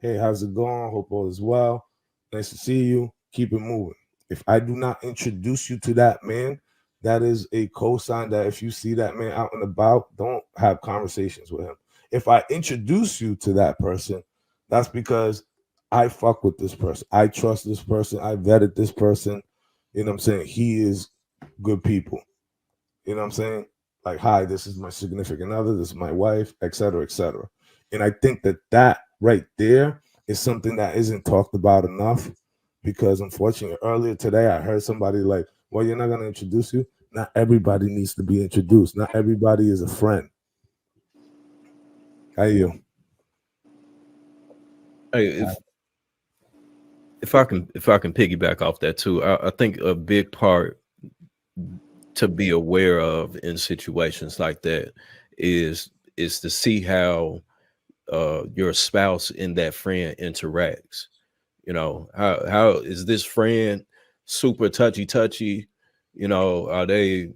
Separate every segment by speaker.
Speaker 1: Hey, how's it going? Hope all is well. Nice to see you. Keep it moving. If I do not introduce you to that man, that is a cosign that if you see that man out and about, don't have conversations with him. If I introduce you to that person, that's because I fuck with this person. I trust this person. I vetted this person. You know what I'm saying? He is good people. You know what I'm saying? Like, hi, this is my significant other. This is my wife, et cetera, et cetera. And I think that right there is something that isn't talked about enough, because unfortunately earlier today I heard somebody like, well, you're not going to introduce you. Not everybody needs to be introduced. Not everybody is a friend. How you?
Speaker 2: Hey, if I can piggyback off that too, I think a big part to be aware of in situations like that is to see how your spouse and that friend interacts. You know, how is this friend super touchy? You know, are they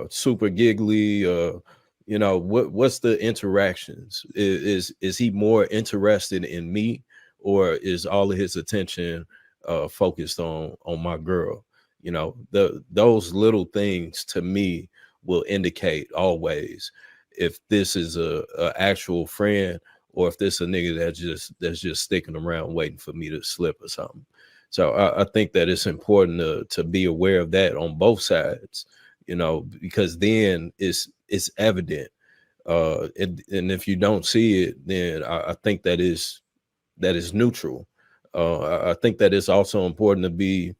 Speaker 2: super giggly? You know, what's the interactions? Is he more interested in me, or is all of his attention focused on my girl? You know, those little things to me will indicate always if this is a actual friend, or if this a nigga that's just sticking around waiting for me to slip or something. So I think that it's important to be aware of that on both sides, you know, because then it's evident. And if you don't see it, then I think that is neutral. I think that it's also important to be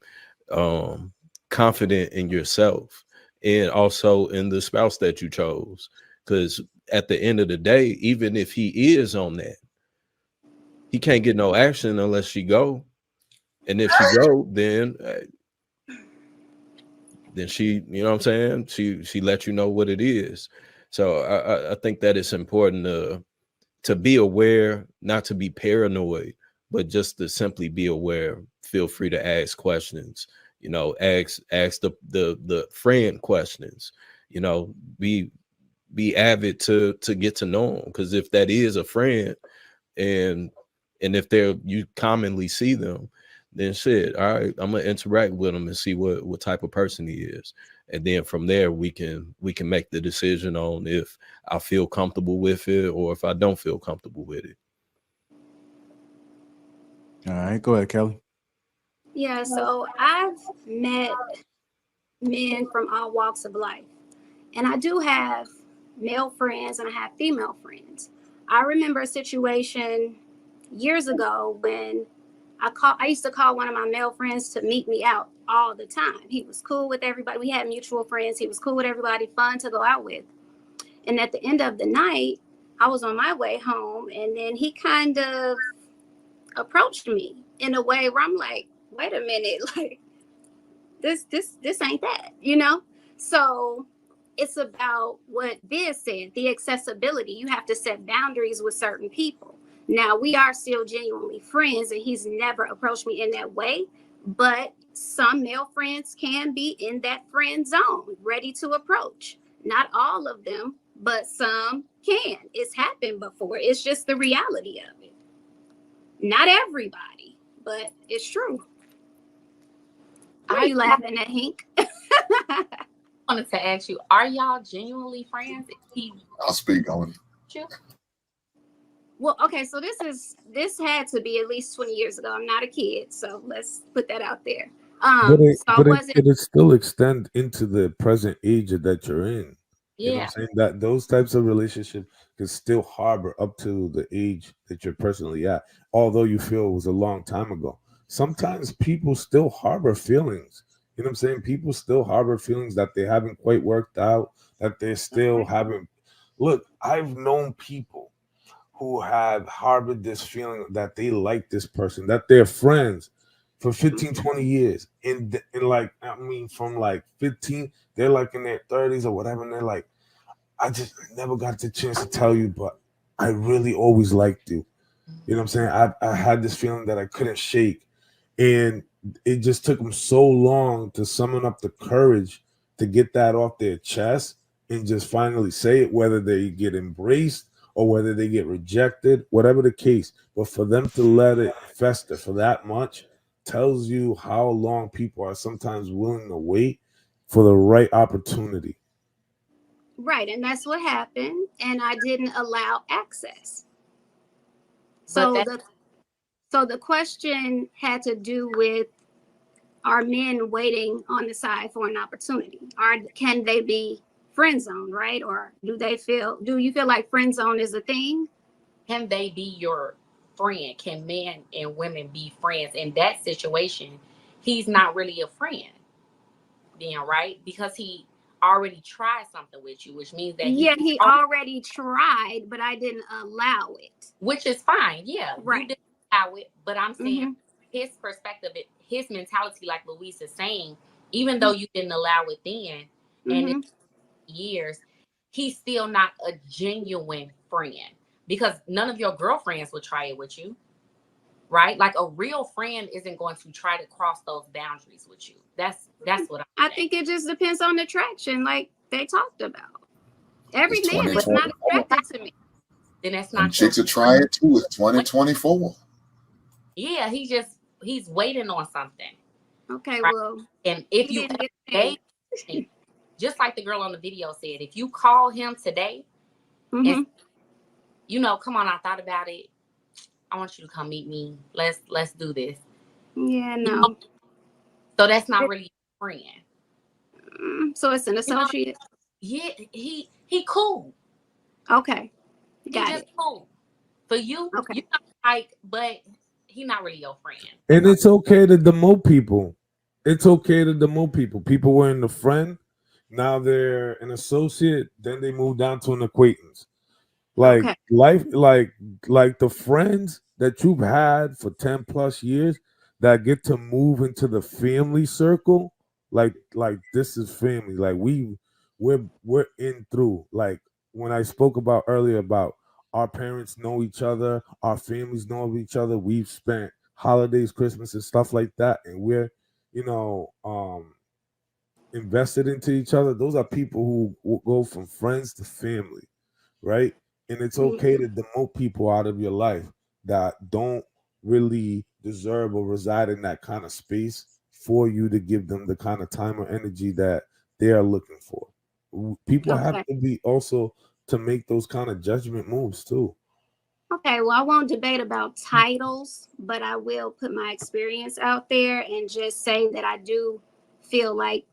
Speaker 2: confident in yourself and also in the spouse that you chose, because at the end of the day, even if he is on that, he can't get no action unless she go. And if she go, then she, you know what I'm saying? She let you know what it is. So I think that it's important to be aware, not to be paranoid, but just to simply be aware. Feel free to ask questions. You know, ask the friend questions. You know, be avid to get to know them, because if that is a friend, and if you commonly see them, then shit, all right, I'm gonna interact with them and see what type of person he is, and then from there we can make the decision on if I feel comfortable with it or if I don't feel comfortable with it.
Speaker 3: All right, go ahead, Kelly.
Speaker 4: Yeah, so I've met men from all walks of life, and I do have male friends and I have female friends. I remember a situation years ago when I used to call one of my male friends to meet me out all the time. He was cool with everybody. We had mutual friends. He was cool with everybody, fun to go out with. And at the end of the night, I was on my way home, and then he kind of approached me in a way where I'm like, wait a minute, like this ain't that, you know? So it's about what Biz said, the accessibility. You have to set boundaries with certain people. Now, we are still genuinely friends, and he's never approached me in that way, but some male friends can be in that friend zone, ready to approach. Not all of them, but some can. It's happened before. It's just the reality of it. Not everybody, but it's true. Why are you laughing at, Hink?
Speaker 5: I wanted to ask you, are y'all genuinely friends?
Speaker 6: I'll speak on it.
Speaker 4: Well, okay, so this had to be at least 20 years ago. I'm not a kid, so let's put that out there.
Speaker 1: It still extend into the present age that you're in.
Speaker 5: Yeah.
Speaker 1: You know what I'm saying? That those types of relationships can still harbor up to the age that you're personally at, although you feel it was a long time ago. Sometimes people still harbor feelings You know what I'm saying? People still harbor feelings that they haven't quite worked out, that they're still haven't. Look, I've known people who have harbored this feeling that they like this person, that they're friends for 15, 20 years. And like, I mean, from like 15, they're like in their 30s or whatever. And they're like, I never got the chance to tell you, but I really always liked you. You know what I'm saying? I had this feeling that I couldn't shake. And it just took them so long to summon up the courage to get that off their chest and just finally say it, whether they get embraced or whether they get rejected, whatever the case. But for them to let it fester for that much tells you how long people are sometimes willing to wait for the right opportunity.
Speaker 4: Right, and that's what happened, and I didn't allow access. So the question had to do with, are men waiting on the side for an opportunity? Can they be friend zone, right? Or do you feel like friend zone is a thing?
Speaker 5: Can they be your friend? Can men and women be friends? In that situation, he's not really a friend then, right? Because he already tried something with you, which means that
Speaker 4: he already tried, but I didn't allow it.
Speaker 5: Which is fine. Yeah,
Speaker 4: right.
Speaker 5: You didn't allow it, but I'm saying his perspective, his mentality, like Louise is saying, even though you didn't allow it then, and in years, he's still not a genuine friend, because none of your girlfriends would try it with you, right? Like a real friend isn't going to try to cross those boundaries with you. That's what
Speaker 4: I think it just depends on attraction, like they talked about. Every man is not attracted to me.
Speaker 5: Then that's not.
Speaker 6: Chicks are trying too. It's 2024.
Speaker 5: Yeah, he's waiting on something.
Speaker 4: Okay,
Speaker 5: right?
Speaker 4: Well,
Speaker 5: and if you just like the girl on the video said, if you call him today, and come on, I thought about it. I want you to come meet me. Let's do this.
Speaker 4: Yeah, no.
Speaker 5: So that's not really a friend.
Speaker 4: So it's an associate.
Speaker 5: Yeah, he cool.
Speaker 4: Okay,
Speaker 5: got it. Cool for you.
Speaker 4: Okay,
Speaker 5: you like, but he's not really your friend.
Speaker 1: And it's okay to demote people. It's okay to demote people. People were in the friend, now they're an associate, then they move down to an acquaintance. Like life, like the friends that you've had for 10 plus years that get to move into the family circle, like this is family. Like we're in through. Like when I spoke about earlier about our parents know each other, our families know each other. We've spent holidays, Christmas, and stuff like that, and we're invested into each other. Those are people who will go from friends to family, right? And it's okay to demote people out of your life that don't really deserve or reside in that kind of space for you to give them the kind of time or energy that they are looking for. People have to be also to make those kind of judgment moves too.
Speaker 4: Okay, well, I won't debate about titles, but I will put my experience out there and just say that I do feel like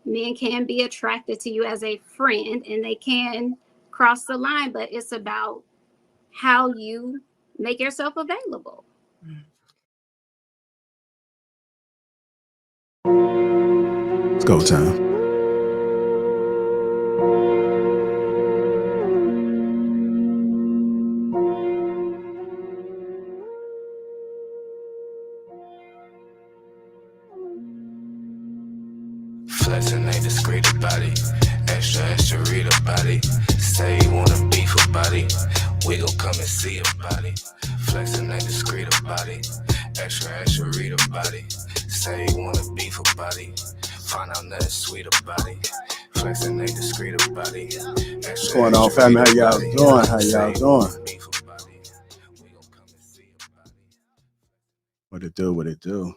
Speaker 4: men can be attracted to you as a friend and they can cross the line, but it's about how you make yourself available.
Speaker 3: It's go time.
Speaker 7: Flexing ain't discreet about it. Extra read about it. Say you wanna beef about it. We gon' come and see about it. Flexing ain't discreet about it. Extra read about it. Say you wanna beef about it. Find out nothing sweet about it. Flexing ain't discreet about it.
Speaker 3: What's going on, family? How y'all doing? How y'all doing? What it do? What it do?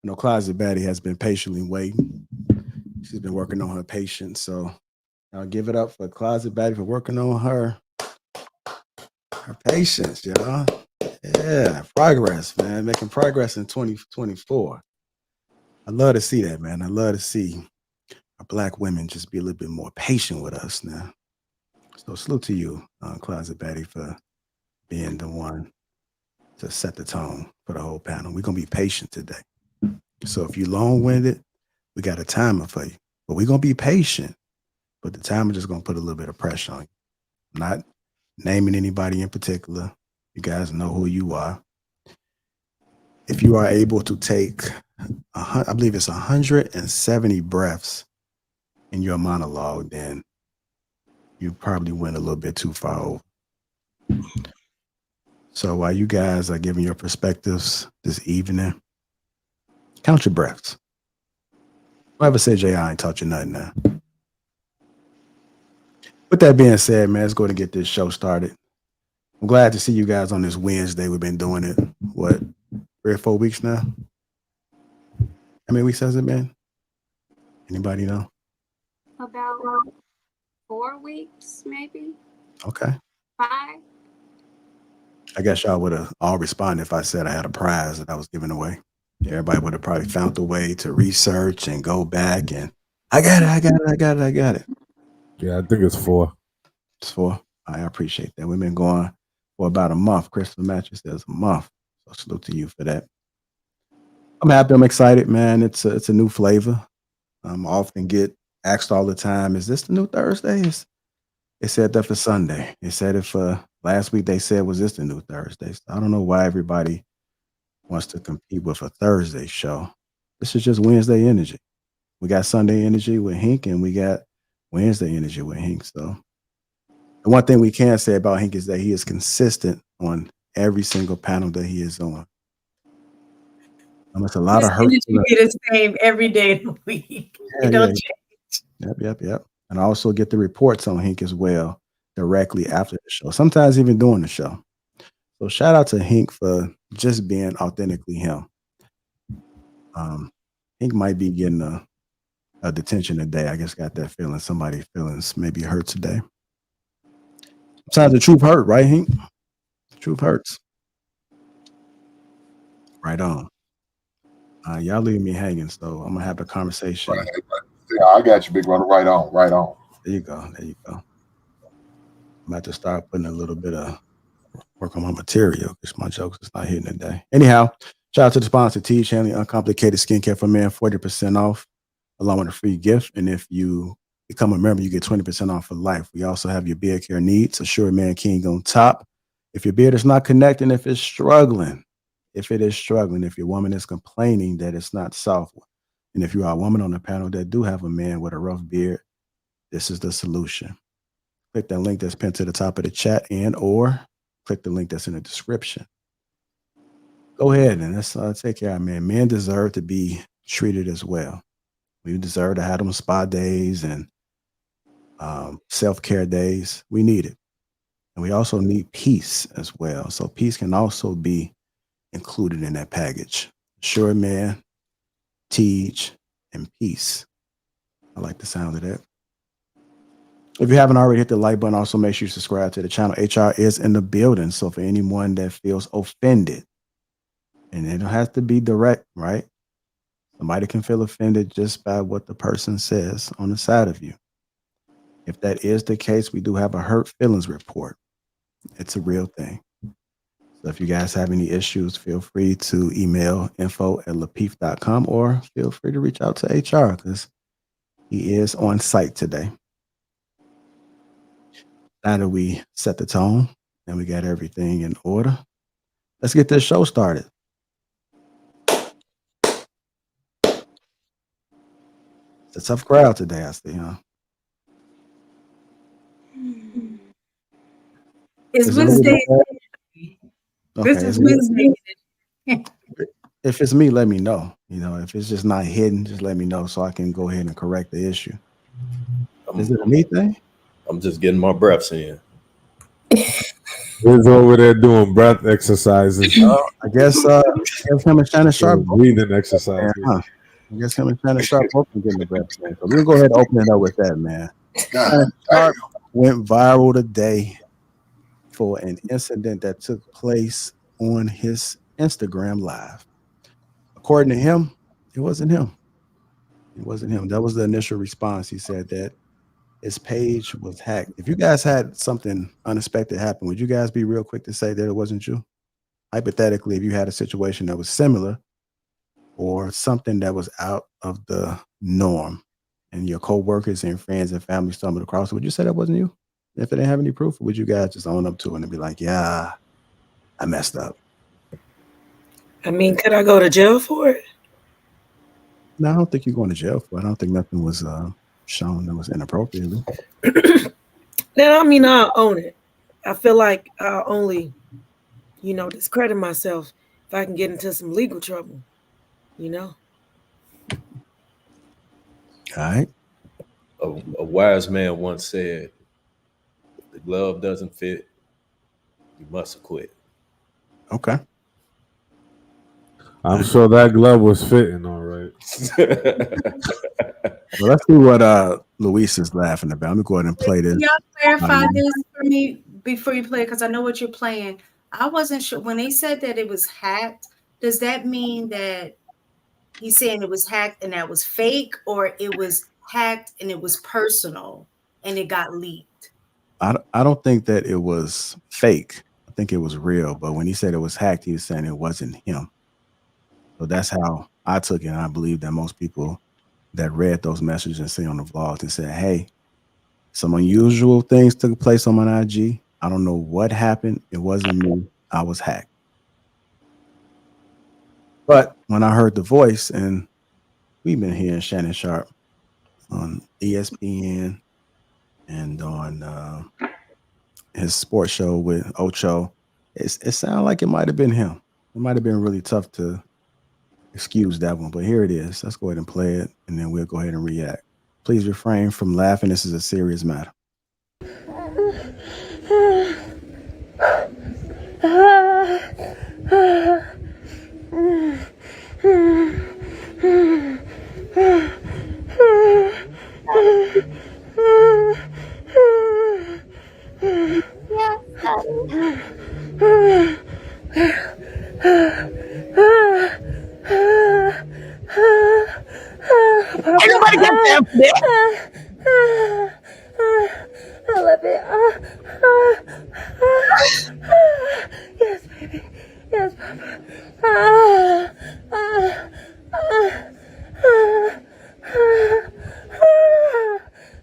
Speaker 3: You know, Closet Baddie has been patiently waiting. She's been working on her patience, so I'll give it up for Closet Baddie for working on her patience, y'all. Yeah, progress, man. Making progress in 2024. I love to see that, man. I love to see our Black women just be a little bit more patient with us now. So salute to you, Closet Baddie, for being the one to set the tone for the whole panel. We're going to be patient today. So if you're long-winded, we got a timer for you. But we're going to be patient. But the timer just going to put a little bit of pressure on you. I'm not naming anybody in particular. You guys know who you are. If you are able to take, I believe it's 170 breaths in your monologue, then you probably went a little bit too far over. So while you guys are giving your perspectives this evening, count your breaths. Whoever said Jay, I ain't taught you nothing now. With that being said, man, let's go to get this show started. I'm glad to see you guys on this Wednesday. We've been doing it, what, 3 or 4 weeks now? How many weeks has it been? Anybody know?
Speaker 4: About 4 weeks, maybe.
Speaker 3: Okay.
Speaker 4: 5.
Speaker 3: I guess y'all would have all responded if I said I had a prize that I was giving away. Everybody would have probably found a way to research and go back and I got it.
Speaker 1: Yeah, I think it's 4.
Speaker 3: It's 4. I appreciate that. We've been going for about a month. Crystal Mattress says a month. So salute to you for that. I'm happy. I'm excited, man. It's a new flavor. I often get asked all the time, is this the new Thursdays? They said that for Sunday. They said it for last week. They said, was this the new Thursday? So I don't know why everybody wants to compete with a Thursday show. This is just Wednesday energy. We got Sunday energy with Hink, and we got Wednesday energy with Hink. So the one thing we can say about Hink is that he is consistent on every single panel that he is on. It's a lot of hurt.
Speaker 8: Be the same every day of the week.
Speaker 3: Yeah,
Speaker 8: It don't change.
Speaker 3: Yep. And I also get the reports on Hink as well directly after the show, sometimes even during the show. So shout out to Hink for just being authentically him. Hink might be getting a detention today. I just got that feeling. Somebody's feelings maybe hurt today. Sometimes the truth hurt, right, Hink? The truth hurts. Right on. Y'all leave me hanging, so I'm gonna have the conversation.
Speaker 6: Yeah, I got you, big brother. Right on.
Speaker 3: There you go. I'm about to start putting a little bit of work on my material because my jokes is not hitting today. Anyhow, shout out to the sponsor, T Shannon, Uncomplicated Skincare for Men, 40% off, along with a free gift. And if you become a member, you get 20% off for life. We also have your beard care needs, Assure Man King on top. If your beard is not connecting, if it is struggling, if your woman is complaining that it's not soft, and if you are a woman on the panel that do have a man with a rough beard, this is the solution. Click that link that's pinned to the top of the chat or click the link that's in the description. Go ahead and let's take care of men. Men deserve to be treated as well. We deserve to have them spa days and self-care days. We need it. And we also need peace as well. So peace can also be included in that package. Sure, man, teach, and peace. I like the sound of that. If you haven't already hit the like button, also make sure you subscribe to the channel. HR is in the building. So for anyone that feels offended, and it don't have to be direct, right? Somebody can feel offended just by what the person says on the side of you. If that is the case, we do have a hurt feelings report. It's a real thing. So if you guys have any issues, feel free to email info@lapeef.com or feel free to reach out to HR because he is on site today. Now that we set the tone and we got everything in order, let's get this show started. It's a tough crowd today, I see, huh?
Speaker 8: It's Wednesday.
Speaker 3: Okay,
Speaker 8: This is Wednesday.
Speaker 3: If it's me, let me know. If it's just not hidden, just let me know so I can go ahead and correct the issue. Is it a me thing?
Speaker 2: I'm just getting my breaths in.
Speaker 1: He's over there doing breath exercises.
Speaker 3: I guess him and Shannon Sharpe
Speaker 1: breathing exercises.
Speaker 3: I guess him and Shannon Sharpe both can get the breath. So we're gonna go ahead and open it up with that, man. Shannon Sharpe went viral today for an incident that took place on his Instagram Live. According to him, it wasn't him. That was the initial response. He said that his page was hacked. If you guys had something unexpected happen, would you guys be real quick to say that it wasn't you? Hypothetically, if you had a situation that was similar or something that was out of the norm, and your coworkers and friends and family stumbled across it, would you say that wasn't you? If it didn't have any proof, would you guys just own up to it and be like, yeah, I messed up?
Speaker 8: I mean, could I go to jail for it?
Speaker 3: No, I don't think you're going to jail for it. I don't think nothing was shown that was inappropriately.
Speaker 8: Now, I mean, I'll own it. I feel like I'll only, discredit myself if I can get into some legal trouble,
Speaker 3: All right.
Speaker 2: A wise man once said, if the glove doesn't fit, you must quit.
Speaker 3: Okay.
Speaker 1: I'm sure that glove was fitting all right.
Speaker 3: Well, let's see what Luis is laughing about. Let me go ahead and play this.
Speaker 9: Can y'all clarify this for me before you play it? Because I know what you're playing. I wasn't sure when they said that it was hacked. Does that mean that he's saying it was hacked and that was fake, or it was hacked and it was personal and it got leaked?
Speaker 3: I don't think that it was fake. I think it was real. But when he said it was hacked, he was saying it wasn't him. So that's how I took it. And I believe that most people that read those messages and see on the vlogs and said, hey, some unusual things took place on my IG. I don't know what happened. It wasn't me. I was hacked. But when I heard the voice, and we've been hearing Shannon Sharpe on ESPN and on his sports show with Ocho, it sounded like it might have been him. It might have been really tough to excuse that one, but here it is. Let's go ahead and play it, and then we'll go ahead and react. Please refrain from laughing. This is a serious matter.
Speaker 8: Ain't nobody got time for that.
Speaker 10: I love it. Yes, baby. Yes, Papa.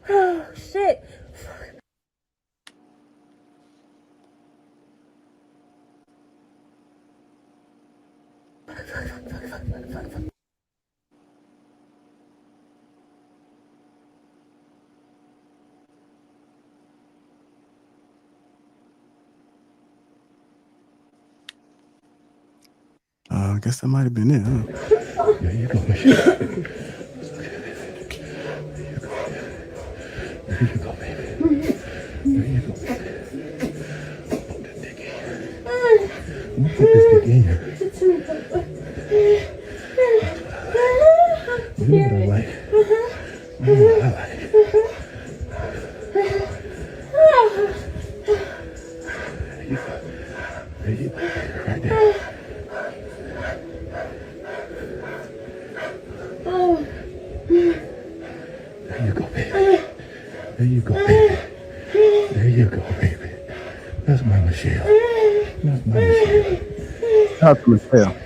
Speaker 10: Oh, shit.
Speaker 3: I guess that might have been it, huh?
Speaker 10: There you go, Michelle. There you go, baby. There you go, baby. Put that dick in here. I'm gonna put this dick in here. You know what I like? You know what I like. There you go, right there. There you go, baby. There you go, baby. There you go, baby. That's my Michelle. That's my Michelle.
Speaker 3: Shout out to Michelle.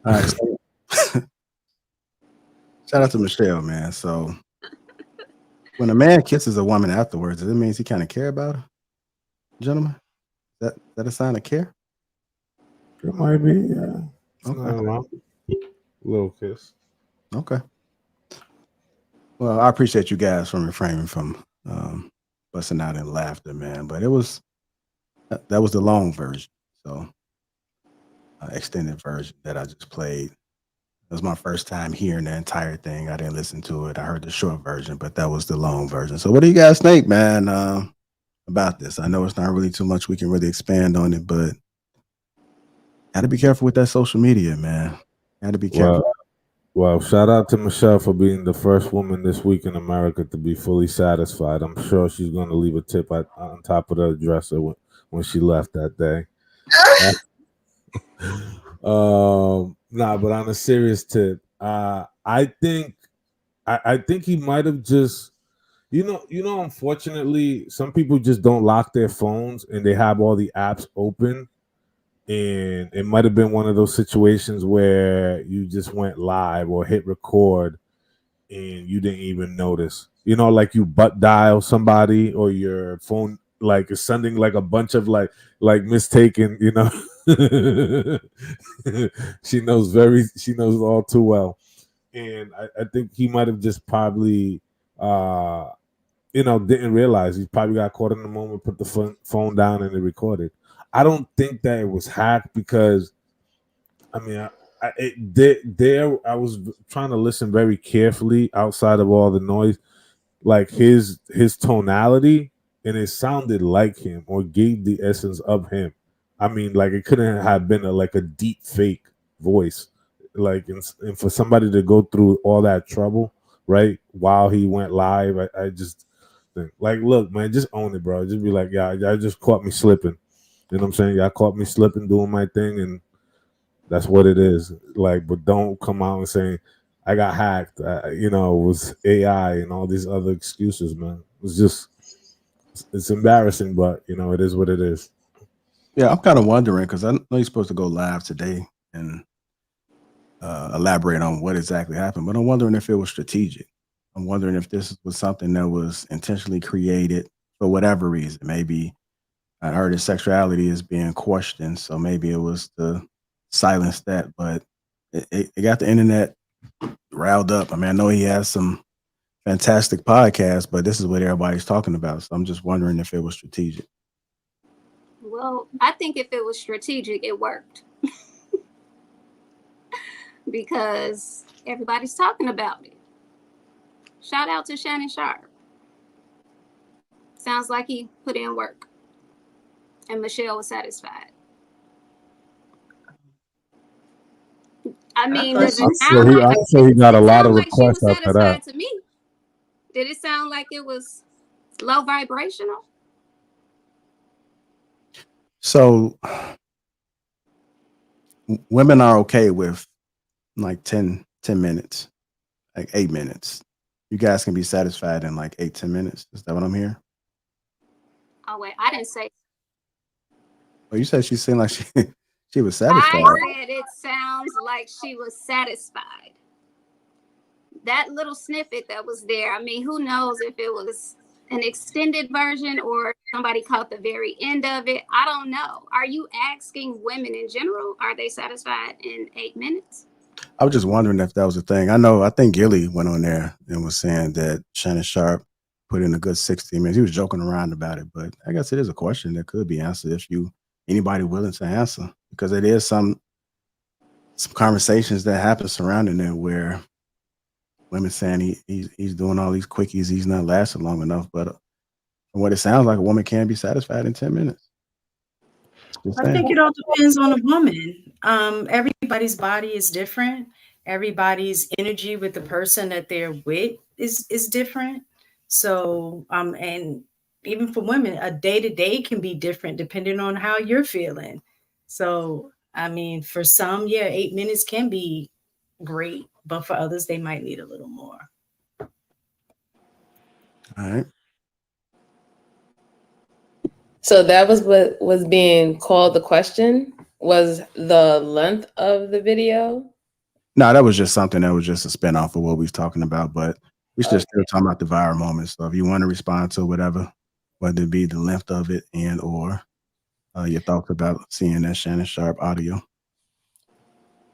Speaker 3: All right. So, shout out to Michelle, man. So when a man kisses a woman afterwards, it means he kind of care about her, gentlemen. That a sign of care?
Speaker 1: It might be, yeah.
Speaker 3: Okay.
Speaker 1: Little kiss.
Speaker 3: Okay. Well, I appreciate you guys from refraining from busting out in laughter, man. But that was the long version. So extended version that I just played. It was my first time hearing the entire thing. I didn't listen to it. I heard the short version, but that was the long version. So what do you guys think, man, about this? I know it's not really too much we can really expand on it, but got to be careful with that social media, man. Got to be careful.
Speaker 1: Well, shout out to Michelle for being the first woman this week in America to be fully satisfied. I'm sure she's going to leave a tip on top of the dresser when she left that day. Nah, but on a serious tip, I think he might have just, unfortunately, some people just don't lock their phones and they have all the apps open. And it might have been one of those situations where you just went live or hit record and you didn't even notice. Like you butt dial somebody or your phone like is sending like a bunch of like mistaken, she knows all too well. And I think he might have just probably didn't realize. He probably got caught in the moment, put the phone down and it recorded. I don't think that it was hacked because, I mean, I was trying to listen very carefully outside of all the noise, like his tonality, and it sounded like him or gave the essence of him. I mean, like it couldn't have been a deep fake voice, like and for somebody to go through all that trouble, right, while he went live, I just think, like, look, man, just own it, bro. Just be like, yeah, y'all just caught me slipping. You know what I'm saying? Y'all caught me slipping, doing my thing, and that's what it is. Like, but don't come out and saying I got hacked. It was AI and all these other excuses, man. It's embarrassing, but it is what it is.
Speaker 3: Yeah, I'm kind of wondering because I know you're supposed to go live today and elaborate on what exactly happened, but I'm wondering if it was strategic. I'm wondering if this was something that was intentionally created for whatever reason. Maybe I heard his sexuality is being questioned, so maybe it was to silence that. But it got the internet riled up. I mean, I know he has some fantastic podcasts, but this is what everybody's talking about. So I'm just wondering if it was strategic.
Speaker 4: Well, I think if it was strategic, it worked. Because everybody's talking about it. Shout out to Shannon-Sharpe. Sounds like he put in work. And Michelle was satisfied. I mean,
Speaker 1: I'm sure he got a lot of requests after that.
Speaker 4: To me, did it sound like it was low vibrational?
Speaker 3: So women are okay with like 10 minutes, like 8 minutes. You guys can be satisfied in like 8-10 minutes. Is that what I'm hearing?
Speaker 4: Oh wait, I didn't say.
Speaker 3: Well, you said she seemed like she was satisfied.
Speaker 4: I said it sounds like she was satisfied. That little snippet that was there, I mean, who knows if it was an extended version or somebody caught the very end of it. I don't know. Are you asking women in general, are they satisfied in 8 minutes?
Speaker 3: I was just wondering if that was a thing. I think Gilly went on there and was saying that Shannon-Sharpe put in a good 16 minutes. He was joking around about it, but I guess it is a question that could be answered if anybody willing to answer, because it is some conversations that happen surrounding it where women saying he's doing all these quickies, he's not lasting long enough. But from what it sounds like, a woman can be satisfied in 10 minutes.
Speaker 9: I think it all depends on the woman. Everybody's body is different. Everybody's energy with the person that they're with is different. So, and even for women, a day-to-day can be different depending on how you're feeling. So, I mean, for some, 8 minutes can be great, but for others, they might need a little more.
Speaker 3: All right.
Speaker 11: So that was what was being called the question, was the length of the video?
Speaker 3: No, that was just something that was just a spinoff of what we was talking about, but we should still talk about the viral moments. So if you want to respond to whatever, whether it be the length of it and or your thoughts about seeing that Shannon-Sharpe audio.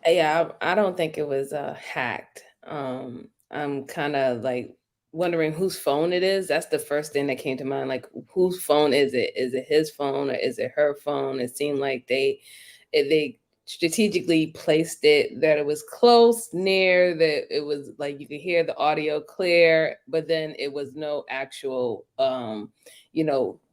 Speaker 11: Yeah, I don't think it was hacked. I'm kind of like wondering whose phone it is. That's the first thing that came to mind. Like, whose phone is it? Is it his phone or is it her phone? It seemed like they strategically placed it that it was close, near, that it was like you could hear the audio clear, but then it was no actual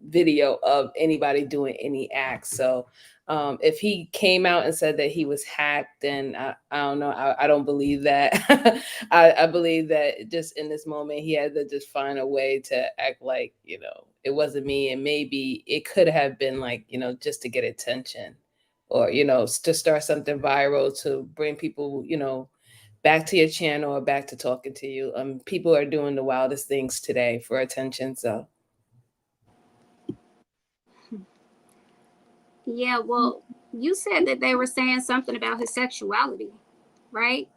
Speaker 11: video of anybody doing any acts. So if he came out and said that he was hacked, then I don't know. I don't believe that. I believe that just in this moment, he had to just find a way to act like, it wasn't me. And maybe it could have been like, just to get attention, or, to start something viral to bring people, back to your channel or back to talking to you. People are doing the wildest things today for attention. So.
Speaker 4: Yeah, well, you said that they were saying something about his sexuality, right?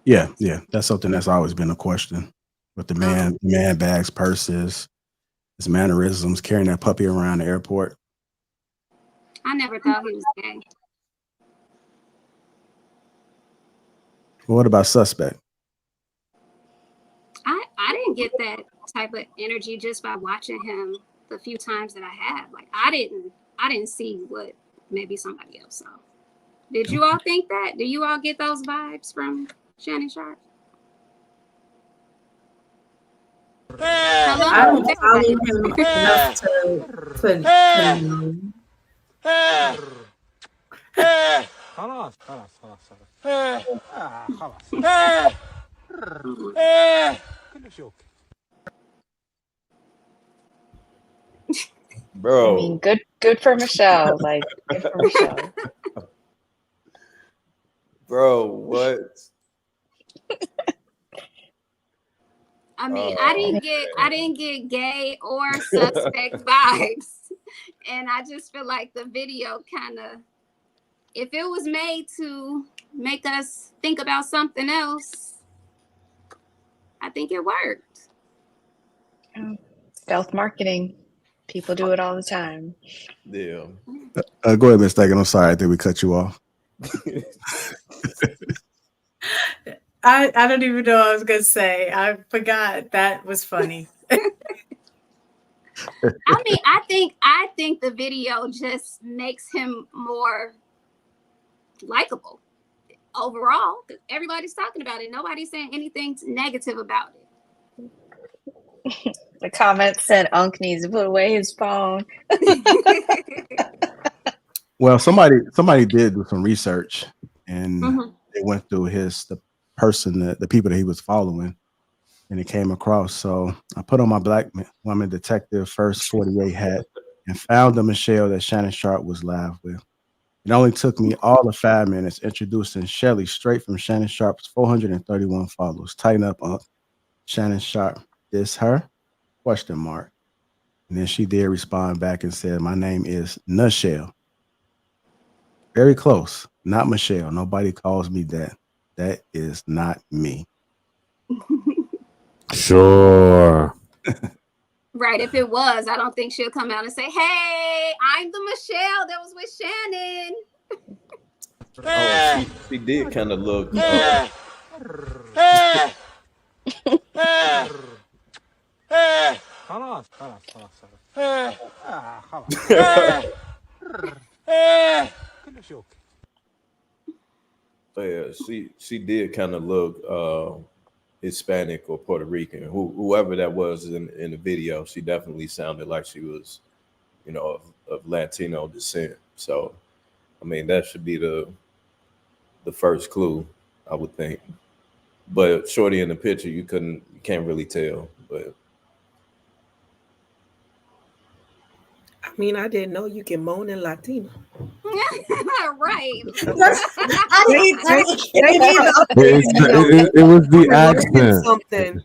Speaker 3: Yeah. That's something that's always been a question. With the man bags, purses, his mannerisms, carrying that puppy around the airport.
Speaker 4: I never thought he was gay.
Speaker 3: Well, what about suspect?
Speaker 4: I didn't get that type of energy just by watching him the few times that I had. Like, I didn't see what maybe somebody else saw. Did you all think that? Do you all get those vibes from Shannon Sharpe? Hello?
Speaker 9: I don't follow him enough to know.
Speaker 10: خلاص كلش اوكي.
Speaker 2: Bro.
Speaker 12: I mean, good for Michelle. Like, good for Michelle.
Speaker 2: Bro, what?
Speaker 4: I mean, I didn't get gay or suspect vibes. And I just feel like the video kind of, if it was made to make us think about something else, I think it worked.
Speaker 12: Stealth marketing. People do it all the time.
Speaker 2: Yeah.
Speaker 3: Go ahead, Ms. Stegan. I'm sorry. I think we cut you off.
Speaker 9: I don't even know what I was going to say. I forgot. That was funny.
Speaker 4: I mean, I think the video just makes him more likable overall. Everybody's talking about it. Nobody's saying anything negative about it.
Speaker 12: The comment said Unc needs to put away his phone.
Speaker 3: Well, somebody did do some research, and they went through the people that he was following, and it came across. So I put on my Black Woman Detective First 48 hat and found the Michelle that Shannon Sharpe was live with. It only took me all of 5 minutes introducing Shelly straight from Shannon Sharpe's 431 followers. Tighten up, Unc. Shannon Sharpe, this her? ? And then she did respond back and said, my name is Michelle. Very close. Not Michelle. Nobody calls me that. That is not me.
Speaker 1: Sure.
Speaker 4: Right. If it was, I don't think she'll come out and say, hey, I'm the Michelle that was with Shannon.
Speaker 2: Oh, she did kind of look.
Speaker 10: خلاص كلش اوكي.
Speaker 2: Yeah, she did kind of look Hispanic or Puerto Rican, whoever that was in the video. She definitely sounded like she was, of Latino descent. So, I mean, that should be the first clue, I would think. But shorty in the picture, you can't really tell. But
Speaker 8: I mean, I didn't know you can moan in Latino.
Speaker 4: Right.
Speaker 1: It was the accent.
Speaker 8: Something.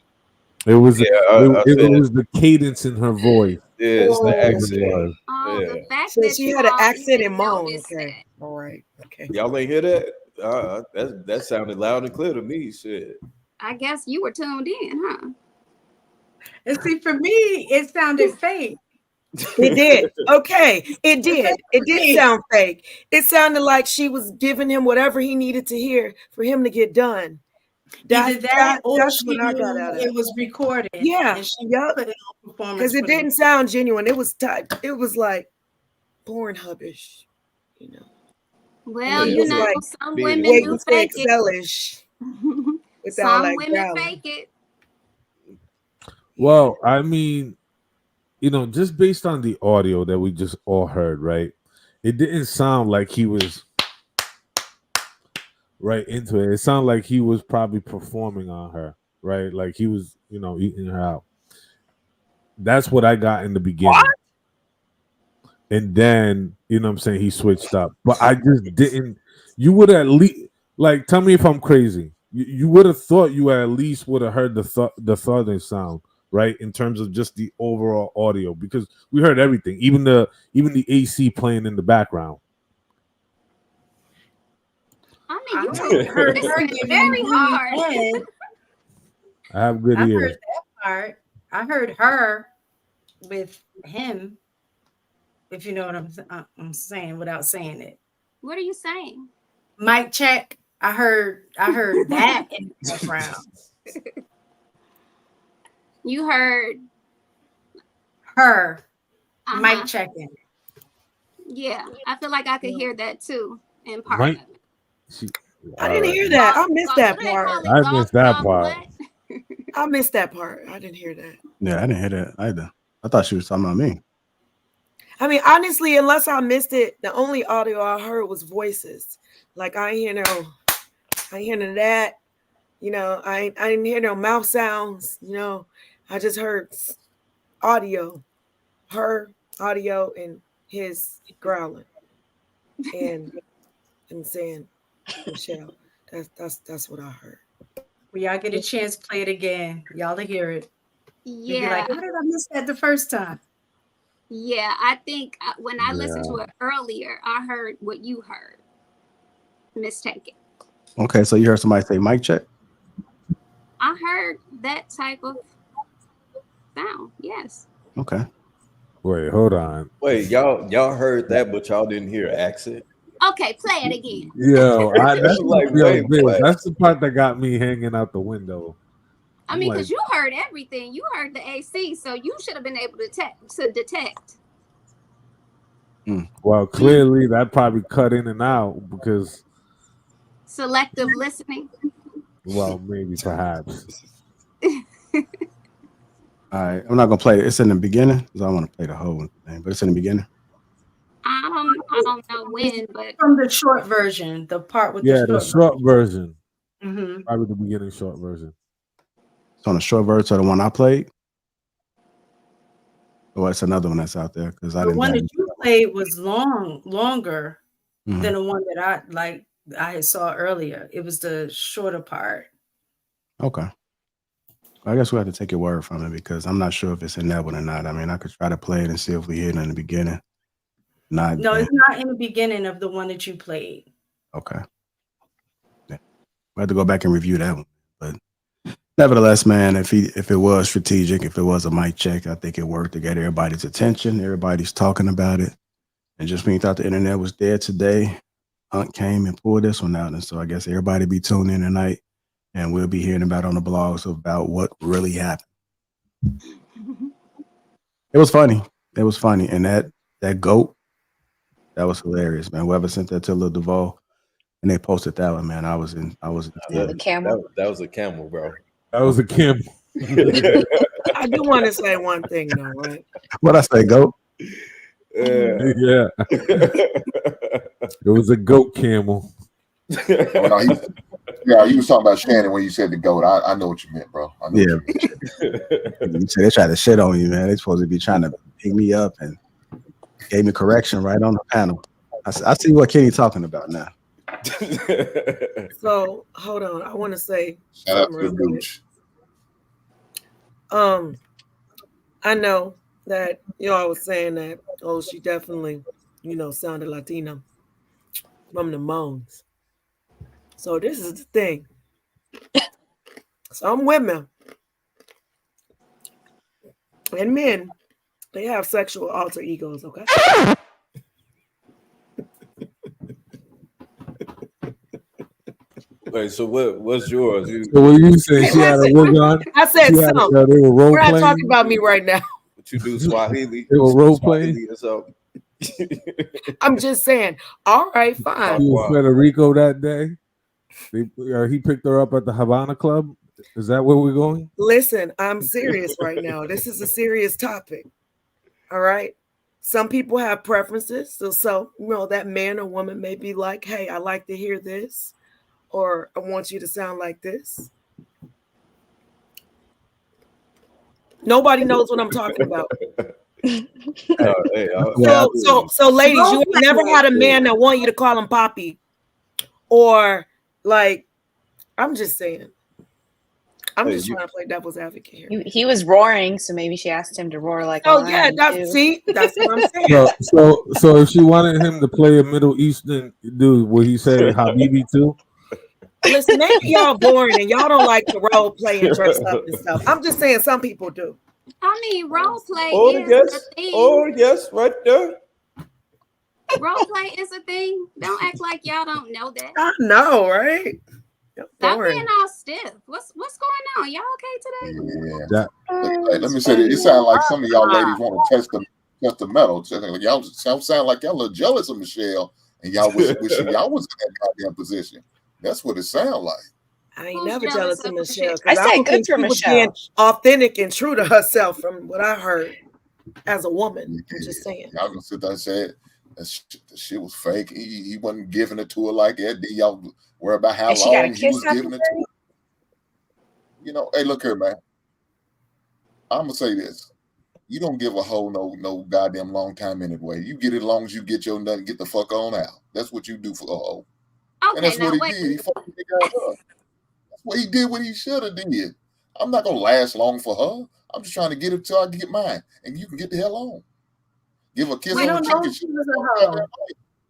Speaker 1: It was it was the cadence in her voice.
Speaker 2: Yeah, it's the accent.
Speaker 4: The fact
Speaker 8: So
Speaker 4: that
Speaker 8: she
Speaker 4: you
Speaker 8: had an
Speaker 4: all
Speaker 8: accent
Speaker 4: even
Speaker 8: and moan.
Speaker 4: noticed
Speaker 8: Okay. All right. Okay.
Speaker 2: Y'all ain't hear that? That sounded loud and clear to me. Shit.
Speaker 4: I guess you were tuned in, huh?
Speaker 9: And see, for me, it sounded fake.
Speaker 8: It did. Okay. It did. It did sound fake. It sounded like she was giving him whatever he needed to hear for him to get done.
Speaker 9: Either that or
Speaker 8: that's
Speaker 9: she
Speaker 8: what I got
Speaker 9: knew
Speaker 8: out of
Speaker 9: it was recorded.
Speaker 8: Yeah,
Speaker 9: and she
Speaker 8: yep.
Speaker 9: put it on performance
Speaker 8: Because it
Speaker 9: for the-
Speaker 8: didn't sound genuine. It was it was like Pornhubish, you know.
Speaker 4: Well,
Speaker 8: It
Speaker 4: you
Speaker 8: was
Speaker 4: know,
Speaker 8: like
Speaker 4: some women
Speaker 8: waiting
Speaker 4: do
Speaker 8: to
Speaker 4: fake it.
Speaker 8: excelish with all
Speaker 4: Some
Speaker 8: that
Speaker 4: women
Speaker 8: growling.
Speaker 4: fake it.
Speaker 1: Well, I mean, you know, just based on the audio that we just all heard, right? It didn't sound like he was right into it. It sounded like he was probably performing on her, right? Like he was, you know, eating her out. That's what I got in the beginning.
Speaker 8: What?
Speaker 1: And then, you know what I'm saying, he switched up. But I just didn't. You would at least, like, tell me if I'm crazy. You would have thought you at least would have heard the southern sound, right? In terms of just the overall audio, because we heard everything, even the AC playing in the background.
Speaker 4: I mean, you
Speaker 9: I heard her
Speaker 4: listen
Speaker 9: giving
Speaker 4: very
Speaker 9: him
Speaker 4: hard.
Speaker 9: head.
Speaker 1: I have good
Speaker 9: I
Speaker 1: ears.
Speaker 9: heard that part. I heard her with him, if you know what I'm saying without saying it.
Speaker 4: What are you saying?
Speaker 9: Mic check. I heard that in the background.
Speaker 4: You heard
Speaker 9: Her
Speaker 4: uh-huh.
Speaker 9: mic checking.
Speaker 4: Yeah, I feel like I could hear that too in part
Speaker 1: Mike,
Speaker 4: of it.
Speaker 8: I didn't hear that. I missed that
Speaker 4: What do they
Speaker 8: part.
Speaker 4: call it?
Speaker 1: I missed that part.
Speaker 8: I missed that part. I didn't hear that.
Speaker 3: Yeah, I didn't hear that either. I thought she was talking about me.
Speaker 8: I mean, honestly, unless I missed it, the only audio I heard was voices. Like I ain't hear none of that. You know, I didn't hear no mouth sounds. You know, I just heard audio, her audio, and his growling, and saying, Michelle. That's what I heard.
Speaker 9: When y'all get a chance, play it again. Y'all to hear it. You'll be
Speaker 4: Yeah.
Speaker 9: like, how did I miss that the first time?
Speaker 4: Yeah, I think when I listened to it earlier, I heard what you heard. Mistaken.
Speaker 3: Okay, so you heard somebody say mic check?
Speaker 4: I heard that type of sound. Yes.
Speaker 3: Okay.
Speaker 1: Wait, hold on.
Speaker 2: Wait, y'all heard that, but y'all didn't hear accent.
Speaker 4: Okay, play it again.
Speaker 1: Yo, that's
Speaker 2: Like,
Speaker 1: yo,
Speaker 2: wait,
Speaker 1: Biz,
Speaker 2: what?
Speaker 1: that's the part that got me hanging out the window.
Speaker 4: I mean, because you heard everything. You heard the AC, so you should have been able to detect.
Speaker 1: Well, clearly that probably cut in and out because
Speaker 4: Selective listening.
Speaker 1: well, maybe perhaps.
Speaker 3: All right, I'm not gonna play it. It's in the beginning because I want to play the whole thing, but it's in the beginning.
Speaker 4: I don't know when, but
Speaker 9: from the short version, the part with
Speaker 1: the short version.
Speaker 9: Mm-hmm.
Speaker 1: Probably the beginning short version.
Speaker 3: It's on the short version of the one I played. Or it's another one that's out there because I
Speaker 9: The
Speaker 3: didn't.
Speaker 9: one that you played was longer than the one that I had saw earlier. It was the shorter part.
Speaker 3: Okay. I guess we have to take your word from it because I'm not sure if it's in that one or not. I mean, I could try to play it and see if we hear it in the beginning.
Speaker 9: No, it's not in the beginning of the one that you played.
Speaker 3: Okay. Yeah. We have to go back and review that one. But nevertheless, man, if it was strategic, if it was a mic check, I think it worked to get everybody's attention. Everybody's talking about it. And just when you thought the internet was dead today, Hunt came and pulled this one out. And so I guess everybody be tuned in tonight. And we'll be hearing about on the blogs about what really happened. It was funny. It was funny. And that goat, that was hilarious, man. Whoever sent that to Lil Duval and they posted that one, man. I was in
Speaker 12: the camel.
Speaker 2: That was a camel, bro.
Speaker 1: That was a camel.
Speaker 8: I do want to say one thing though, right?
Speaker 3: What'd I say, goat?
Speaker 1: Yeah. It was a goat camel.
Speaker 6: You was talking about Shannon when you said the goat. I know what you meant, bro. I know
Speaker 3: Yeah. You said they tried to shit on you, man. They supposed to be trying to pick me up and gave me correction right on the panel. I see what Kenny talking about now.
Speaker 8: So hold on. I want to say
Speaker 6: Shout out
Speaker 8: something
Speaker 6: to the
Speaker 8: real quick. I know that I was saying that, she definitely, sounded Latina from the moans. So this is the thing. Some women and men, they have sexual alter egos, okay?
Speaker 2: Wait, so what's yours?
Speaker 1: So what you said? She had a wig on.
Speaker 8: I said
Speaker 1: She had
Speaker 8: some.
Speaker 1: they were role
Speaker 8: We're not
Speaker 1: playing.
Speaker 8: talking about me right now.
Speaker 2: What you do, Swahili?
Speaker 1: They were role playing.
Speaker 2: Swahili or something?
Speaker 8: I'm just saying. All right, fine.
Speaker 1: She was Puerto Rico that day. He picked her up at the Havana Club. Is that where we're going?
Speaker 8: Listen, I'm serious right now. This is a serious topic. All right. Some people have preferences. So you know, that man or woman may be like, hey, I like to hear this, or I want you to sound like this. Nobody knows what I'm talking about. So ladies, you never had a man that want you to call him Poppy, or like, I'm just saying. I'm just trying to play devil's advocate here.
Speaker 12: He was roaring, so maybe she asked him to roar like.
Speaker 8: Oh yeah, that's what I'm saying.
Speaker 1: So if she wanted him to play a Middle Eastern dude, would he say Habibi too?
Speaker 8: Listen, maybe y'all boring and y'all don't like to role play and dress up and stuff. I'm just saying some people do.
Speaker 4: I mean, role play
Speaker 2: yes,
Speaker 4: a thing.
Speaker 2: yes, right there.
Speaker 4: Role play is a thing. Don't act like y'all don't know that.
Speaker 8: I know, right?
Speaker 4: Stop being all stiff. What's going on? Y'all okay today?
Speaker 6: Yeah. Let me say this. It sounds like some of y'all ladies want to test the metal. Y'all sound like y'all a little jealous of Michelle, and y'all wish y'all was in that goddamn position. That's what it sounds like.
Speaker 8: I ain't never jealous of Michelle.
Speaker 12: I said good for
Speaker 8: She was
Speaker 12: Michelle.
Speaker 8: being authentic and true to herself from what I heard as a woman. I'm just saying.
Speaker 6: Y'all gonna sit there and say that shit was fake. He wasn't giving it to her like that. Then y'all worry about how long he was giving it to her. You know, hey, look here, man. I'm gonna say this. You don't give a hoe no goddamn long time anyway. You get it as long as you get your nut and get the fuck on out. That's what you do for a hoe.
Speaker 4: Okay,
Speaker 6: and that's what he did. He fucking got her. That's what he did. What he should have did. I'm not gonna last long for her. I'm just trying to get it till I get mine, and you can get the hell on. Give a kiss on the cheek.
Speaker 9: She was a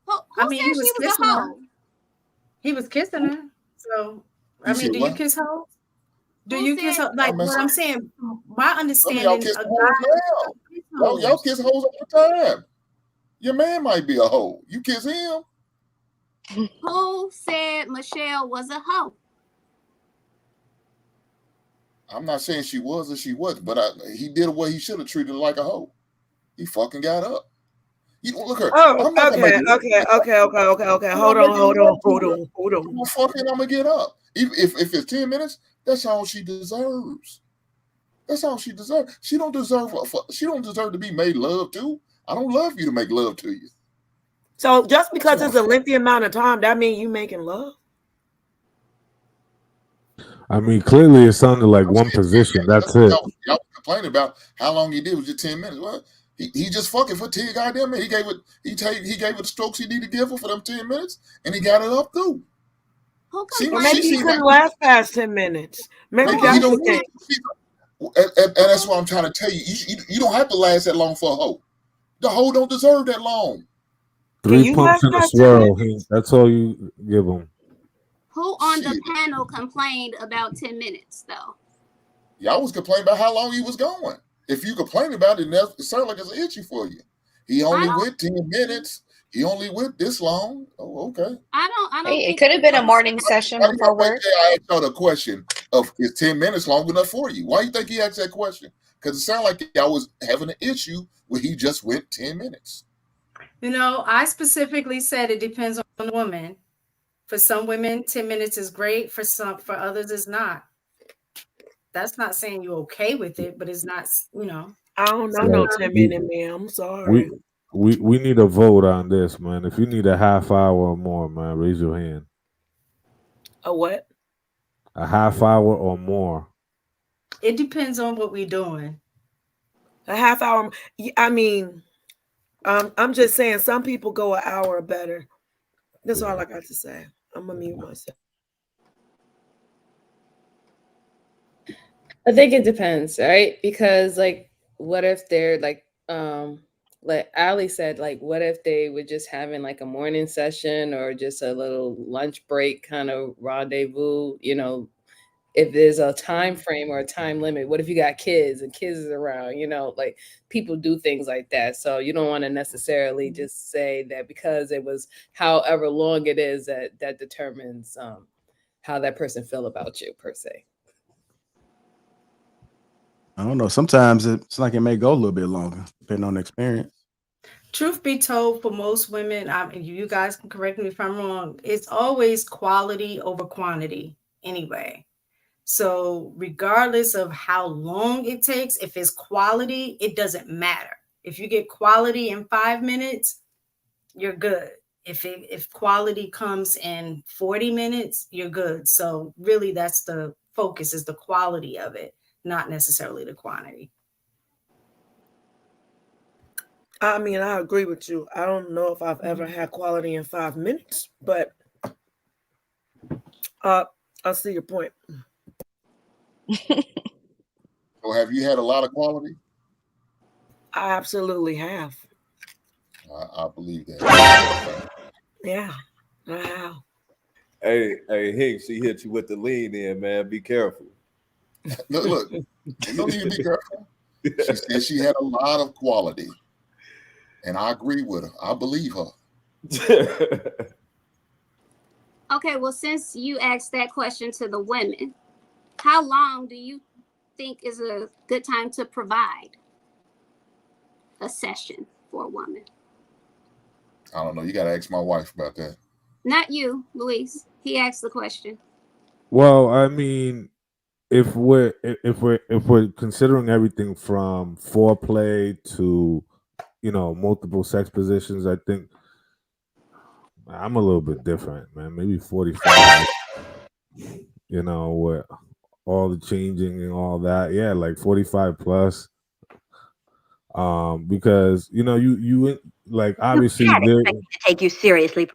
Speaker 9: hoe.
Speaker 4: I mean, he was kissing her.
Speaker 9: He was kissing her. So, I mean, do you kiss hoes? Do you kiss her? Like what I'm saying, my understanding.
Speaker 6: Y'all kiss hoes now. Y'all kiss hoes all the time. Your man might be a hoe. You kiss him.
Speaker 4: Who said Michelle was a hoe?
Speaker 6: I'm not saying she was or she wasn't, but he did what he should have treated her like a hoe. He fucking got up. You don't look her.
Speaker 8: Oh, okay. Hold on.
Speaker 6: Fucking, I'm gonna get up. If it's 10 minutes, that's all she deserves. That's all she deserves. She don't deserve to be made love to. I don't love you to make love to you.
Speaker 8: So just because it's a lengthy amount of time, that means you making love?
Speaker 1: I mean, clearly it sounded like one position. That's it.
Speaker 6: Y'all complaining about how long he did was just 10 minutes. Well, he just fucking for 10 goddamn minutes. He gave it the strokes he needed to give her for them 10 minutes, and he got it up through.
Speaker 8: Maybe he couldn't last past 10 minutes. Maybe that's the thing.
Speaker 6: And that's what I'm trying to tell you. You don't have to last that long for a hoe. The hoe don't deserve that long.
Speaker 1: 3 pumps in a swirl. That's all you give him.
Speaker 4: Who on the panel complained about 10 minutes, though?
Speaker 6: Y'all was complaining about how long he was going. If you complain about it, it sounds like it's an issue for you. He only went 10 minutes. He only went this long. Oh, okay.
Speaker 4: I don't.
Speaker 12: Hey, it could have been a morning session before work.
Speaker 6: I asked her the question of is 10 minutes long enough for you? Why do you think he asked that question? Because it sounded like y'all was having an issue where he just went 10 minutes.
Speaker 9: You know, I specifically said it depends on the woman. For some women, 10 minutes is great. For others, it's not. That's not saying you're okay with it, but it's not, you know.
Speaker 8: I don't know no 10 minute, man. I'm sorry.
Speaker 1: We need a vote on this, man. If you need a half hour or more, man, raise your hand.
Speaker 8: A what?
Speaker 1: A half hour or more.
Speaker 9: It depends on what we're doing.
Speaker 8: A half hour. I mean, I'm just saying some people go an hour or better. That's all I got to say. I'm gonna mute myself.
Speaker 11: I think it depends, right? Because like, what if they're like Ali said, like, what if they were just having like a morning session or just a little lunch break kind of rendezvous? You know, if there's a time frame or a time limit, what if you got kids and kids is around? You know, like people do things like that. So you don't want to necessarily just say that because it was however long it is that determines how that person feel about you per se.
Speaker 3: I don't know. Sometimes it's like it may go a little bit longer, depending on the experience.
Speaker 9: Truth be told, for most women, you guys can correct me if I'm wrong, it's always quality over quantity anyway. So regardless of how long it takes, if it's quality, it doesn't matter. If you get quality in 5 minutes, you're good. If quality comes in 40 minutes, you're good. So really that's the focus, is the quality of it, not necessarily the quantity.
Speaker 8: I mean, I agree with you. I don't know if I've ever had quality in 5 minutes, but I see your point.
Speaker 6: So have you had a lot of quality?
Speaker 8: I absolutely have.
Speaker 6: I believe that.
Speaker 8: Yeah, I have.
Speaker 2: Hey, Hicks, she hit you with the lean in, man. Be careful.
Speaker 6: Look, no need to be careful. She said she had a lot of quality. And I agree with her. I believe her.
Speaker 4: Okay, well, since you asked that question to the women, how long do you think is a good time to provide a session for a woman?
Speaker 6: I don't know. You got to ask my wife about that.
Speaker 4: Not you, Luis. He asked the question.
Speaker 1: Well, I mean, if we're considering everything from foreplay to, you know, multiple sex positions, I think I'm a little bit different, man. Maybe 45. You know, with all the changing and all that. Yeah, like 45 plus. Because you know, you like obviously
Speaker 13: can't expect me to take you seriously.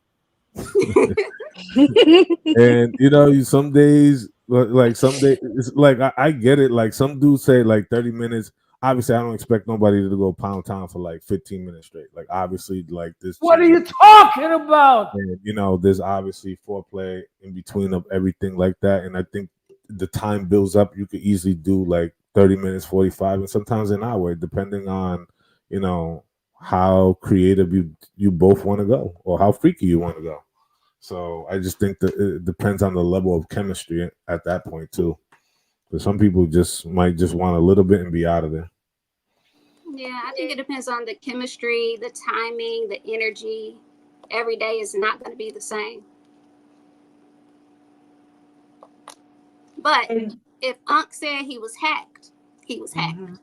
Speaker 1: And you know, some days like some days it's like I get it. Like some dudes say like 30 minutes. Obviously, I don't expect nobody to go pound town for like 15 minutes straight. Like obviously, like this.
Speaker 14: What are you talking about?
Speaker 1: And, you know, there's obviously foreplay in between of everything like that. And I think the time builds up. You could easily do like 30 minutes, 45, and sometimes an hour, depending on, you know, how creative you both want to go or how freaky you want to go. So I just think that it depends on the level of chemistry at that point too. Because some people might just want a little bit and be out of there.
Speaker 4: Yeah, I think it depends on the chemistry, the timing, the energy. Every day is not going to be the same. But if Unc said he was hacked, he was hacked.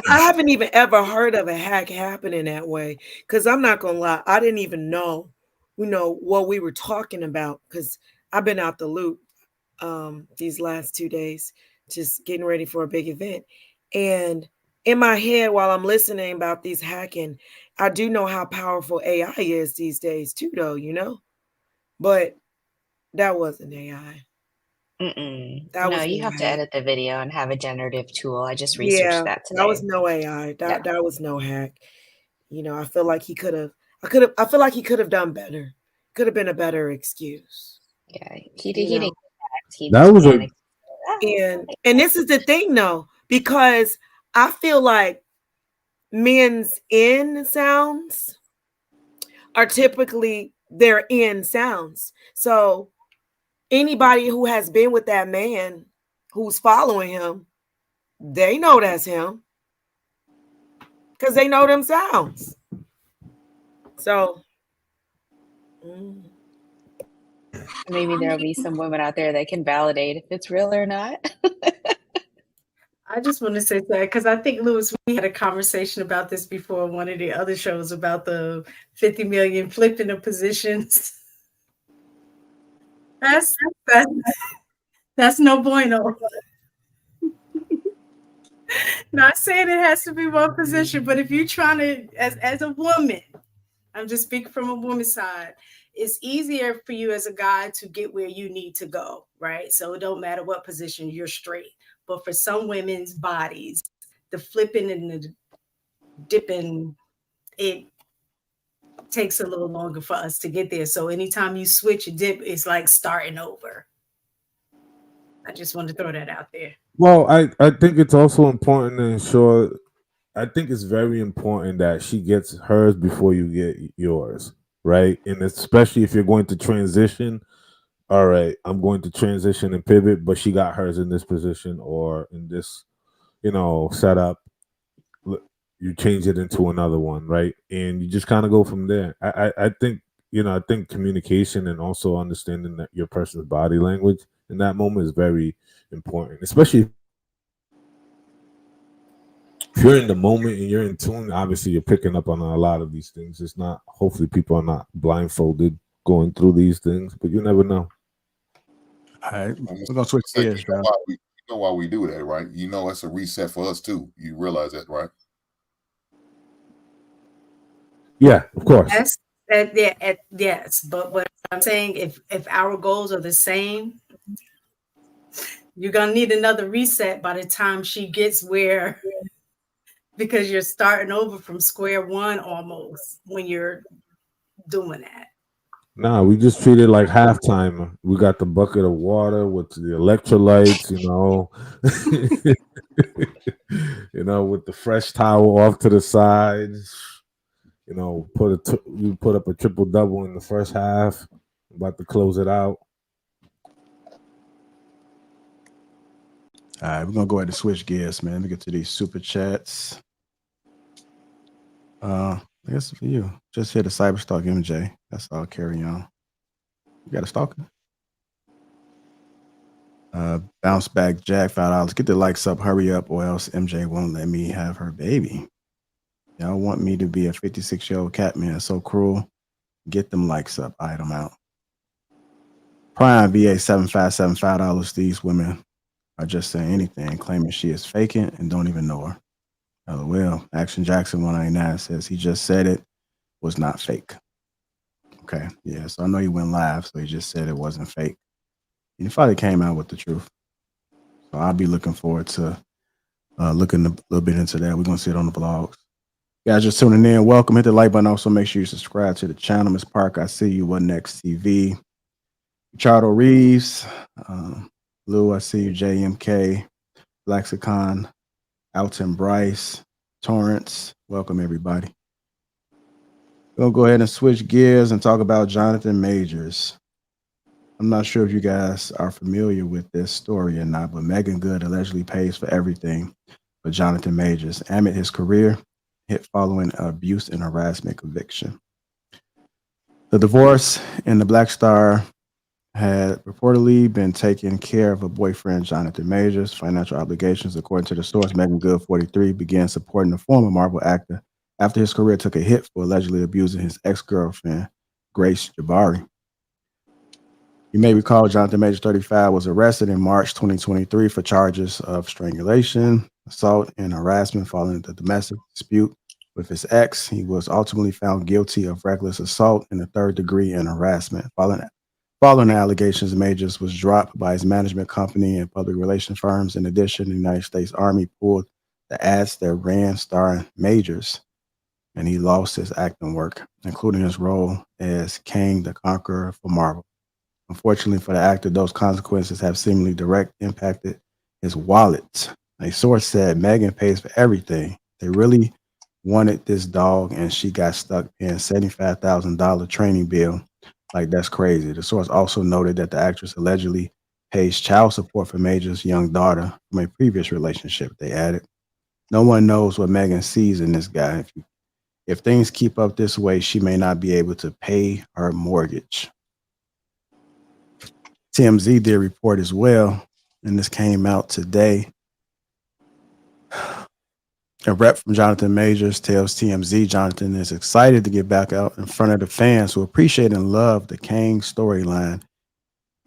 Speaker 8: I haven't even ever heard of a hack happening that way, because I'm not gonna lie, I didn't even know, you know, what we were talking about, because I've been out the loop these last 2 days, just getting ready for a big event. And in my head, while I'm listening about these hacking, I do know how powerful AI is these days too, though, you know. But that wasn't AI. That
Speaker 12: No,
Speaker 8: was
Speaker 12: you have to
Speaker 8: AI.
Speaker 12: edit the video and have a generative tool. I just researched that today.
Speaker 8: That was no AI. That was no hack. You know, I feel like he could have. I feel like he could have done better. Could have been a better excuse.
Speaker 12: Yeah, he didn't.
Speaker 1: That was
Speaker 8: and this is the thing though, because I feel like men's in sounds are typically their in sounds. So anybody who has been with that man who's following him, they know that's him because they know them sounds. So
Speaker 12: maybe there'll be some women out there that can validate if it's real or not.
Speaker 9: I just want to say that because I think, Louis, we had a conversation about this before on one of the other shows about the 50 million flipping the positions. That's no bueno. Not saying it has to be one position, but if you're trying to, as a woman, I'm just speaking from a woman's side, it's easier for you as a guy to get where you need to go, right? So it don't matter what position, you're straight. But for some women's bodies, the flipping and the dipping, it takes a little longer for us to get there. So anytime you switch a dip, it's like starting over. I just want to throw that out there.
Speaker 1: Well, I think it's also important to ensure. I think it's very important that she gets hers before you get yours, right? And especially if you're going to transition, all right, I'm going to transition and pivot, but she got hers in this position or in this, setup. You change it into another one, right? And you just kind of go from there. I think, I think communication and also understanding that your person's body language in that moment is very important, especially if you're in the moment and you're in tune. Obviously, you're picking up on a lot of these things. It's not, hopefully, people are not blindfolded going through these things, but you never know.
Speaker 3: All right, we're gonna switch gears,
Speaker 6: you know why we do that, right? You know, it's a reset for us too. You realize that, right?
Speaker 1: Yeah, of course.
Speaker 9: Yes, but what I'm saying, if our goals are the same, you're gonna need another reset by the time she gets where, because you're starting over from square one almost when you're doing that.
Speaker 1: Nah, we just treat it like halftime. We got the bucket of water with the electrolytes, with the fresh towel off to the sides. You put up a triple double in the first half. About to close it out.
Speaker 3: All right, we're gonna go ahead and switch gears, man. Let me get to these super chats. I guess for you, just hit a cyberstalk MJ. That's all. Carry on. You got a stalker? Bounce back Jack, $5. Get the likes up, hurry up, or else MJ won't let me have her baby. Y'all want me to be a 56-year-old cat man? So cruel. Get them likes up. Item out. Prime VA 7575 $5. These women are just saying anything, claiming she is faking and don't even know her. LOL. Action Jackson 199 says he just said it was not fake. Okay, yeah. So I know he went live, so he just said it wasn't fake. And he finally came out with the truth. So I'll be looking forward to looking a little bit into that. We're gonna see it on the vlogs. Guys, just tuning in. Welcome. Hit the like button. Also, make sure you subscribe to the channel. Miss Park, I see you. What Next TV? Chardo Reeves, Lou, I see you. JMK, Lexicon, Alton Bryce, Torrance. Welcome, everybody. We'll go ahead and switch gears and talk about Jonathan Majors. I'm not sure if you guys are familiar with this story or not, but Megan Good allegedly pays for everything for Jonathan Majors amid his career hit following abuse and harassment conviction. The divorce in the Black Star had reportedly been taking care of her boyfriend, Jonathan Majors' financial obligations. According to the source, Megan Good, 43, began supporting the former Marvel actor after his career took a hit for allegedly abusing his ex-girlfriend, Grace Jabari. You may recall Jonathan Majors, 35, was arrested in March 2023 for charges of strangulation, assault, and harassment following the domestic dispute with his ex. He was ultimately found guilty of reckless assault in the third degree and harassment. Following the allegations, Majors was dropped by his management company and public relations firms. In addition, the United States Army pulled the ads that ran starring Majors, and he lost his acting work, including his role as Kang the Conqueror for Marvel. Unfortunately for the actor, those consequences have seemingly direct impacted his wallet. A source said Megan pays for everything. They really wanted this dog, and she got stuck paying $75,000 training bill. Like, that's crazy. The source also noted that the actress allegedly pays child support for Major's young daughter from a previous relationship. They added, no one knows what Megan sees in this guy. If things keep up this way, she may not be able to pay her mortgage. TMZ did report as well, and this came out today. A rep from Jonathan Majors tells TMZ Jonathan is excited to get back out in front of the fans who appreciate and love the Kang storyline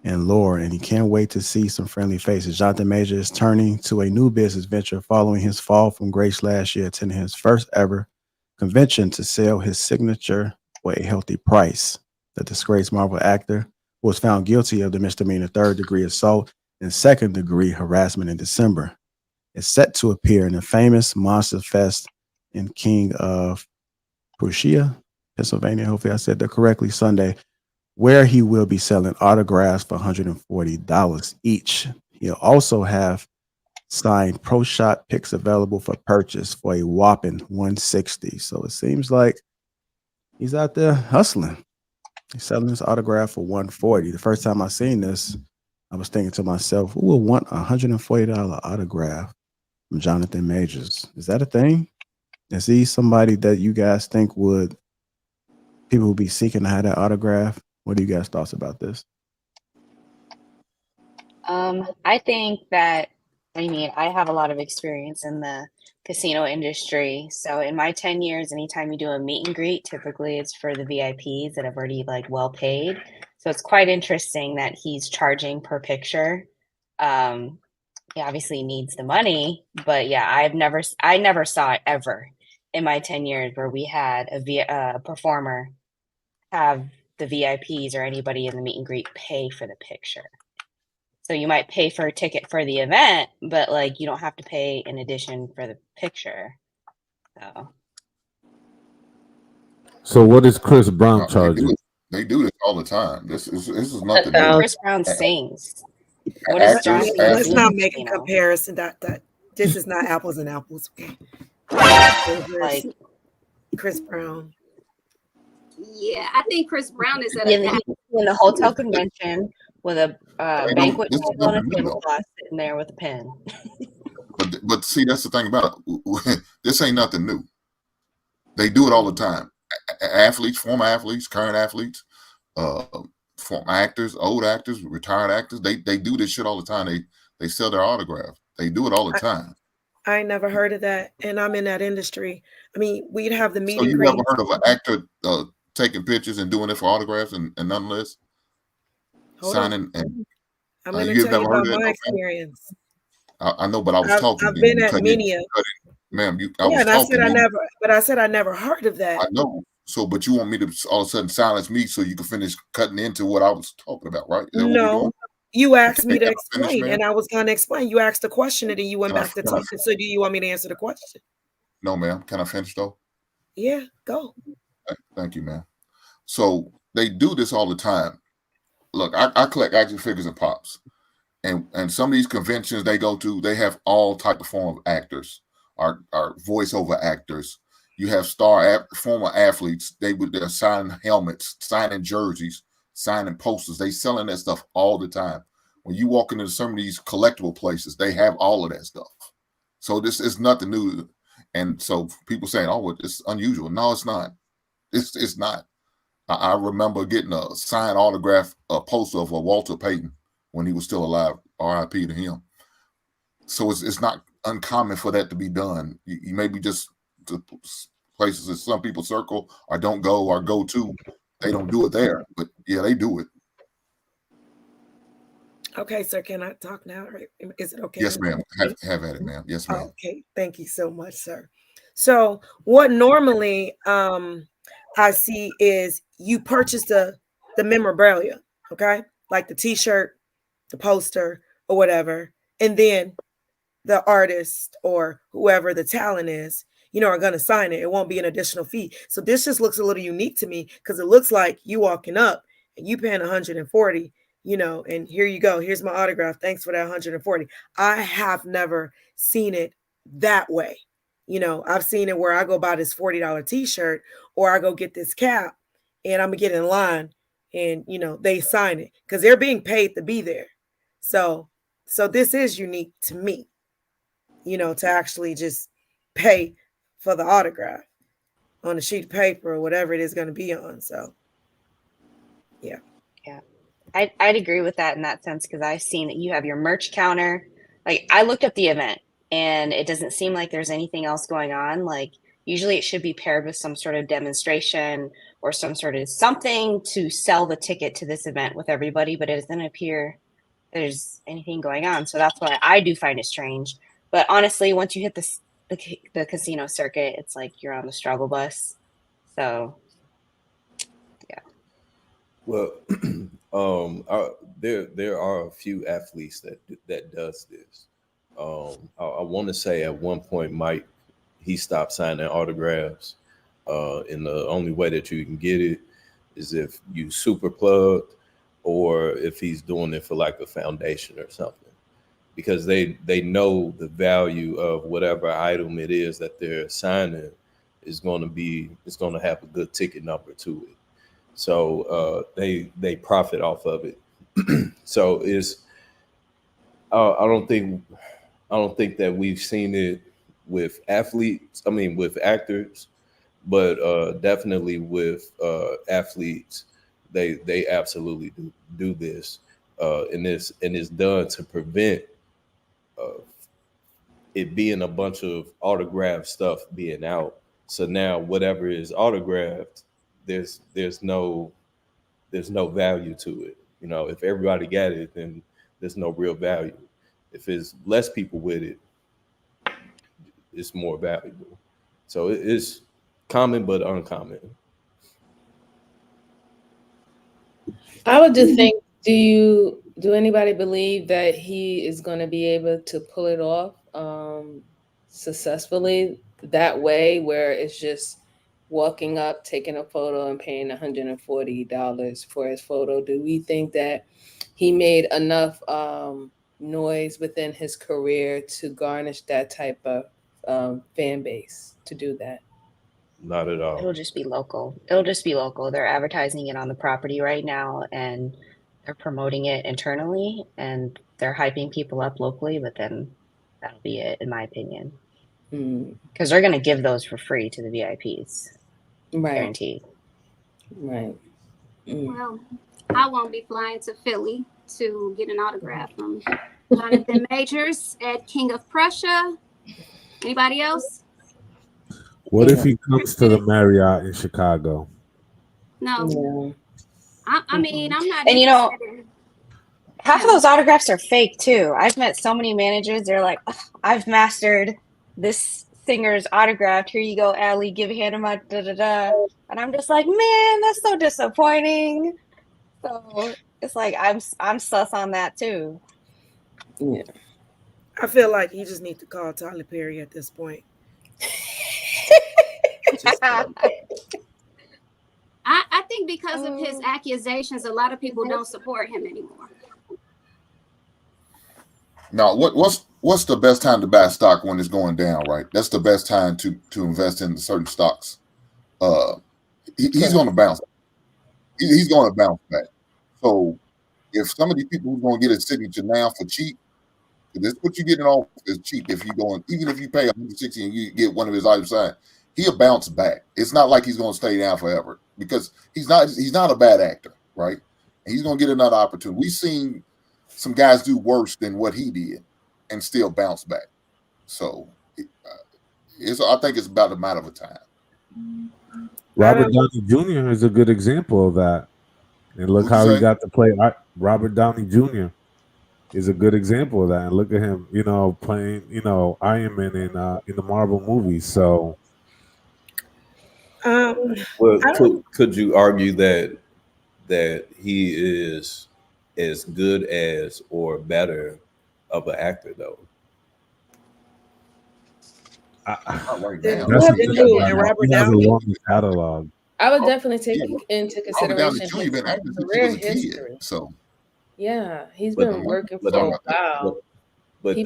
Speaker 3: and lore, and he can't wait to see some friendly faces. Jonathan Majors is turning to a new business venture following his fall from grace last year, attending his first ever convention to sell his signature for a healthy price. The disgraced Marvel actor was found guilty of the misdemeanor third-degree assault and second-degree harassment in December. Is set to appear in the famous Monster Fest in King of Prussia, Pennsylvania. Hopefully I said that correctly. Sunday, where he will be selling autographs for $140 each. He'll also have signed pro shot picks available for purchase for a whopping $160. So it seems like he's out there hustling. He's selling this autograph for $140. The first time I seen this, I was thinking to myself, who would want a $140 autograph from Jonathan Majors? Is that a thing? Is he somebody that you guys think people would be seeking to have that autograph? What are you guys' thoughts about this?
Speaker 12: I think that, I have a lot of experience in the casino industry. So in my 10 years, anytime you do a meet and greet, typically it's for the VIPs that have already well paid. So it's quite interesting that he's charging per picture. He obviously needs the money, but yeah, I never saw it ever in my 10 years where we had a performer have the VIPs or anybody in the meet and greet pay for the picture. So you might pay for a ticket for the event, but you don't have to pay in addition for the picture.
Speaker 1: So what is Chris Brown charging?
Speaker 6: They do this all the time. This is nothing new.
Speaker 12: Chris Brown sings.
Speaker 8: Let's not make a comparison. That this is not apples and apples. Chris Brown.
Speaker 4: Yeah, I think Chris Brown is
Speaker 12: in the hotel convention with a banquet table and a tablecloth sitting there with a pen.
Speaker 6: But see, that's the thing about it. This ain't nothing new. They do it all the time. Athletes, former athletes, current athletes, former actors, old actors, retired actors. They do this shit all the time. They sell their autographs. They do it all the time.
Speaker 8: I never heard of that, and I'm in that industry. We'd have the meet
Speaker 6: So
Speaker 8: and
Speaker 6: you
Speaker 8: greet.
Speaker 6: never heard of an actor taking pictures and doing it for autographs and nonetheless signing? And
Speaker 8: I'm going to tell you about my experience.
Speaker 6: I know, but I was talking.
Speaker 8: I've been at many of.
Speaker 6: Ma'am,
Speaker 8: I said I never heard of that.
Speaker 6: I know. So, but you want me to all of a sudden silence me so you can finish cutting into what I was talking about, right?
Speaker 8: No, you asked me to explain, and I was going to explain. You asked the question, and then you went back to talking. So, do you want me to answer the question?
Speaker 6: No, ma'am. Can I finish though?
Speaker 8: Yeah, go.
Speaker 6: Thank you, ma'am. So they do this all the time. Look, I collect action figures and pops, and some of these conventions they go to, they have all type of form of actors, are voiceover actors. You have former athletes. They're signing helmets, signing jerseys, signing posters. They selling that stuff all the time. When you walk into some of these collectible places, they have all of that stuff. So this is nothing new. And so people saying, "Oh, it's unusual." No, it's not. It's not. I remember getting a signed autograph, a poster of Walter Payton when he was still alive. R.I.P. to him. So it's not uncommon for that to be done. You maybe just the places that some people circle or don't go or go to, they don't do it there. But yeah, they do it.
Speaker 8: Okay, sir. Can I talk now? Is it okay?
Speaker 6: Yes, ma'am. Have at it, ma'am. Yes, ma'am.
Speaker 8: Okay. Thank you so much, sir. So what normally I see is you purchase the memorabilia, okay? Like the t-shirt, the poster, or whatever. And then the artist or whoever the talent is, are going to sign it. It won't be an additional fee. So this just looks a little unique to me because it looks like you walking up and you paying $140, and here you go. Here's my autograph. Thanks for that $140. I have never seen it that way. I've seen it where I go buy this $40 t-shirt or I go get this cap and I'm gonna get in line and, they sign it because they're being paid to be there. So this is unique to me, to actually just pay for the autograph on a sheet of paper or whatever it is going to be on. So, yeah.
Speaker 12: Yeah. I'd agree with that in that sense because I've seen that you have your merch counter. I looked up the event and it doesn't seem like there's anything else going on. Usually it should be paired with some sort of demonstration or some sort of something to sell the ticket to this event with everybody, but it doesn't appear there's anything going on. So that's why I do find it strange. But honestly, once you hit the casino circuit, it's like you're on the struggle bus. So, yeah.
Speaker 2: Well, there are a few athletes that does this. I want to say at one point, Mike, he stopped signing autographs. And the only way that you can get it is if you super plugged or if he's doing it for like a foundation or something. Because they know the value of whatever item it is that they're signing is going to have a good ticket number to it. So they profit off of it. So it's I don't think that we've seen it with athletes. I mean, with actors, but definitely with athletes, they absolutely do this, and it's done to prevent it being a bunch of autographed stuff being out. So now whatever is autographed, there's no value to it. You know, if everybody got it, then there's no real value. If it's less people with it, it's more valuable. So it's common but uncommon.
Speaker 11: I would just think, do anybody believe that he is going to be able to pull it off successfully that way, where it's just walking up, taking a photo, and paying $140 for his photo? Do we think that he made enough noise within his career to garnish that type of fan base to do that?
Speaker 2: Not at all.
Speaker 12: It'll just be local. They're advertising it on the property right now, and they're promoting it internally, and they're hyping people up locally, but then that'll be it, in my opinion. Because they're going to give those for free to the VIPs.
Speaker 11: Right.
Speaker 12: Guaranteed.
Speaker 11: Right.
Speaker 4: Well, I won't be flying to Philly to get an autograph from Jonathan Majors at King of Prussia. Anybody else?
Speaker 1: What if he comes to the Marriott in Chicago?
Speaker 4: No. I mean, I'm not.
Speaker 12: And you know, half of those autographs are fake too. I've met so many managers. They're like, oh, I've mastered this singer's autograph. Here you go, Allie. Hand him out. Da da da. And I'm just like, man, that's so disappointing. So it's like I'm sus on that too.
Speaker 11: Yeah.
Speaker 8: I feel like he just needs to call Tyler Perry at this point.
Speaker 4: I think because of his accusations, a lot of people don't support him anymore.
Speaker 6: Now, what's the best time to buy stock when it's going down, right? That's the best time to invest in certain stocks. He's going to bounce. He's going to bounce back. So if some of these people who's going to get a signature now for cheap, this what you're getting off is cheap. If you going, even if you pay 160 and you get one of his items signed, he'll bounce back. It's not like he's going to stay down forever because he's not a bad actor, right? And he's going to get another opportunity. We've seen some guys do worse than what he did and still bounce back. So I think it's about a matter of time.
Speaker 1: Robert Downey Jr. is a good example of that. And look how he got to play. Robert Downey Jr. is a good example of that. And look at him, playing, Iron Man in the Marvel movies. So,
Speaker 2: well, could you argue that he is as good as or better of an actor though?
Speaker 1: Robert Downey catalog.
Speaker 11: I would definitely take into consideration his career history.
Speaker 6: So
Speaker 11: yeah, he's been working for a while.
Speaker 2: But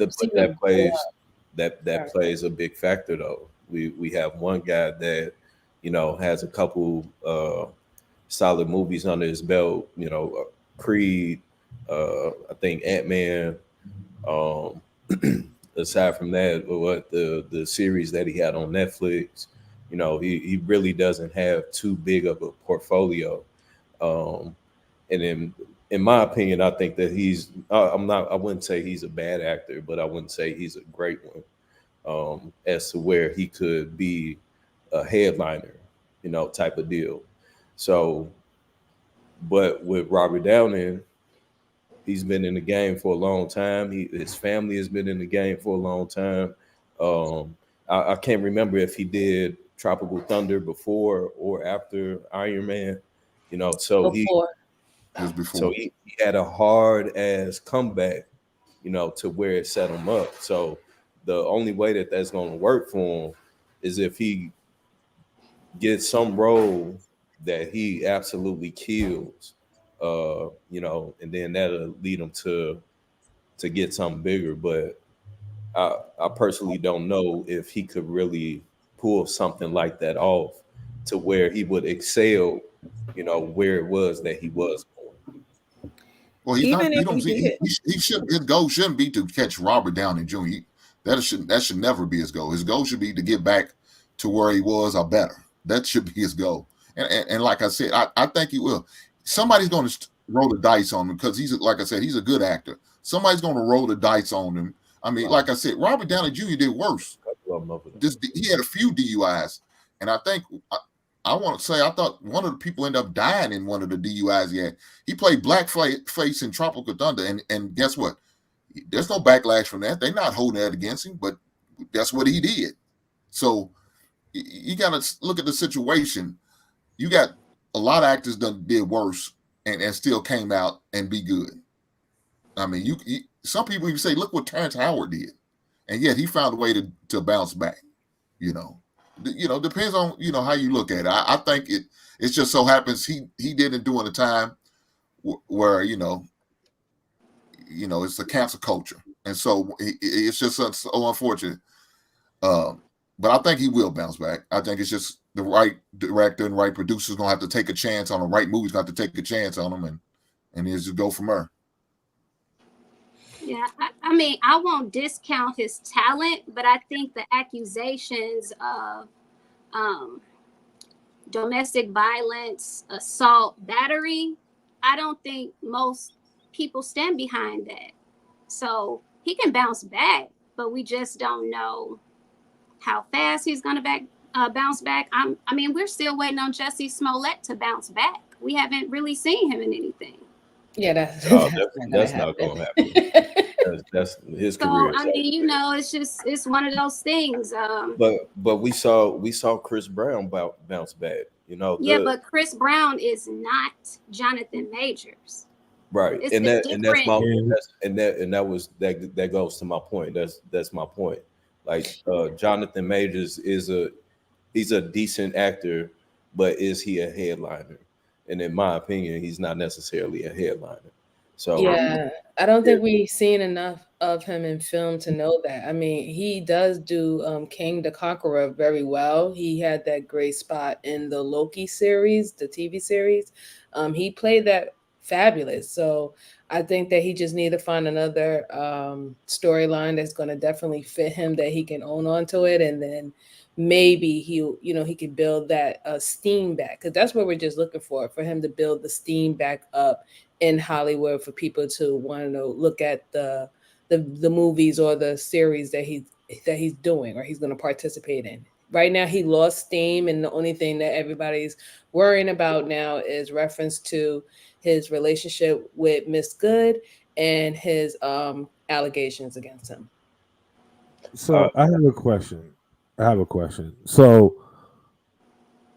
Speaker 2: that plays a big factor though. We have one guy that has a couple solid movies under his belt. Creed, I think Ant-Man. Aside from that, what the series that he had on Netflix, he really doesn't have too big of a portfolio. And in my opinion, I think that I wouldn't say he's a bad actor, but I wouldn't say he's a great one. As to where he could be a headliner, type of deal. So, but with Robert Downey, he's been in the game for a long time. His family has been in the game for a long time. I can't remember if he did Tropical Thunder before or after Iron Man. So
Speaker 11: before.
Speaker 2: So he had a hard ass comeback, to where it set him up. So the only way that that's going to work for him is if he gets some role that he absolutely kills. And then that'll lead him to get something bigger. But I personally don't know if he could really pull something like that off to where he would excel where it was that he was going.
Speaker 6: Well, he's
Speaker 8: Even
Speaker 6: not.
Speaker 8: if
Speaker 6: You don't
Speaker 8: he
Speaker 6: see.
Speaker 8: did,
Speaker 6: He should. His goal shouldn't be to catch Robert Downey Jr. That should never be his goal. His goal should be to get back to where he was or better. That should be his goal. And like I said, I think he will. Somebody's going to roll the dice on him because like I said, he's a good actor. Somebody's going to roll the dice on him. I mean, like I said, Robert Downey Jr. did worse. He had a few DUIs, and I think I want to say I thought one of the people ended up dying in one of the DUIs he had. He played blackface in Tropical Thunder, and guess what? There's no backlash from that. They're not holding that against him, but that's what he did. So you got to look at the situation. You got a lot of actors did worse and still came out and be good. I mean, some people even say, look what Terrence Howard did, and yet he found a way to bounce back. Depends on how you look at it. I think it just so happens he didn't during a time where it's the cancel culture, and so it's just so unfortunate. But I think he will bounce back. I think it's just the right director and right producer's gonna have to take a chance on him. Right movie's gonna have to take a chance on him, and just go from there.
Speaker 4: Yeah, I mean, I won't discount his talent, but I think the accusations of domestic violence, assault, battery, I don't think most people stand behind that. So he can bounce back, but we just don't know how fast he's going to bounce back. I mean, we're still waiting on Jussie Smollett to bounce back. We haven't really seen him in anything.
Speaker 11: Yeah, that's
Speaker 2: not going to happen. That's his career.
Speaker 4: So I mean, it's one of those things.
Speaker 2: But we saw Chris Brown bounce back.
Speaker 4: But Chris Brown is not Jonathan Majors.
Speaker 2: Right,
Speaker 4: It's
Speaker 2: and that's my that goes to my point. That's my point. Like Jonathan Majors he's a decent actor, but is he a headliner? And in my opinion, he's not necessarily a headliner. So
Speaker 11: yeah, I don't think we've seen enough of him in film to know that. I mean, he does do King the Conqueror very well. He had that great spot in the Loki series, the TV series. He played that fabulous. So I think that he just need to find another storyline that's going to definitely fit him, that he can own onto it, and then maybe he can build that steam back, because that's what we're just looking for him to build the steam back up in Hollywood, for people to want to look at the movies or the series that he's doing or he's going to participate in. Right now, he lost steam, and the only thing that everybody's worrying about now is reference to his relationship with Miss Good and his allegations against him.
Speaker 1: So I have a question. So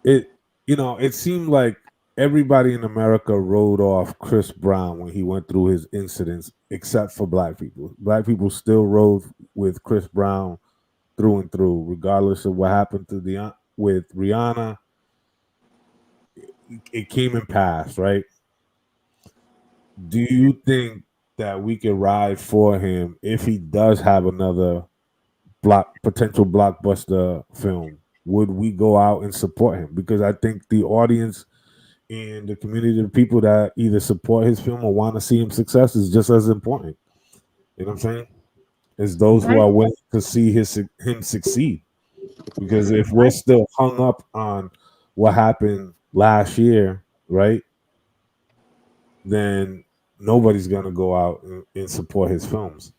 Speaker 1: it seemed like everybody in America wrote off Chris Brown when he went through his incidents, except for Black people. Black people still rode with Chris Brown through and through, regardless of what happened with Rihanna. It came and passed, right? Do you think that we could ride for him if he does have another potential blockbuster film? Would we go out and support him? Because I think the audience and the community of people that either support his film or want to see him success is just as important. You know what I'm saying? As those who are willing to see him succeed. Because if we're still hung up on what happened last year, right, then nobody's gonna go out and support his films.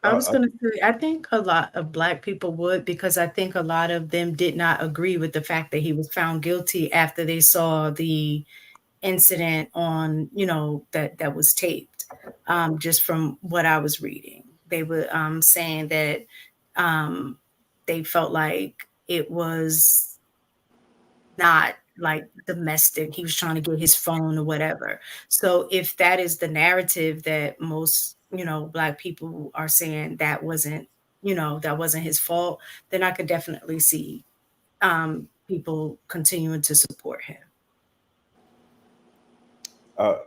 Speaker 9: I was going to say, I think a lot of Black people would, because I think a lot of them did not agree with the fact that he was found guilty after they saw the incident on, that was taped. Just from what I was reading, they were saying that they felt like it was not like domestic. He was trying to get his phone or whatever. So if that is the narrative that most Black people are saying, that wasn't his fault, then I could definitely see people continuing to support him.
Speaker 2: I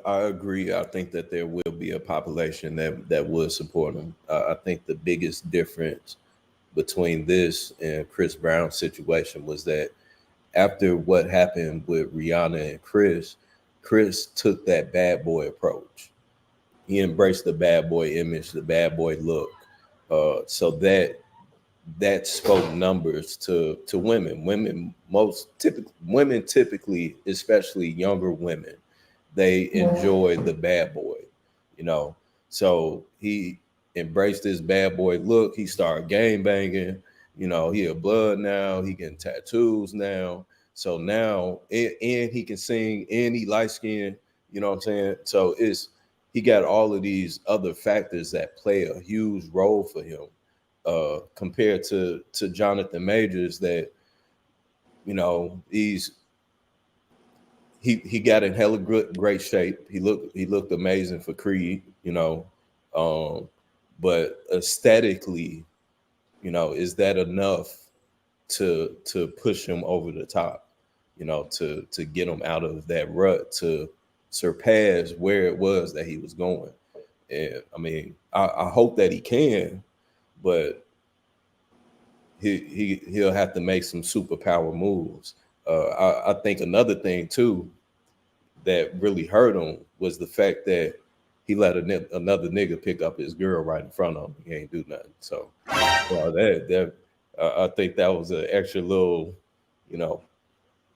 Speaker 2: agree. I think that there will be a population that would support him. I think the biggest difference between this and Chris Brown's situation was that after what happened with Rihanna and Chris took that bad boy approach. He embraced the bad boy image, the bad boy look. So that spoke numbers to women. Women typically, especially younger women, they enjoy the bad boy, you know. So he embraced this bad boy look. He started gang banging. You know, he a blood now. He getting tattoos now. So now, and he can sing, and he light skinned. You know what I'm saying? So he got all of these other factors that play a huge role for him, compared to Jonathan Majors, that, you know, he got in hella great shape. He looked amazing for Creed, you know, but aesthetically, you know, is that enough to push him over the top, you know, to get him out of that rut, to surpass where it was that he was going? And I mean, I hope that he can, but he'll have to make some superpower moves. I think another thing too that really hurt him was the fact that he let another nigga pick up his girl right in front of him. He ain't do nothing. So I think that was an extra little, you know,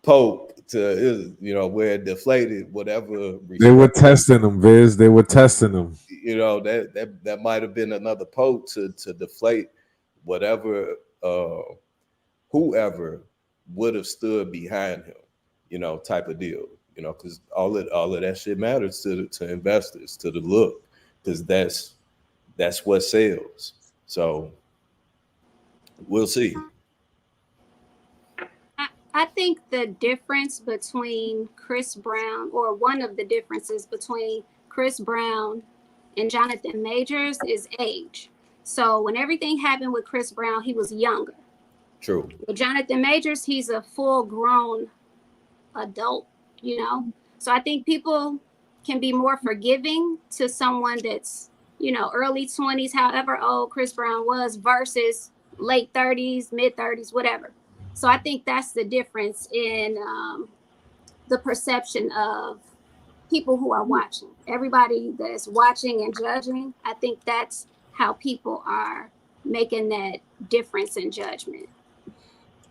Speaker 2: poke to, you know, where it deflated whatever.
Speaker 1: They were testing him, Viz. They were testing him.
Speaker 2: You know, that might have been another poke to deflate whatever, whoever would have stood behind him, you know, type of deal. You know, because all of that shit matters to investors, to the look, because that's what sells. So we'll see.
Speaker 4: I think the difference between Chris Brown, or one of the differences between Chris Brown and Jonathan Majors, is age. So when everything happened with Chris Brown, he was younger.
Speaker 2: True.
Speaker 4: With Jonathan Majors, he's a full-grown adult, you know. So I think people can be more forgiving to someone that's, you know, early 20s, however old Chris Brown was, versus late 30s, mid 30s, whatever. So I think that's the difference in the perception of people who are watching. Everybody that's watching and judging, I think that's how people are making that difference in judgment.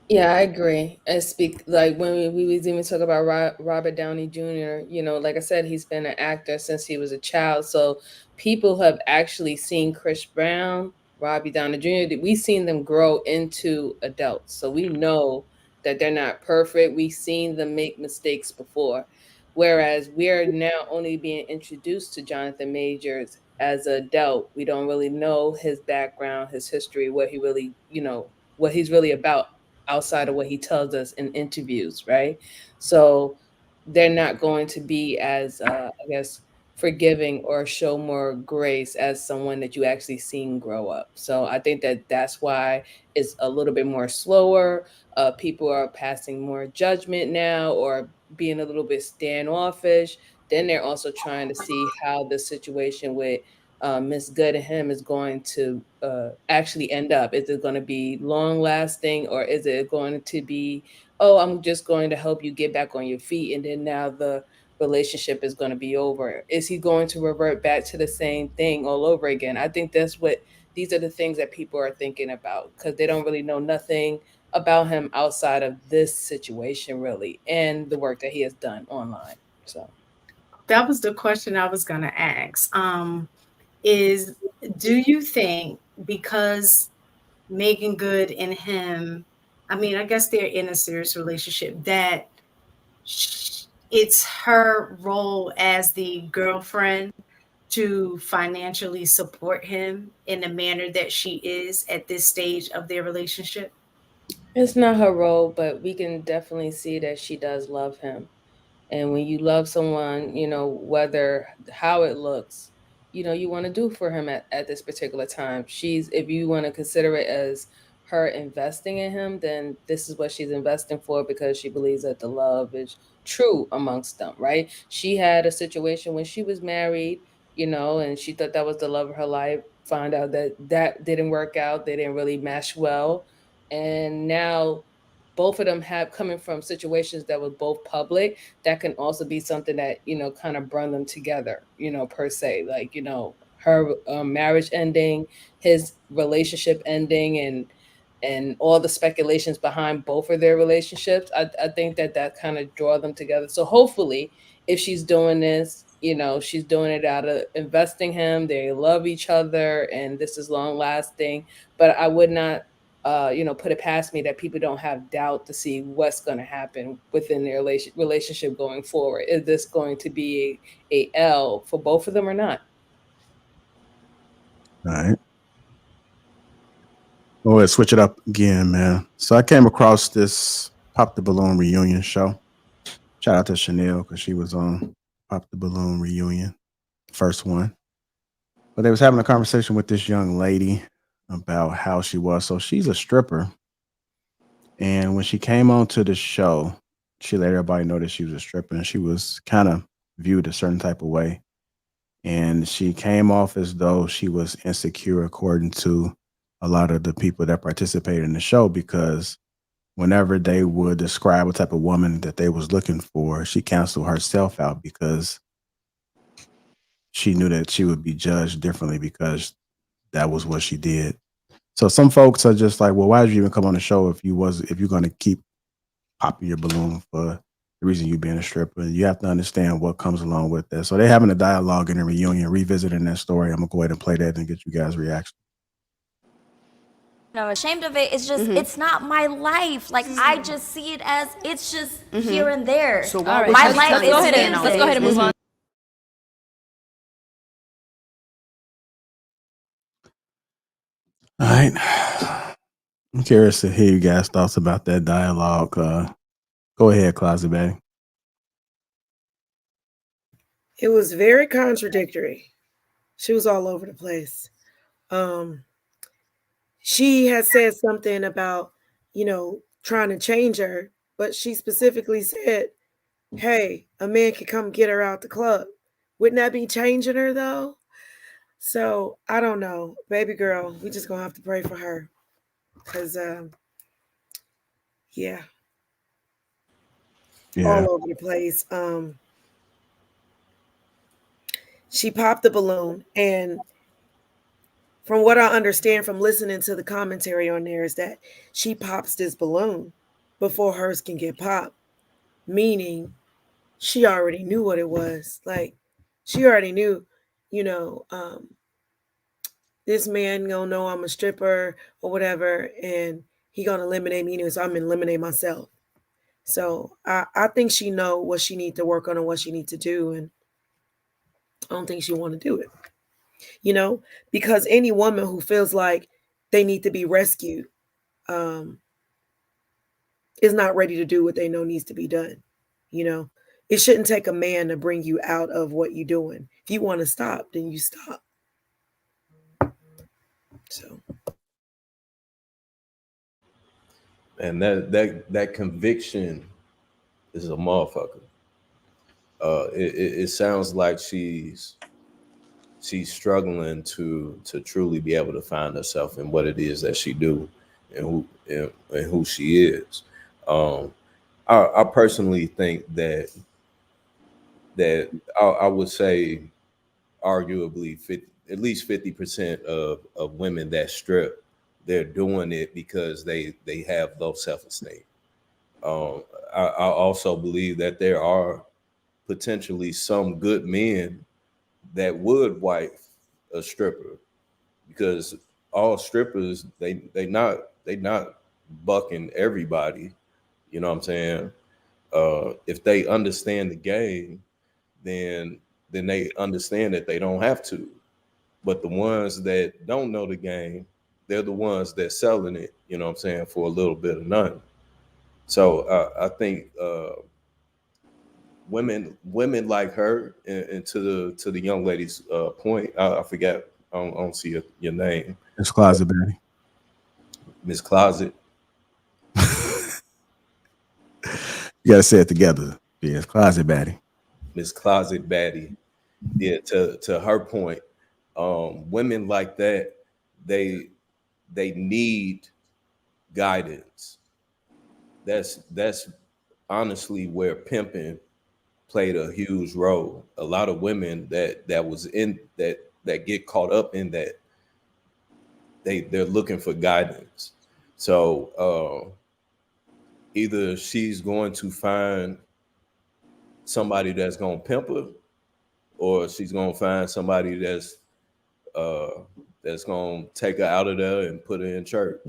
Speaker 11: Yeah, I agree. And speak like when we was even talk about Robert Downey Jr., you know, like I said, he's been an actor since he was a child. So people have actually seen Chris Brown, Robbie Downey Jr., we've seen them grow into adults. So we know that they're not perfect. We've seen them make mistakes before. Whereas we're now only being introduced to Jonathan Majors as an adult. We don't really know his background, his history, what he really, you know, what he's really about outside of what he tells us in interviews, right? So they're not going to be as, I guess, forgiving or show more grace as someone that you actually seen grow up. So I think that that's why it's a little bit more slower. People are passing more judgment now, or being a little bit standoffish. Then they're also trying to see how the situation with Miss Good and him is going to actually end up. Is it going to be long lasting, or is it going to be, oh, I'm just going to help you get back on your feet, and then now the relationship is going to be over? Is he going to revert back to the same thing all over again? I think these are the things that people are thinking about, because they don't really know nothing about him outside of this situation, really, and the work that he has done online. So
Speaker 9: that was the question I was going to ask. Is, do you think because Megan Good and him, I mean, I guess they're in a serious relationship, that it's her role as the girlfriend to financially support him in the manner that she is at this stage of their relationship?
Speaker 11: it's not her role, but we can definitely see that she does love him. And when you love someone, you know, whether how it looks, you know, you want to do for him at this particular time. If you want to consider it as her investing in him, then this is what she's investing for, because she believes that the love is true amongst them, right? She had a situation when she was married, you know, and she thought that was the love of her life. Found out that didn't work out. They didn't really mesh well. And now both of them have coming from situations that were both public, that can also be something that, you know, kind of brought them together, you know, per se, like, you know, her marriage ending, his relationship ending, and all the speculations behind both of their relationships. I think that kind of draw them together. So hopefully, if she's doing this, you know, she's doing it out of investing him. They love each other, and this is long lasting. But I would not, you know, put it past me that people don't have doubt to see what's going to happen within their relationship going forward. Is this going to be a L for both of them or not?
Speaker 3: All right. Go ahead, switch it up again, man. So I came across this Pop the Balloon reunion show. Shout out to Chanel because she was on Pop the Balloon reunion, first one. But they was having a conversation with this young lady about how she was. So she's a stripper. And when she came onto the show, she let everybody know that she was a stripper, and she was kind of viewed a certain type of way. And she came off as though she was insecure, according to a lot of the people that participated in the show, because whenever they would describe what type of woman that they was looking for, she canceled herself out because she knew that she would be judged differently because that was what she did. So some folks are just like, well, why did you even come on the show if you're going to keep popping your balloon for the reason you being a stripper? You have to understand what comes along with that. So they're having a dialogue in a reunion, revisiting that story. I'm gonna go ahead and play that and get you guys' reaction.
Speaker 15: No, ashamed of it. It's just, it's not my life. Like, I just see it as, it's just here and there.
Speaker 16: So
Speaker 15: my
Speaker 16: let's
Speaker 15: life is
Speaker 16: go ahead and
Speaker 15: music.
Speaker 16: move on.
Speaker 3: All right. I'm curious to hear you guys' thoughts about that dialogue. Go ahead, Closet Betty.
Speaker 8: It was very contradictory. She was all over the place. She had said something about, you know, trying to change her, but she specifically said, hey, a man can come get her out the club. Wouldn't that be changing her though? So I don't know. Baby girl, we just gonna have to pray for her. Cause yeah. All over the place. She popped the balloon, and from what I understand from listening to the commentary on there is that she pops this balloon before hers can get popped, meaning she already knew what it was. Like, she already knew, you know, this man gonna know I'm a stripper or whatever, and he gonna eliminate me anyway, so I'm gonna eliminate myself. So I think she know what she need to work on and what she need to do, and I don't think she want to do it. You know, because any woman who feels like they need to be rescued is not ready to do what they know needs to be done. You know, it shouldn't take a man to bring you out of what you're doing. If you want to stop, then you stop. So,
Speaker 2: and that conviction is a motherfucker. It sounds like she's struggling to truly be able to find herself in what it is that she do and who she is. I personally think that I would say arguably at least 50% of women that strip, they're doing it because they have low self-esteem. I also believe that there are potentially some good men that would wife a stripper, because all strippers they not bucking everybody. You know what I'm saying? If they understand the game, then they understand that they don't have to. But the ones that don't know the game, they're the ones that selling it, you know what I'm saying, for a little bit of nothing. So I think women like her, and to the young lady's point, I forget, I don't see your name.
Speaker 3: Miss Closet Betty.
Speaker 2: Miss Closet.
Speaker 3: You gotta say it together. Yes, Closet Betty.
Speaker 2: Miss Closet Betty. Yeah, to her point, women like that, they need guidance. that's honestly where pimping played a huge role. A lot of women that was in that get caught up in that, they're looking for guidance. So either she's going to find somebody that's gonna pimp her, or she's gonna find somebody that's gonna take her out of there and put her in church.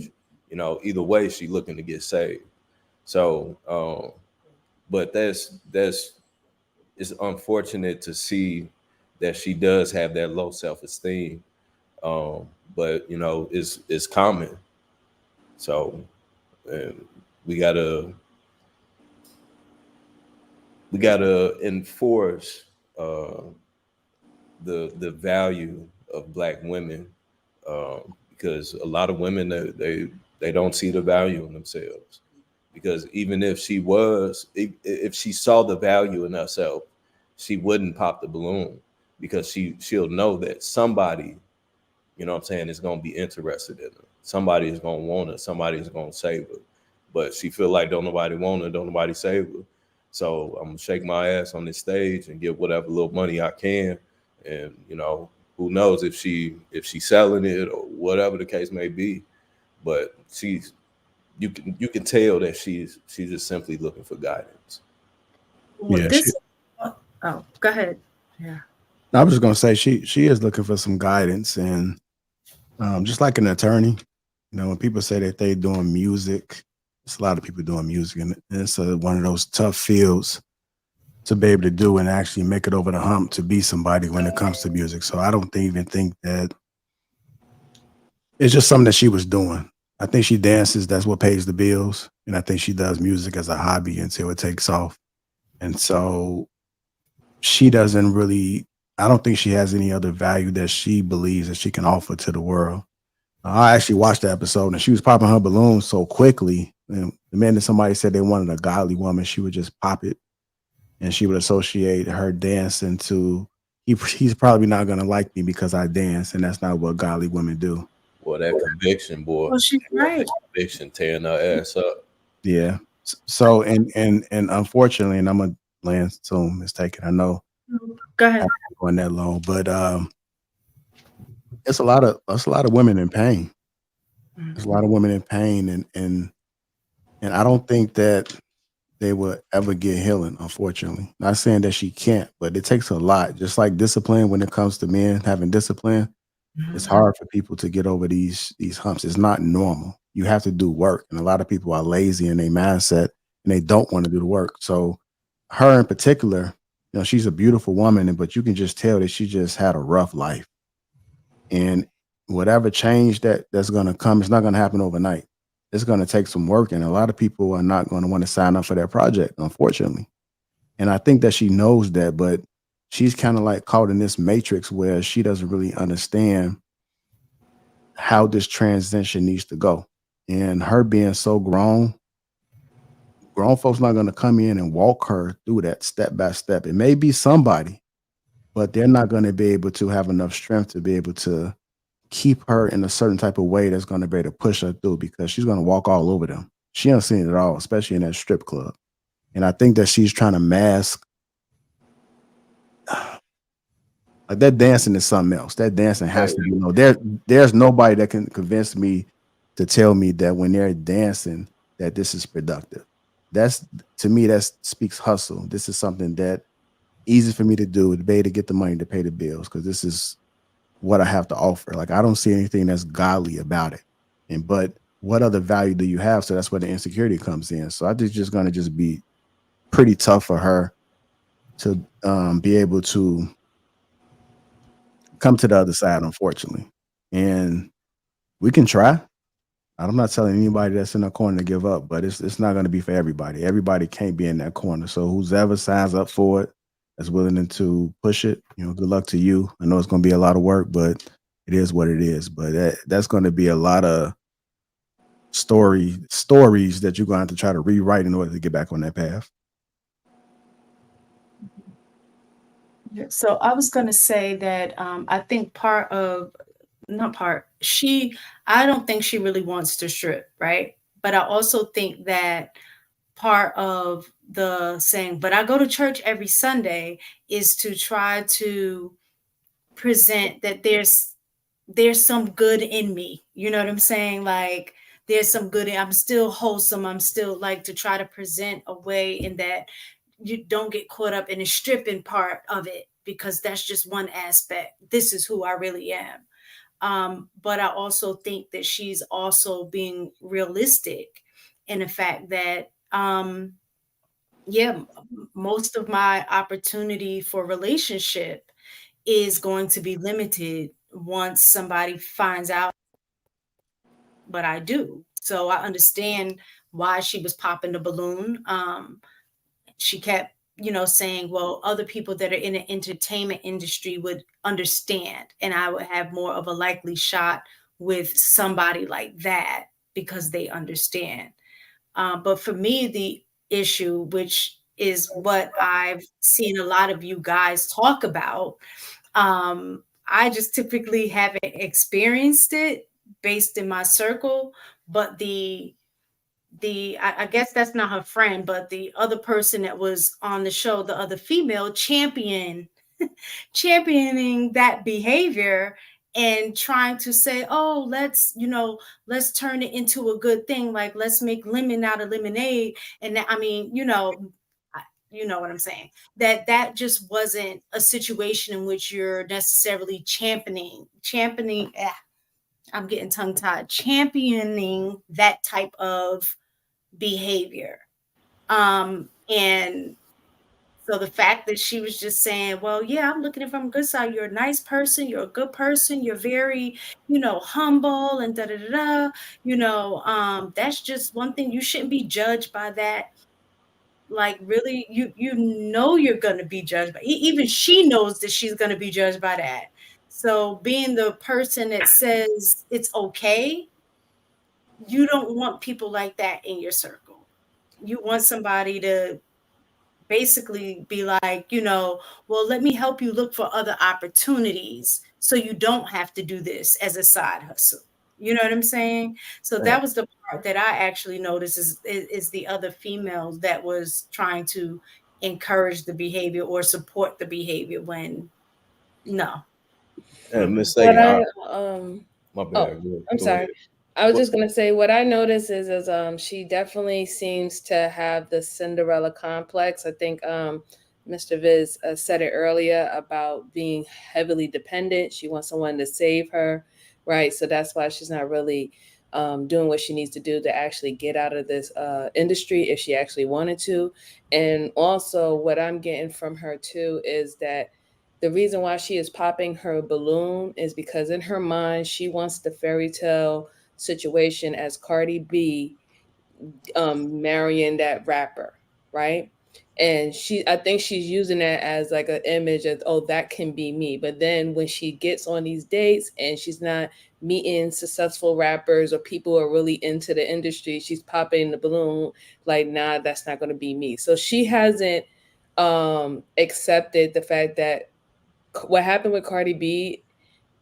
Speaker 2: Either way, she looking to get saved. So, but that's it's unfortunate to see that she does have that low self-esteem. But it's common. So, and we gotta enforce the value of Black women, because a lot of women, they don't see the value in themselves. Because even if if she saw the value in herself, she wouldn't pop the balloon, because she'll know that somebody, is going to be interested in her. Somebody is going to want her. Somebody is going to save her. But she feel like don't nobody want her, don't nobody save her. So I'm gonna shake my ass on this stage and get whatever little money I can. And who knows if she's selling it or whatever the case may be. But you can tell that she's just simply looking for guidance.
Speaker 9: Well, oh, go ahead. Yeah.
Speaker 3: I was just gonna say she is looking for some guidance, and just like an attorney, when people say that they doing music, it's a lot of people doing music, and it's one of those tough fields to be able to do and actually make it over the hump to be somebody when it comes to music. So I don't even think that it's just something that she was doing. I think she dances, that's what pays the bills. And I think she does music as a hobby until it takes off. And so she doesn't really, I don't think she has any other value that she believes that she can offer to the world. I actually watched the episode, and she was popping her balloons so quickly. And the minute somebody said they wanted a godly woman, she would just pop it. And she would associate her dancing to, he's probably not going to like me because I dance. And that's not what godly women do.
Speaker 2: Well, that conviction, boy.
Speaker 9: Well, she's right.
Speaker 2: Conviction tearing her ass up.
Speaker 3: Yeah. So, and unfortunately, and I'm going to land soon, Ms. Taken, I know.
Speaker 9: Go ahead.
Speaker 3: I'm not going that long, but it's a lot of women in pain. There's a lot of women in pain, and I don't think that they will ever get healing, unfortunately. Not saying that she can't, but it takes a lot. Just like discipline, when it comes to men having discipline, it's hard for people to get over these humps. It's not normal. You have to do work, and a lot of people are lazy in their mindset, and they don't want to do the work. So her in particular, she's a beautiful woman, but you can just tell that she just had a rough life. And whatever change that's going to come, it's not going to happen overnight. It's going to take some work, and a lot of people are not going to want to sign up for that project, unfortunately. And I think that she knows that, but she's kind of like caught in this matrix where she doesn't really understand how this transition needs to go. And her being so grown folks not going to come in and walk her through that step by step. It may be somebody, but they're not going to be able to have enough strength to be able to keep her in a certain type of way that's going to be able to push her through, because she's going to walk all over them. She hasn't seen it at all, especially in that strip club. And I think that she's trying to mask. Like, that dancing is something else. That dancing has to be, there's nobody that can convince me to tell me that when they're dancing that this is productive. That's, to me, that speaks hustle. This is something that easy for me to do, to be able to get the money to pay the bills, because this is what I have to offer. Like, I don't see anything that's godly about it. But what other value do you have? So that's where the insecurity comes in. So I think it's just going to just be pretty tough for her to be able to come to the other side, unfortunately. And we can try. I'm not telling anybody that's in the corner to give up, but it's not going to be for everybody. Everybody can't be in that corner. So whoever signs up for it, that's willing to push it, good luck to you. I know it's going to be a lot of work, but it is what it is. But that's going to be a lot of stories that you're going to have to try to rewrite in order to get back on that path.
Speaker 9: So I was going to say that I think I don't think she really wants to strip, right? But I also think that part of the saying, but I go to church every Sunday, is to try to present that there's some good in me. You know what I'm saying? Like there's some good. I'm still wholesome. I'm still like to try to present a way in that you don't get caught up in the stripping part of it, because that's just one aspect. This is who I really am. But I also think that she's also being realistic in the fact that, yeah, most of my opportunity for relationship is going to be limited once somebody finds out what I do. So I understand why she was popping the balloon. She kept, saying, well, other people that are in the entertainment industry would understand, and I would have more of a likely shot with somebody like that because they understand. But for me, the issue, which is what I've seen a lot of you guys talk about, I just typically haven't experienced it based in my circle. But I guess that's not her friend, but the other person that was on the show, the other female championing that behavior and trying to say, oh, let's turn it into a good thing. Like, let's make lemon out of lemonade. And that, I mean, you know what I'm saying? That just wasn't a situation in which you're necessarily championing. I'm getting tongue tied. Championing that type of behavior. And so the fact that she was just saying, well, yeah, I'm looking at it from a good side. You're a nice person. You're a good person. You're very, humble and da da da da. That's just one thing. You shouldn't be judged by that. Like, really, you're going to be judged by. Even she knows that she's going to be judged by that. So being the person that says it's okay, you don't want people like that in your circle. You want somebody to basically be like, well, let me help you look for other opportunities so you don't have to do this as a side hustle. You know what I'm saying? So that was the part that I actually noticed is the other females that was trying to encourage the behavior or support the behavior when no.
Speaker 2: Miss
Speaker 11: What
Speaker 2: Sagan, my bad.
Speaker 11: I'm
Speaker 2: Go
Speaker 11: sorry.
Speaker 2: ahead.
Speaker 11: I was just gonna say what I noticed is she definitely seems to have the Cinderella complex. I think Mr. Viz said it earlier about being heavily dependent. She wants someone to save her, right? So that's why she's not really doing what she needs to do to actually get out of this industry if she actually wanted to. And also what I'm getting from her too is that the reason why she is popping her balloon is because in her mind, she wants the fairy tale situation as Cardi B marrying that rapper, right? And I think she's using that as like an image of, oh, that can be me. But then when she gets on these dates and she's not meeting successful rappers or people who are really into the industry, she's popping the balloon like, nah, that's not going to be me. So she hasn't accepted the fact that what happened with Cardi B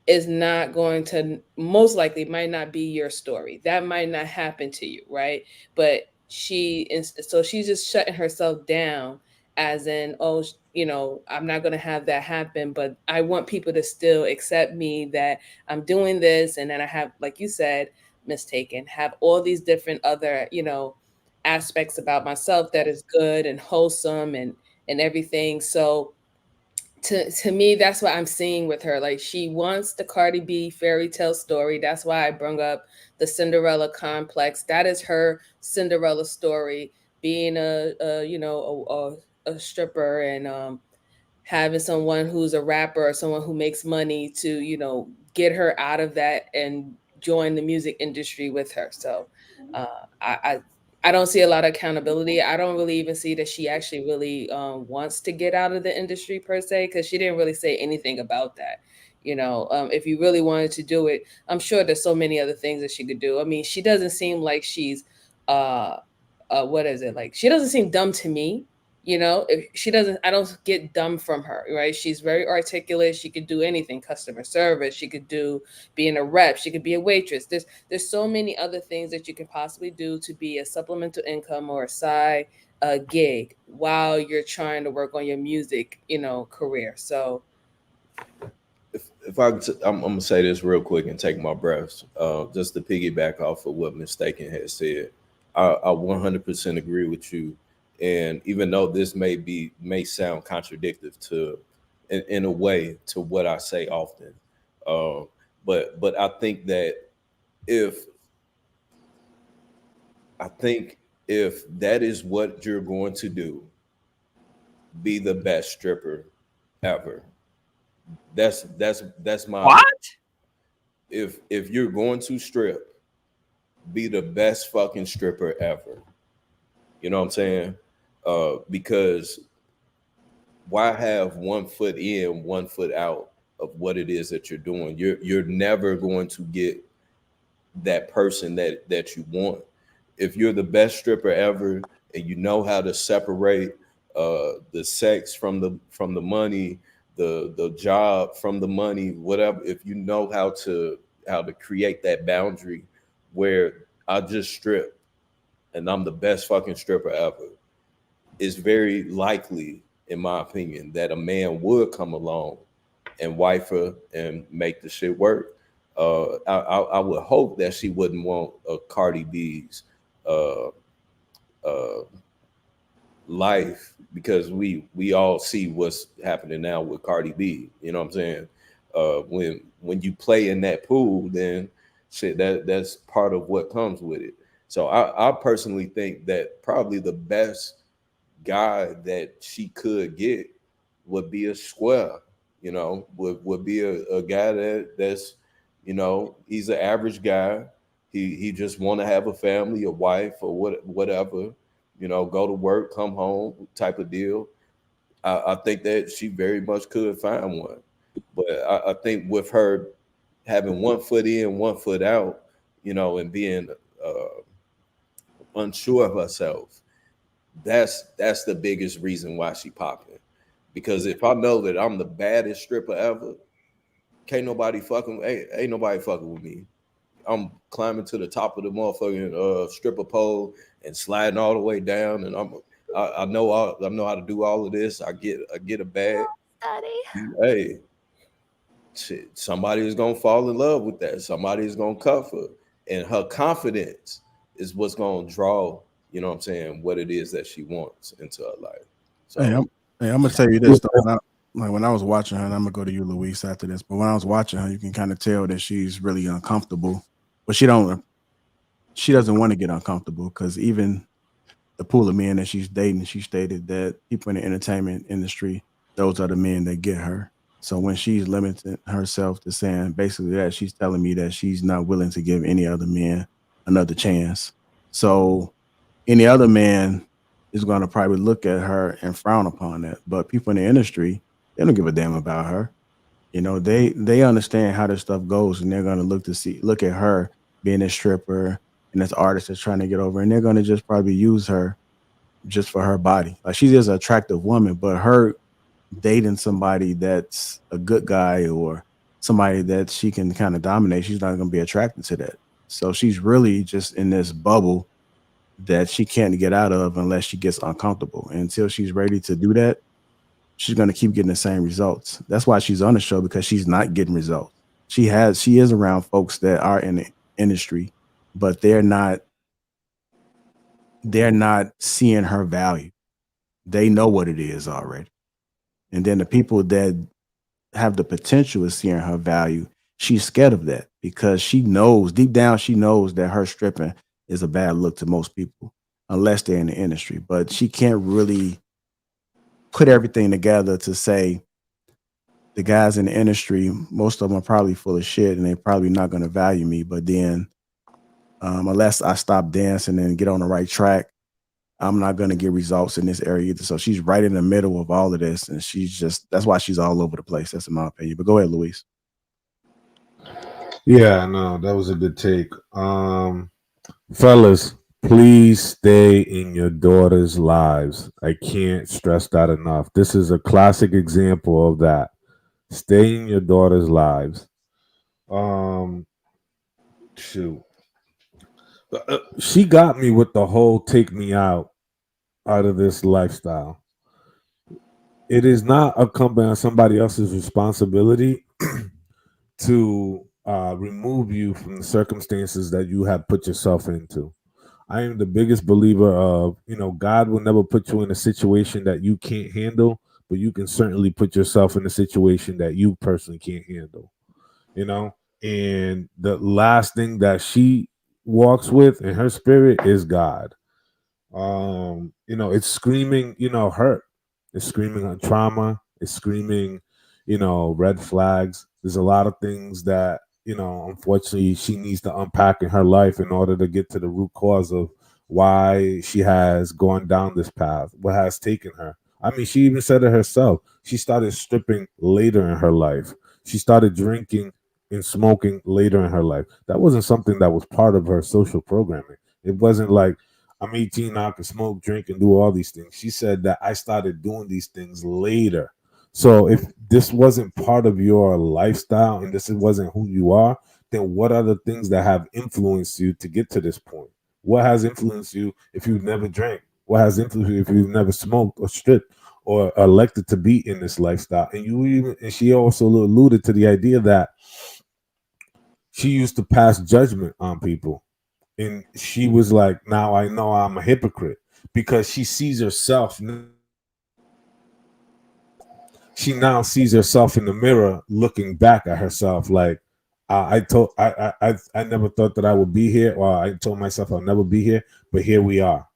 Speaker 11: is not going to, most likely might not be your story. That might not happen to you, right? But so she's just shutting herself down as in, oh, I'm not going to have that happen, but I want people to still accept me that I'm doing this. And then I have, like you said, mistaken, have all these different other, aspects about myself that is good and wholesome and everything. So to me, that's what I'm seeing with her. Like, she wants the Cardi B fairy tale story. That's why I brought up the Cinderella complex. That is her Cinderella story, being a stripper and having someone who's a rapper or someone who makes money to get her out of that and join the music industry with her. So I don't see a lot of accountability. I don't really even see that she actually really wants to get out of the industry per se, because she didn't really say anything about that. If you really wanted to do it, I'm sure there's so many other things that she could do. I mean, she doesn't seem like she's what is it? Like, she doesn't seem dumb to me. You know, if she doesn't, I don't get dumb from her, right? She's very articulate. She could do anything, customer service. She could do being a rep. She could be a waitress. There's so many other things that you can possibly do to be a supplemental income or a side gig while you're trying to work on your music, career. So
Speaker 2: if I'm gonna say this real quick and take my breaths, just to piggyback off of what Mistaken had said. I 100% agree with you. And even though this may sound contradictory to, in a way, to what I say often, but I think that if that is what you're going to do, be the best stripper ever. That's my
Speaker 14: what?
Speaker 2: If you're going to strip, be the best fucking stripper ever. You know what I'm saying? Because why have 1 foot in, 1 foot out of what it is that you're doing? You're never going to get that person that you want. If you're the best stripper ever and you know how to separate the sex from the money, the job from the money, whatever, if you know how to create that boundary where I just strip and I'm the best fucking stripper ever, it's very likely, in my opinion, that a man would come along and wife her and make the shit work. I would hope that she wouldn't want a Cardi B's life, because we all see what's happening now with Cardi B. You know what I'm saying? When you play in that pool, then shit, that's part of what comes with it. So I personally think that probably the best guy that she could get would be a square, would be a guy that's, he's an average guy. He just want to have a family, a wife, or whatever, go to work, come home type of deal. I think that she very much could find one. But I think with her having 1 foot in, 1 foot out, and being unsure of herself, that's the biggest reason why she popping. Because if I know that I'm the baddest stripper ever, ain't nobody fucking with me. I'm climbing to the top of the motherfucking stripper pole and sliding all the way down, and I know how to do all of this. I get a bag. Hey, shit, somebody is gonna fall in love with that. Somebody is gonna cuff her, and her confidence is what's gonna draw. You know what I'm saying? What it is that she wants into her life. So,
Speaker 3: I'm gonna tell you this though. When I was watching her, and I'm gonna go to you, Luis, after this. But when I was watching her, you can kind of tell that she's really uncomfortable. But she doesn't want to get uncomfortable, because even the pool of men that she's dating, she stated that people in the entertainment industry, those are the men that get her. So when she's limiting herself to saying basically that, she's telling me that she's not willing to give any other man another chance. So any other man is going to probably look at her and frown upon that. But people in the industry, they don't give a damn about her. They understand how this stuff goes, and they're going to look at her being a stripper and this artist that's trying to get over, and they're going to just probably use her just for her body. Like, she is an attractive woman, but her dating somebody that's a good guy or somebody that she can kind of dominate, she's not going to be attracted to that. So she's really just in this bubble that she can't get out of unless she gets uncomfortable. And until she's ready to do that, she's going to keep getting the same results. That's why she's on the show, because she's not getting results. She is around folks that are in the industry, but they're not seeing her value. They know what it is already. And then the people that have the potential of seeing her value, she's scared of that, because she knows deep down, that her stripping is a bad look to most people unless they're in the industry. But she can't really put everything together to say the guys in the industry, most of them are probably full of shit and they're probably not going to value me. But then unless I stop dancing and get on the right track, I'm not going to get results in this area either. So she's right in the middle of all of this, and that's why she's all over the place. That's in my opinion. But go ahead, Luis.
Speaker 1: Yeah, no, that was a good take. Fellas, Please stay in your daughter's lives. I can't stress that enough. This is a classic example of that. Stay in your daughter's lives. Um, shoot. She got me with the whole take me out of this lifestyle. It is not accompanied on somebody else's responsibility to remove you from the circumstances that you have put yourself into. I am the biggest believer of, God will never put you in a situation that you can't handle, but you can certainly put yourself in a situation that you personally can't handle, you know? And the last thing that she walks with in her spirit is God. It's screaming, hurt. It's screaming on trauma. It's screaming, red flags. There's a lot of things that, unfortunately she needs to unpack in her life in order to get to the root cause of why she has gone down this path, what has taken her. I mean, she even said it herself. She started stripping later in her life. She started drinking and smoking later in her life. That wasn't something that was part of her social programming. It wasn't like, I'm 18 now, I can smoke, drink, and do all these things. She said that I started doing these things later. So if this wasn't part of your lifestyle and this wasn't who you are, then what are the things that have influenced you to get to this point? What has influenced you if you've never drank? What has influenced you if you've never smoked or stripped or elected to be in this lifestyle? And she also alluded to the idea that she used to pass judgment on people. And she was like, now I know I'm a hypocrite because she sees herself. She now sees herself in the mirror looking back at herself like, I never thought that I would be here, or I told myself I'll never be here, but here we are,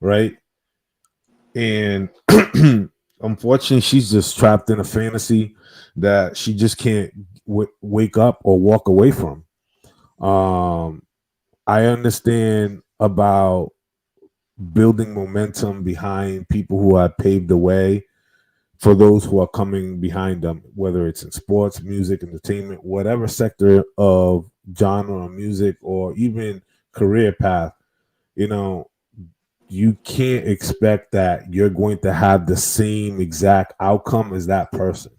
Speaker 1: right? And unfortunately, she's just trapped in a fantasy that she just can't wake up or walk away from. I understand about building momentum behind people who have paved the way for those who are coming behind them, whether it's in sports, music, entertainment, whatever sector of genre or music or even career path. You can't expect that you're going to have the same exact outcome as that person.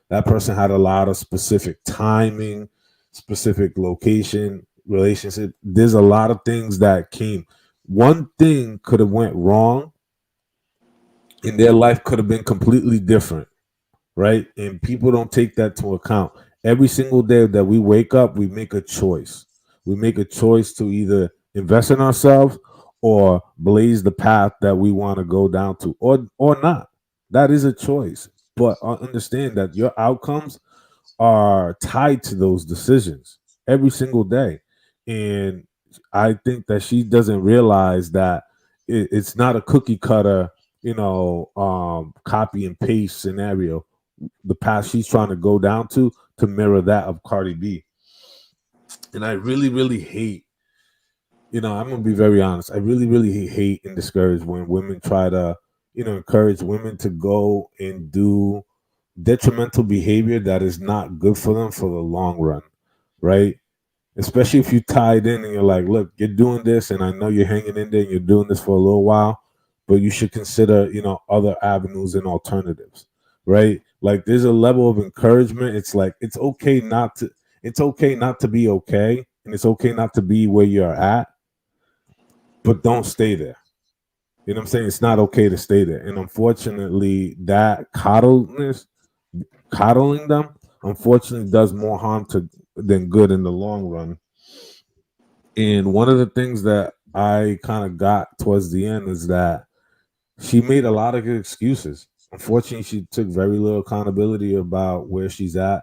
Speaker 1: That person had a lot of specific timing, specific location, relationship. There's a lot of things that came. One thing could have went wrong and their life could have been completely different, right? And people don't take that to account. Every single day that we wake up, we make a choice. We make a choice to either invest in ourselves or blaze the path that we want to go down to, or not. That is a choice. But understand that your outcomes are tied to those decisions every single day. And I think that she doesn't realize that it's not a cookie cutter, copy and paste scenario. The path she's trying to go down to mirror that of Cardi B. And I really, really hate, I'm gonna be very honest. I really, really hate and discourage when women try to, encourage women to go and do detrimental behavior that is not good for them for the long run, right? Especially if you tied in and you're like, look, you're doing this, and I know you're hanging in there and you're doing this for a little while, but you should consider, other avenues and alternatives, right? Like there's a level of encouragement. It's like it's okay not to be okay, and it's okay not to be where you're at, but don't stay there. You know what I'm saying? It's not okay to stay there. And unfortunately, that coddling them, unfortunately, does more harm than good in the long run. And one of the things that I kind of got towards the end is that she made a lot of good excuses. Unfortunately, she took very little accountability about where she's at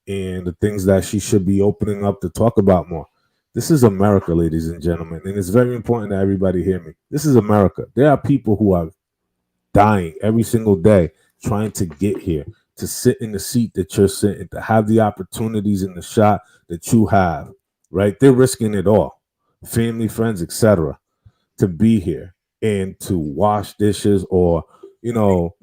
Speaker 1: and the things that she should be opening up to talk about more. This is America, ladies and gentlemen, and it's very important that everybody hear me. This is America. There are people who are dying every single day trying to get here, to sit in the seat that you're sitting, to have the opportunities in the shot that you have, right? They're risking it all, family, friends, etc., to be here and to wash dishes or,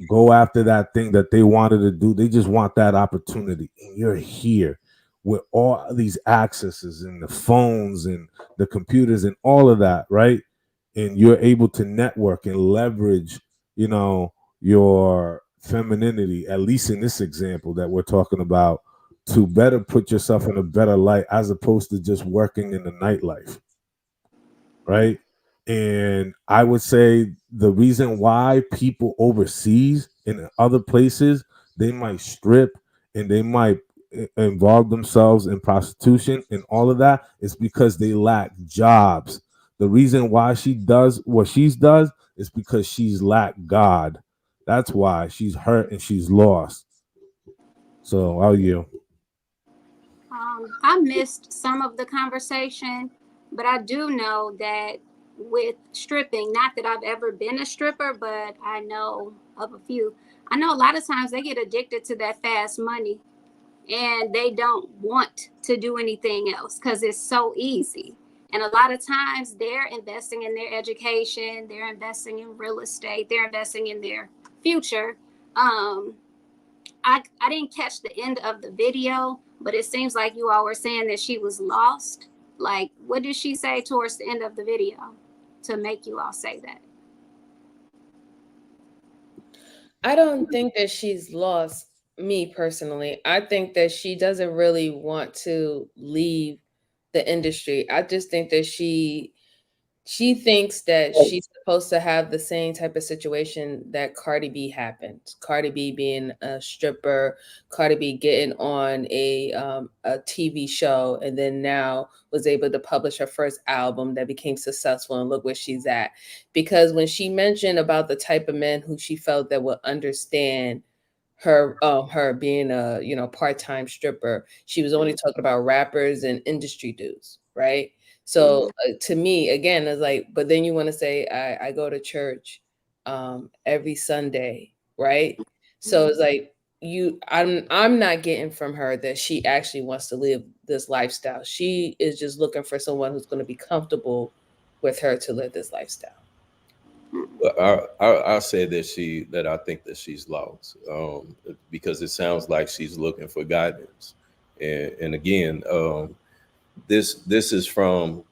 Speaker 1: go after that thing that they wanted to do. They just want that opportunity. And you're here with all these accesses and the phones and the computers and all of that, right? and you're able to network and leverage, your femininity, at least in this example that we're talking about, to better put yourself in a better light as opposed to just working in the nightlife, right? And I would say the reason why people overseas in other places, they might strip and they might involve themselves in prostitution and all of that is because they lack jobs. The reason why she does what she does is because she's lacked God. That's why she's hurt and she's lost. So I'll yield.
Speaker 4: I missed some of the conversation, but I do know that with stripping, not that I've ever been a stripper, but I know of a few. I know a lot of times they get addicted to that fast money and they don't want to do anything else because it's so easy. And a lot of times they're investing in their education, they're investing in real estate, they're investing in their future. I didn't catch the end of the video, but it seems like you all were saying that she was lost. Like, what did she say towards the end of the video to make you all say that?
Speaker 11: I don't think that she's lost, me personally. I think that she doesn't really want to leave the industry. I just think that she thinks that she's supposed to have the same type of situation that Cardi B happened. Cardi B being a stripper, Cardi B getting on a TV show, and then now was able to publish her first album that became successful, and look where she's at. Because when she mentioned about the type of men who she felt that would understand her being a part-time stripper, she was only talking about rappers and industry dudes, right? So to me, again, it's like, but then you want to say, I go to church every Sunday, right? So it's like I'm not getting from her that she actually wants to live this lifestyle. She is just looking for someone who's going to be comfortable with her to live this lifestyle.
Speaker 2: I say that I think that she's lost because it sounds like she's looking for guidance, and again, this is from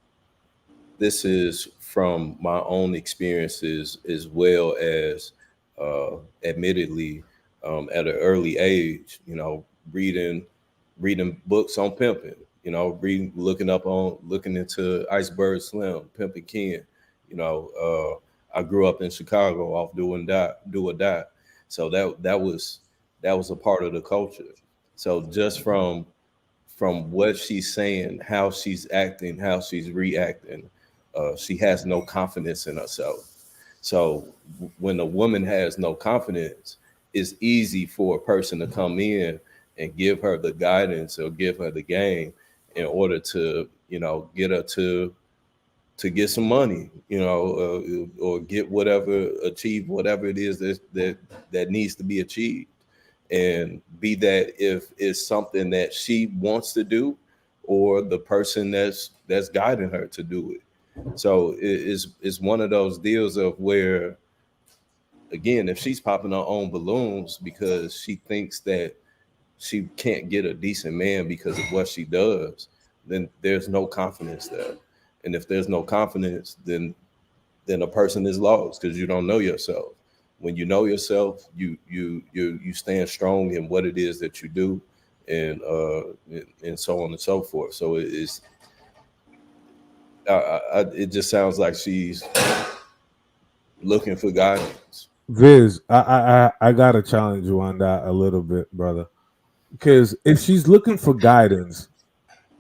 Speaker 2: my own experiences, as well as admittedly at an early age, reading books on pimping, looking into Iceberg Slim, Pimpin' Ken. I grew up in Chicago off Do or Die. So that was a part of the culture. So just from what she's saying, how she's acting, how she's reacting, she has no confidence in herself. So when a woman has no confidence, it's easy for a person to come in and give her the guidance or give her the game in order to, get her to get some money, or get achieve whatever it is that needs to be achieved. And be that if it's something that she wants to do or the person that's guiding her to do it. So it's one of those deals of where, again, if she's popping her own balloons because she thinks that she can't get a decent man because of what she does, then there's no confidence there. And if there's no confidence, then a person is lost because you don't know yourself. When you know yourself, you stand strong in what it is that you do, and so on and so forth. So it just sounds like she's looking for guidance.
Speaker 1: Viz, I gotta challenge you on that a little bit, brother. Because if she's looking for guidance,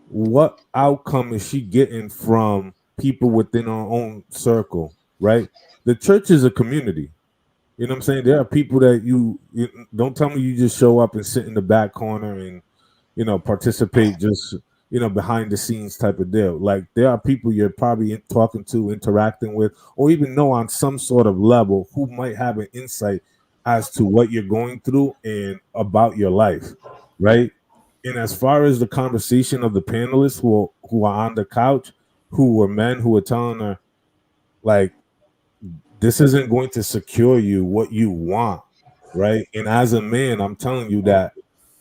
Speaker 1: what outcome is she getting from people within her own circle, right? The church is a community. You know what I'm saying? There are people that you don't tell me you just show up and sit in the back corner and, participate just, behind the scenes type of deal. Like, there are people you're probably talking to, interacting with, or even know on some sort of level who might have an insight as to what you're going through and about your life, right? And as far as the conversation of the panelists who are on the couch, who were men who were telling her, like, this isn't going to secure you what you want, right? And as a man, I'm telling you that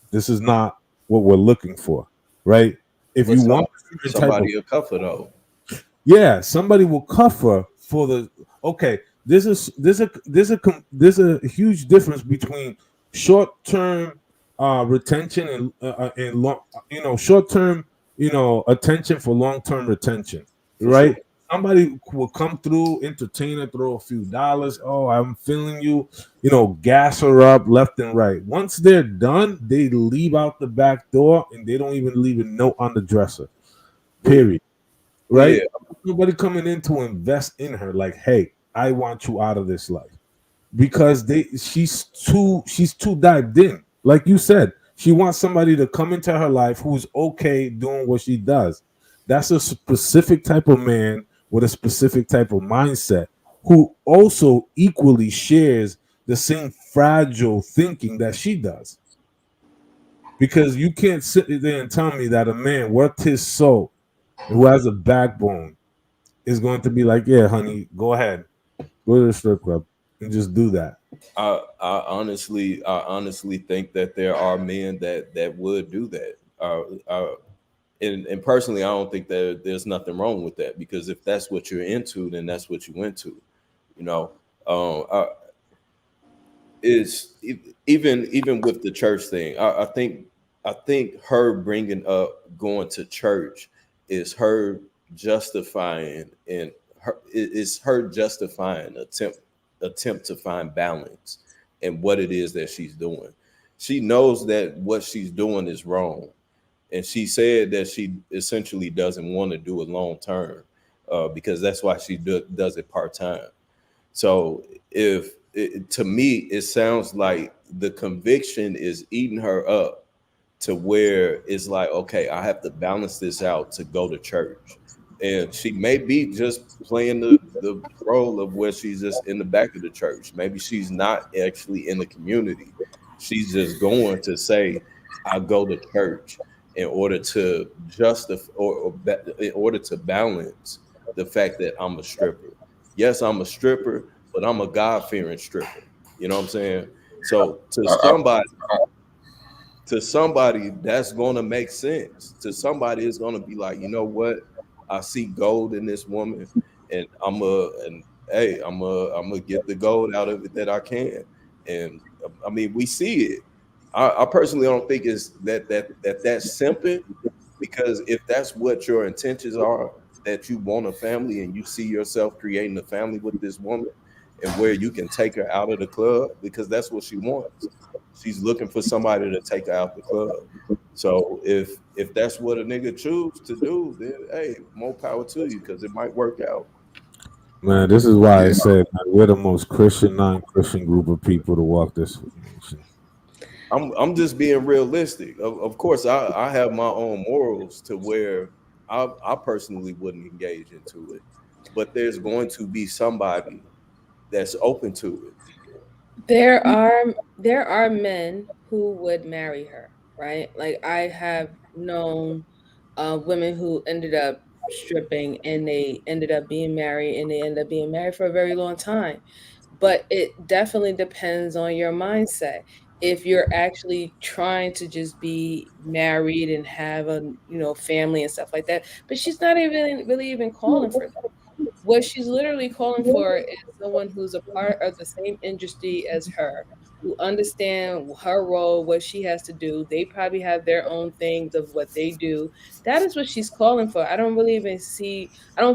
Speaker 1: this is not what we're looking for, right? If you want
Speaker 2: somebody will cuff her though.
Speaker 1: Yeah, somebody will cuff her, for the okay. There's a huge difference between short term retention and long, short term, attention for long term retention,
Speaker 2: For
Speaker 1: right?
Speaker 2: sure.
Speaker 1: Somebody will come through, entertain her, throw a few dollars. Oh, I'm feeling you, gas her up left and right. Once they're done, they leave out the back door and they don't even leave a note on the dresser. Period.
Speaker 2: Well,
Speaker 1: Right?
Speaker 2: yeah,
Speaker 1: Nobody coming in to invest in her like, hey, I want you out of this life. Because she's too dived in. Like you said, she wants somebody to come into her life who's okay doing what she does. That's a specific type of man with a specific type of mindset who also equally shares the same fragile thinking that she does. Because you can't sit there and tell me that a man worth his soul who has a backbone is going to be like, yeah, honey, go ahead, go to the strip club and just do that.
Speaker 2: I honestly think that there are men that would do that. And personally, I don't think that there's nothing wrong with that, because if that's what you're into, then that's what you into. You know, I, is even with the church thing. I think her bringing up going to church is her justifying, and is her justifying attempt to find balance in what it is that she's doing. She knows that what she's doing is wrong, and she said that she essentially doesn't want to do it long term, because that's why she does it part time. So if to me, it sounds like the conviction is eating her up, to where it's like, okay, I have to balance this out to go to church. And she may be just playing the role of where she's just in the back of the church. Maybe she's not actually in the community. She's just going to say, I go to church in order to justify, in order to balance the fact that I'm a stripper. Yes, I'm a stripper, but I'm a God-fearing stripper. You know what I'm saying? So to somebody that's going to make sense. To somebody, it's going to be like, you know what, I see gold in this woman, and I'm gonna get the gold out of it that I can. And I mean, we see it. I personally don't think it's that's simping, because if that's what your intentions are, that you want a family and you see yourself creating a family with this woman, and where you can take her out of the club, because that's what she wants. She's looking for somebody to take her out the club. So if that's what a nigga choose to do, then hey, more power to you, because it might work out.
Speaker 1: Man, this is why I said man, we're the most Christian, non-Christian group of people to walk this nation.
Speaker 2: I'm just being realistic. Of course, I have my own morals, to where I personally wouldn't engage into it, but there's going to be somebody that's open to it.
Speaker 11: There are men who would marry her, right? Like, I have known women who ended up stripping, and they ended up being married, and they ended up being married for a very long time. But it definitely depends on your mindset. If you're actually trying to just be married and have a family and stuff like that, but she's not even really even calling for that. What she's literally calling for is someone who's a part of the same industry as her, who understand her role, what she has to do. They probably have their own things of what they do. That is what she's calling for. I don't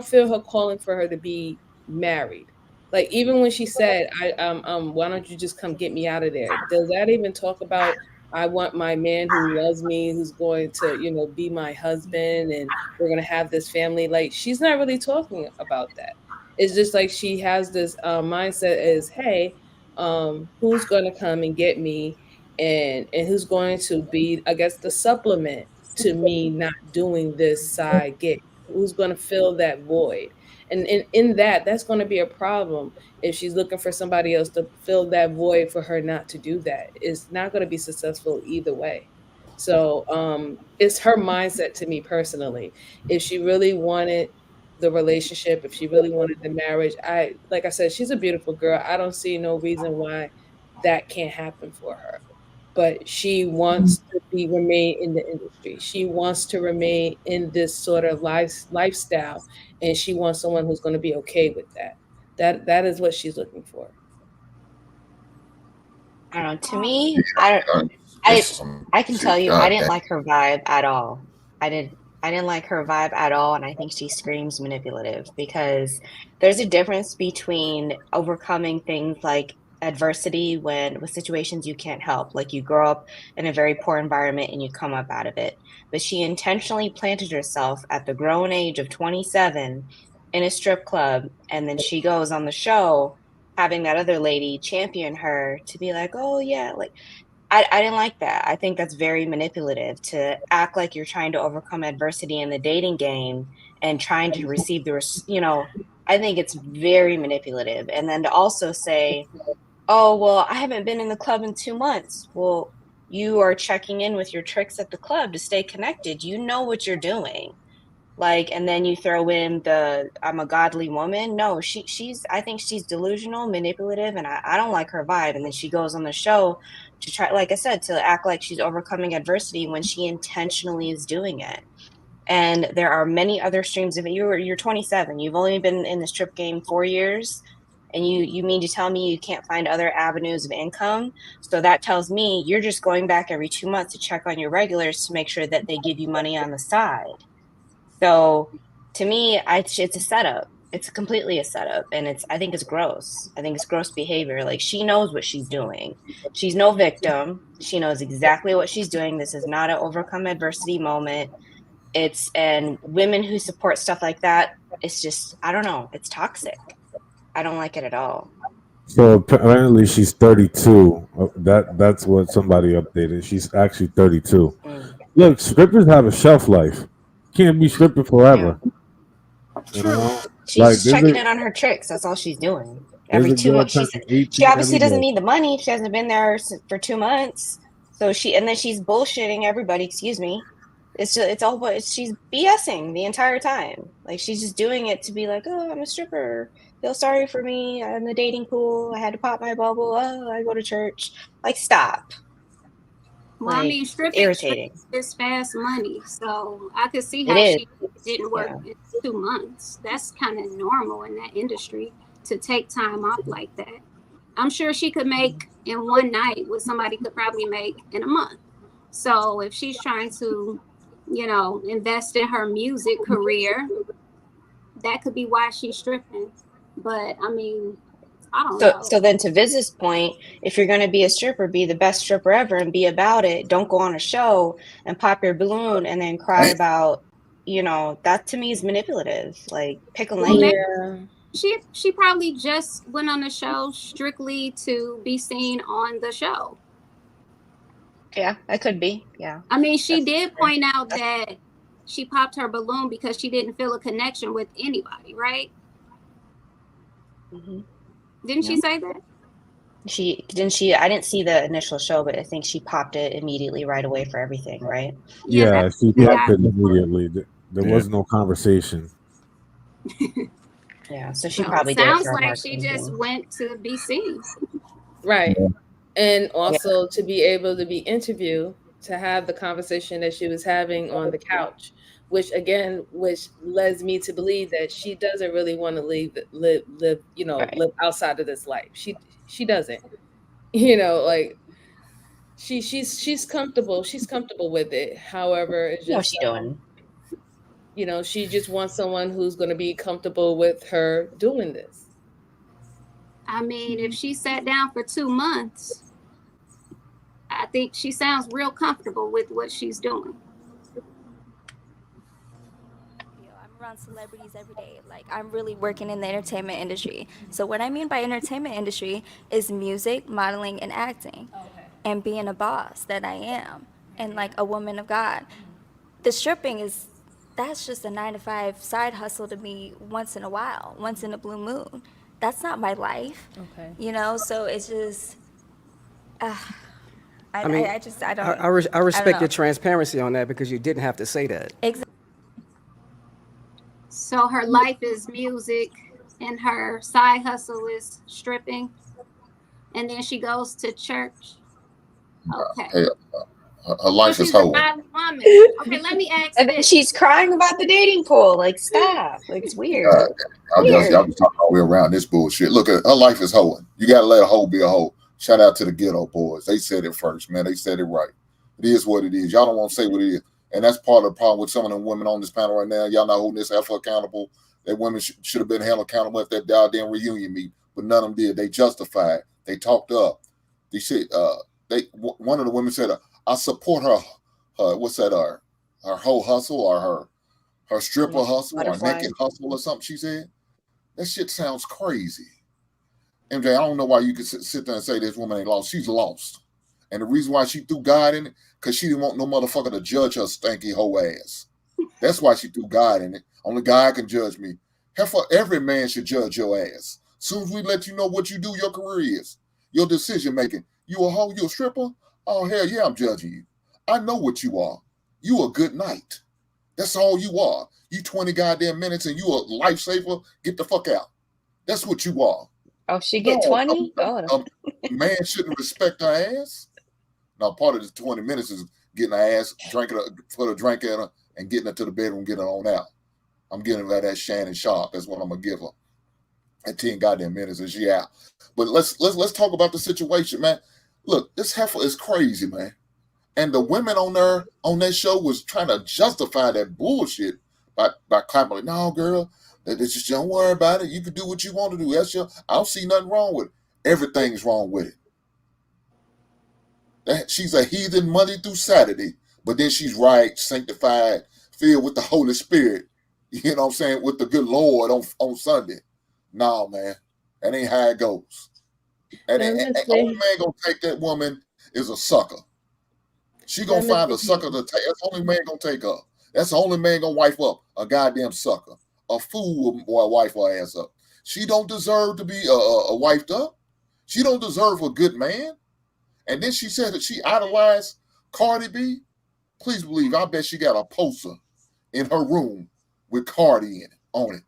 Speaker 11: feel her calling for her to be married. Like, even when she said, why don't you just come get me out of there? Does that even talk about, I want my man who loves me, who's going to, be my husband, and we're going to have this family? Like, she's not really talking about that. It's just like she has this mindset is, hey, who's going to come and get me, and who's going to be, I guess, the supplement to me not doing this side gig? Who's going to fill that void? And in that's going to be a problem if she's looking for somebody else to fill that void for her not to do that. It's not going to be successful either way. So it's her mindset, to me personally. If she really wanted the relationship, if she really wanted the marriage, like I said, she's a beautiful girl. I don't see no reason why that can't happen for her. But she wants to remain in the industry. She wants to remain in this sort of lifestyle, and she wants someone who's going to be okay with that. That is what she's looking for.
Speaker 12: I don't know. To me, I can tell you, I didn't like her vibe at all. I didn't like her vibe at all, and I think she screams manipulative because there's a difference between overcoming things like adversity with situations you can't help, like you grow up in a very poor environment and you come up out of it. But she intentionally planted herself at the grown age of 27 in a strip club, and then she goes on the show having that other lady champion her to be like, oh yeah, like I didn't like that. I think that's very manipulative to act like you're trying to overcome adversity in the dating game and trying to receive I think it's very manipulative. And then to also say, oh, well, I haven't been in the club in 2 months. Well, you are checking in with your tricks at the club to stay connected. You know what you're doing. Like, and then you throw in I'm a godly woman. No, I think she's delusional, manipulative, and I don't like her vibe. And then she goes on the show to try, like I said, to act like she's overcoming adversity when she intentionally is doing it. And there are many other streams of it. You're 27. You've only been in the strip game 4 years. And you mean to tell me you can't find other avenues of income? So that tells me you're just going back every 2 months to check on your regulars to make sure that they give you money on the side. So to me, it's a setup. It's completely a setup. And I think it's gross. I think it's gross behavior. Like, she knows what she's doing. She's no victim. She knows exactly what she's doing. This is not an overcome adversity moment. And women who support stuff like that, it's just, I don't know. It's toxic. I don't like it at all.
Speaker 1: So apparently she's 32. That's what somebody updated. She's actually 32. Look, strippers have a shelf life. Can't be stripping forever. You know?
Speaker 12: She's checking in on her tricks. That's all she's doing. Every 2 months, she obviously doesn't need the money. She hasn't been there for 2 months. So then she's bullshitting everybody. Excuse me. She's BSing the entire time. Like, she's just doing it to be like, oh, I'm a stripper. Feel sorry for me. I'm in the dating pool. I had to pop my bubble. Oh, I go to church. Like, stop.
Speaker 4: Well, I mean, stripping
Speaker 12: irritating.
Speaker 4: Is fast money, so I could see how she didn't work in 2 months. That's kind of normal in that industry to take time off like that. I'm sure she could make in one night what somebody could probably make in a month. So if she's trying to, invest in her music career, that could be why she's stripping. But I mean, I don't know.
Speaker 12: So then, to Viz's point, if you're going to be a stripper, be the best stripper ever and be about it. Don't go on a show and pop your balloon and then cry about, that to me is manipulative. Like, pick a lane.
Speaker 4: She probably just went on the show strictly to be seen on the show.
Speaker 12: Yeah, that could be. Yeah.
Speaker 4: I mean, she did point out that she popped her balloon because she didn't feel a connection with anybody, right?
Speaker 12: Mm-hmm.
Speaker 4: Didn't she say that?
Speaker 12: I didn't see the initial show, but I think she popped it immediately right away for everything, right?
Speaker 1: Yeah, she popped it immediately. There was no conversation.
Speaker 12: Yeah, so she probably did.
Speaker 4: Sounds like she just went to be seen.
Speaker 11: Right. And also to be able to be interviewed, to have the conversation that she was having on the couch, which leads me to believe that she doesn't really want to live outside of this life. She doesn't, like she's comfortable. She's comfortable with it. However, it's just,
Speaker 12: what's she doing?
Speaker 11: She just wants someone who's going to be comfortable with her doing this.
Speaker 4: I mean, if she sat down for 2 months, I think she sounds real comfortable with what she's doing.
Speaker 15: I'm around celebrities every day. Like, I'm really working in the entertainment industry. So what I mean by entertainment industry is music, modeling, and acting. And being a boss that I am. And like a woman of God. The stripping that's just a 9-to-5 side hustle to me once in a while, once in a blue moon. That's not my life. Okay. So it's just, I
Speaker 16: respect your transparency on that because you didn't have to say that.
Speaker 15: Exactly.
Speaker 4: So her life is music and her side hustle is stripping. And then she goes to church. Okay.
Speaker 6: Her life is
Speaker 4: She's a
Speaker 6: whole.
Speaker 4: violent woman. Okay, let me ask
Speaker 12: And then
Speaker 4: this.
Speaker 12: she's crying about the dating pool. Like, stop. Like, it's weird.
Speaker 6: Y'all be talking all the way around this bullshit. Look, her life is hoe. You gotta let a hoe be a hoe. Shout out to the ghetto boys. They said it first, man. They said it right. It is what it is. Y'all don't want to say what it is. And that's part of the problem with some of the women on this panel right now. Y'all not holding this heifer accountable. That women should have been held accountable at that goddamn reunion meet, but none of them did. They justified. They talked up. They said, one of the women said, I support her what's that, her whole hustle or her stripper hustle or naked hustle or something, she said. That shit sounds crazy. MJ, I don't know why you could sit there and say this woman ain't lost. She's lost. And the reason why she threw God in it, because she didn't want no motherfucker to judge her stanky hoe ass. That's why she threw God in it. Only God can judge me. Every man should judge your ass. As soon as we let you know what you do, your career is, your decision making. You a hoe, you a stripper? Oh, hell yeah, I'm judging you. I know what you are. You a good night. That's all you are. You 20 goddamn minutes and you a lifesaver, get the fuck out. That's what you are.
Speaker 12: Oh, she get 20?
Speaker 6: A man shouldn't respect her ass. Now, part of the 20 minutes is getting her ass, put a drink in her, and getting her to the bedroom, getting her on out. I'm giving her that Shannon-Sharpe. That's what I'm gonna give her. At 10 goddamn minutes and she out. But let's talk about the situation, man. Look, this heifer is crazy, man. And the women on that show was trying to justify that bullshit by clapping like, no, girl, just don't worry about it. You can do what you want to do. I don't see nothing wrong with it. Everything's wrong with it. She's a heathen Monday through Saturday, but then she's right, sanctified, filled with the Holy Spirit. You know what I'm saying? With the good Lord on Sunday. No, man. That ain't how it goes. And only man gonna take that woman is a sucker. She gonna find a sucker to take. That's the only man gonna take her. That's the only man gonna wife up a goddamn sucker. A fool will wife her ass up. She don't deserve to be a wifed up. She don't deserve a good man. And then she said that she idolized Cardi B. Please believe, I bet she got a poster in her room with Cardi on it.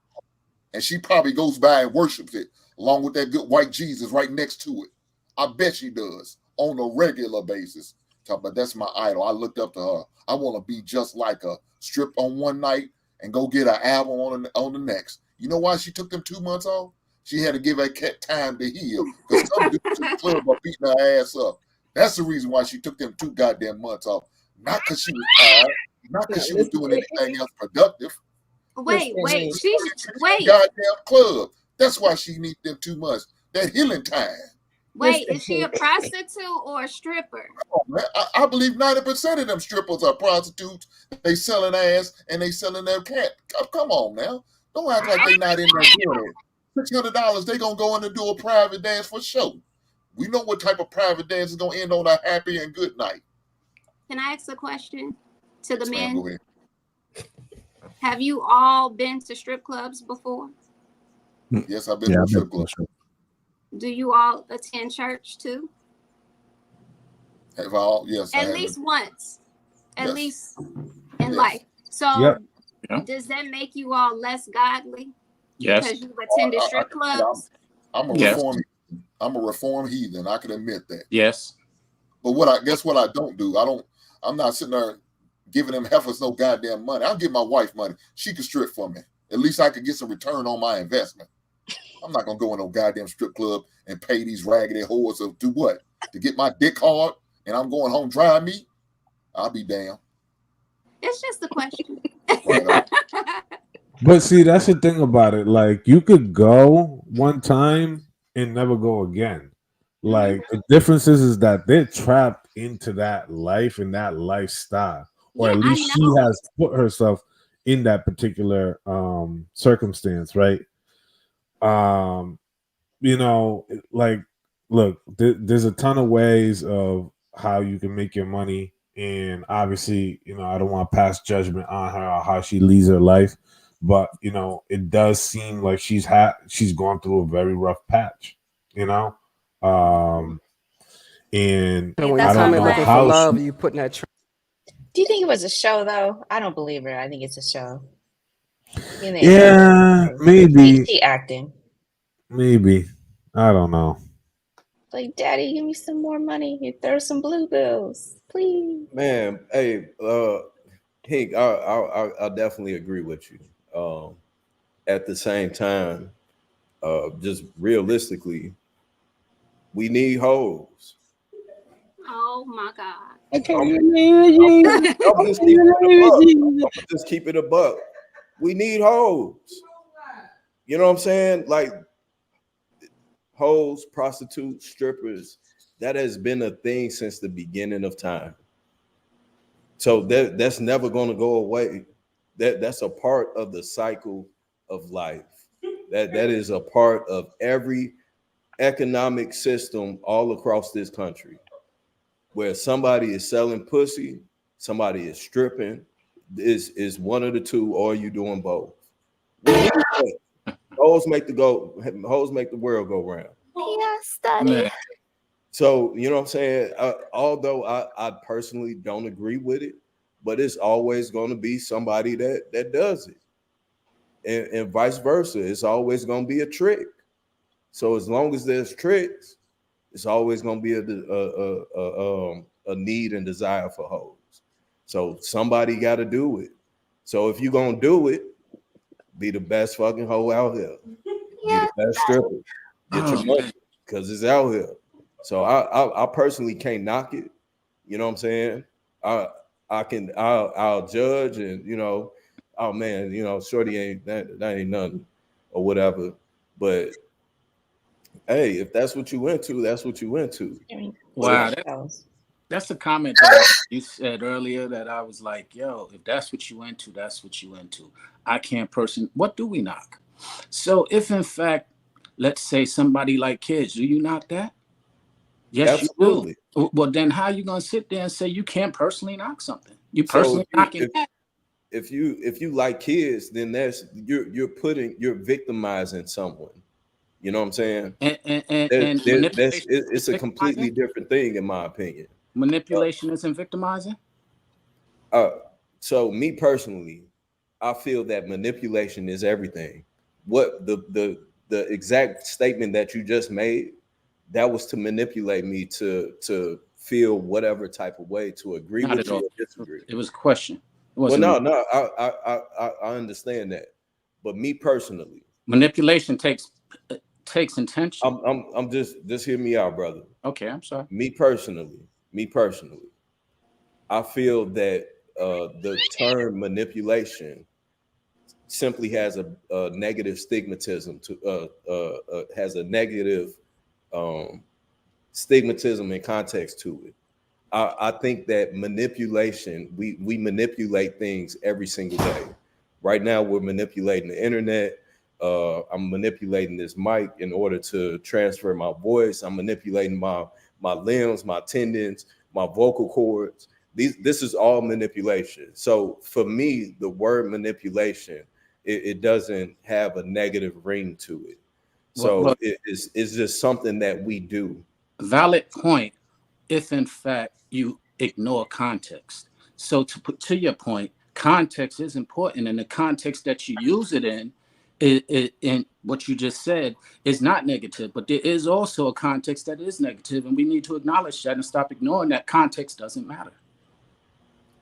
Speaker 6: And she probably goes by and worships it along with that good white Jesus right next to it. I bet she does on a regular basis. But that's my idol. I looked up to her. I want to be just like her. Strip on one night and go get an album on the next. You know why she took them 2 months off? She had to give that cat time to heal because some dudes in the club are beating her ass up. That's the reason why she took them 2 goddamn months off. Not because she was tired. Not because she was doing anything else productive.
Speaker 4: Wait.
Speaker 6: Goddamn club. That's why she needs them 2 months. That healing time.
Speaker 4: Wait, is she a prostitute or a stripper?
Speaker 6: Oh, man. I believe 90% of them strippers are prostitutes. They selling ass and they selling their cat. Come on now. Don't act like they not in there doing it. $600, they gonna go in and do a private dance for show. We know what type of private dance is gonna end on a happy and good night.
Speaker 4: Can I ask a question to the men?
Speaker 6: Go ahead.
Speaker 4: Have you all been to strip clubs before?
Speaker 6: Yes, I've been to a strip club.
Speaker 4: Do you all attend church too?
Speaker 6: Have all? Yes.
Speaker 4: At least once. At least in life. So does that make you all less godly?
Speaker 17: Yes.
Speaker 4: Because you've attended strip clubs?
Speaker 6: I'm a reformed heathen. I can admit that.
Speaker 17: Yes.
Speaker 6: But guess what I don't do? I'm not sitting there giving them heifers no goddamn money. I'll give my wife money. She can strip for me. At least I could get some return on my investment. I'm not gonna go in no goddamn strip club and pay these raggedy whores to do what? To get my dick hard and I'm going home dry meat? I'll be damned.
Speaker 4: It's just a question.
Speaker 6: Right.
Speaker 1: But see, that's the thing about it. Like, you could go one time and never go again. Like, the difference is that they're trapped into that life and that lifestyle, or at least she has put herself in that particular circumstance, right? You know, like, look, there's a ton of ways of how you can make your money, and obviously, you know, I don't want to pass judgment on her or how she leads her life, but you know, it does seem like she's gone through a very rough patch, you know. And
Speaker 16: So when
Speaker 1: I
Speaker 16: you
Speaker 1: don't
Speaker 16: come in
Speaker 1: know
Speaker 16: looking for
Speaker 1: how
Speaker 16: love, you put in that.
Speaker 12: Do you think it was a show though? I don't believe her. I think it's a show.
Speaker 1: Yeah, maybe.
Speaker 12: She acting.
Speaker 1: Maybe. I don't know.
Speaker 12: Like, Daddy, give me some more money. You throw some blue bills, please.
Speaker 2: Man, hey, Hank, I definitely agree with you. At the same time, just realistically, we need hoes.
Speaker 4: Oh my God.
Speaker 14: I can't
Speaker 2: I'm,
Speaker 14: believe it.
Speaker 2: I'm just keeping it a buck. I'm gonna just keep it a buck. We need hoes. You know what I'm saying? Like hoes, prostitutes, strippers. That has been a thing since the beginning of time. So that's never going to go away. That's a part of the cycle of life. That is a part of every economic system all across this country, where somebody is selling pussy, somebody is stripping. Is one of the two, or you doing both. Hoes make the world go round.
Speaker 15: Yes, Daddy.
Speaker 2: So you know what I'm saying? Although I personally don't agree with it, but it's always going to be somebody that does it, and vice versa. It's always going to be a trick. So as long as there's tricks, it's always going to be a need and desire for hoes. So somebody got to do it. So if you're gonna do it, be the best fucking hoe out here. Be the best stripper. Get your money because it's out here. So I personally can't knock it. You know what I'm saying? I'll judge and oh man, shorty ain't that ain't nothing or whatever. But hey, if that's what you into, that's what you into.
Speaker 17: Wow, that's a comment that you said earlier that I was like, yo, if that's what you into, that's what you into. I can't what do we knock? So if in fact, let's say somebody like kids, do you knock that? Yes,
Speaker 2: absolutely.
Speaker 17: You do. Well, then how are you gonna sit there and say you can't personally knock something? You personally knocking that?
Speaker 2: If you like kids, then you're victimizing someone. You know what I'm saying?
Speaker 17: And
Speaker 2: it's a completely different thing, in my opinion.
Speaker 17: Manipulation isn't victimizing.
Speaker 2: So me personally, I feel that manipulation is everything. What the exact statement that you just made, that was to manipulate me to feel whatever type of way, to agree with you or disagree.
Speaker 17: It was a question.
Speaker 2: Well, no, I understand that, but me personally,
Speaker 17: manipulation takes intention.
Speaker 2: I'm just hear me out, brother.
Speaker 17: Okay, I'm sorry.
Speaker 2: Me personally, I feel that the term manipulation simply has a negative stigmatism has a negative stigmatism and context to it. I think that manipulation, we manipulate things every single day. Right now, we're manipulating the internet. I'm manipulating this mic in order to transfer my voice. I'm manipulating my limbs, my tendons, my vocal cords. This is all manipulation. So for me, the word manipulation, it doesn't have a negative ring to it. So it's just something that we do.
Speaker 17: Valid point. If in fact you ignore context. So to your point, context is important, and the context that you use it in what you just said is not negative, but there is also a context that is negative, and we need to acknowledge that and stop ignoring that. Context doesn't matter.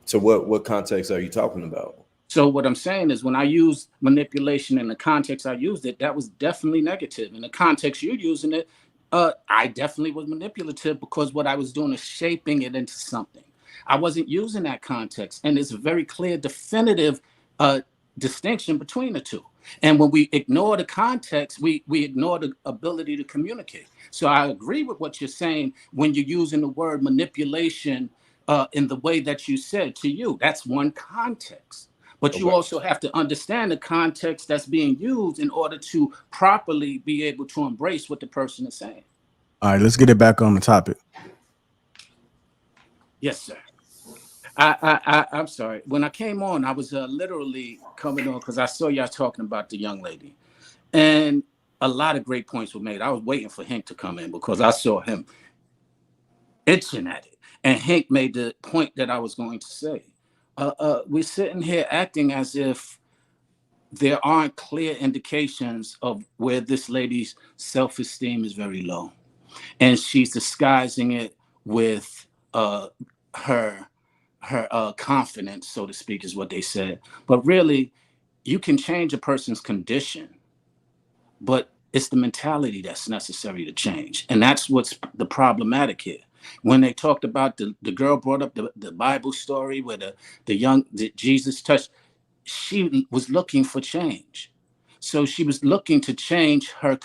Speaker 2: So what context are you talking about?
Speaker 17: So what I'm saying is, when I use manipulation in the context I used it, that was definitely negative. In the context you're using it, I definitely was manipulative, because what I was doing is shaping it into something. I wasn't using that context, and it's a very clear, definitive distinction between the two. And when we ignore the context, we ignore the ability to communicate. So I agree with what you're saying when you're using the word manipulation in the way that you said to you. That's one context. But you also have to understand the context that's being used in order to properly be able to embrace what the person is saying.
Speaker 3: All right, let's get it back on the topic.
Speaker 17: Yes, sir. I'm sorry. When I came on, I was literally coming on because I saw y'all talking about the young lady. And a lot of great points were made. I was waiting for Hank to come in because I saw him itching at it. And Hank made the point that I was going to say. We're sitting here acting as if there aren't clear indications of where this lady's self-esteem is very low. And she's disguising it with her confidence, so to speak, is what they said. But really, you can change a person's condition, but it's the mentality that's necessary to change. And that's what's the problematic here. When they talked about the girl brought up the Bible story where the Jesus touched, she was looking for change. So she was looking to change her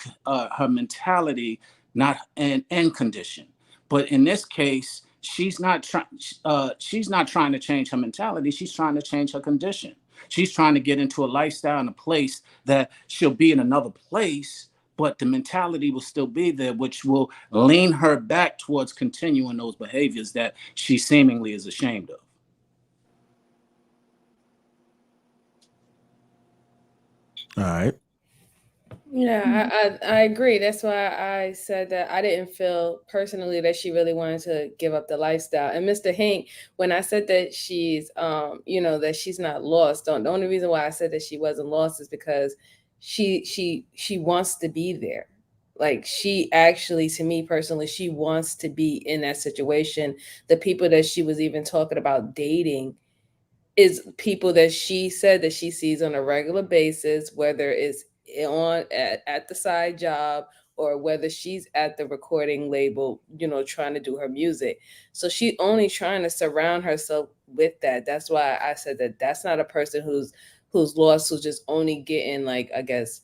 Speaker 17: mentality, not and condition. But in this case, she's not trying to change her mentality. She's trying to change her condition. She's trying to get into a lifestyle and a place that she'll be in another place, but the mentality will still be there, which will lean her back towards continuing those behaviors that she seemingly is ashamed of.
Speaker 3: All right.
Speaker 11: Yeah, I agree. That's why I said that I didn't feel personally that she really wanted to give up the lifestyle. And Mr. Hank, when I said that she's that she's not lost, the only reason why I said that she wasn't lost is because she wants to be there. Like, she actually, to me personally, she wants to be in that situation. The people that she was even talking about dating is people that she said that she sees on a regular basis, whether it's at the side job or whether she's at the recording label, trying to do her music. So she's only trying to surround herself with that. That's why I said that that's not a person who's lost, who's just only getting, like, I guess,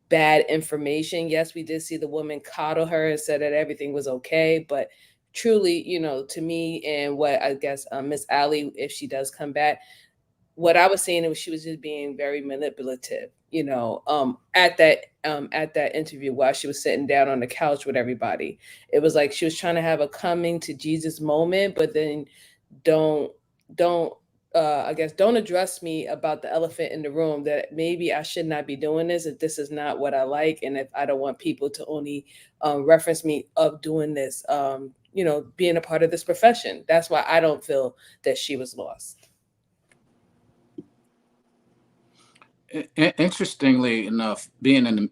Speaker 11: bad information. Yes, we did see the woman coddle her and said that everything was okay, but truly, to me, and what I guess Miss Allie, if she does come back, what I was seeing was she was just being very manipulative, at that interview while she was sitting down on the couch with everybody. It was like she was trying to have a coming to Jesus moment, but then don't I guess don't address me about the elephant in the room, that maybe I should not be doing this if this is not what I like, and if I don't want people to only reference me of doing this, being a part of this profession. That's why I don't feel that she was lost.
Speaker 17: Interestingly enough, being in the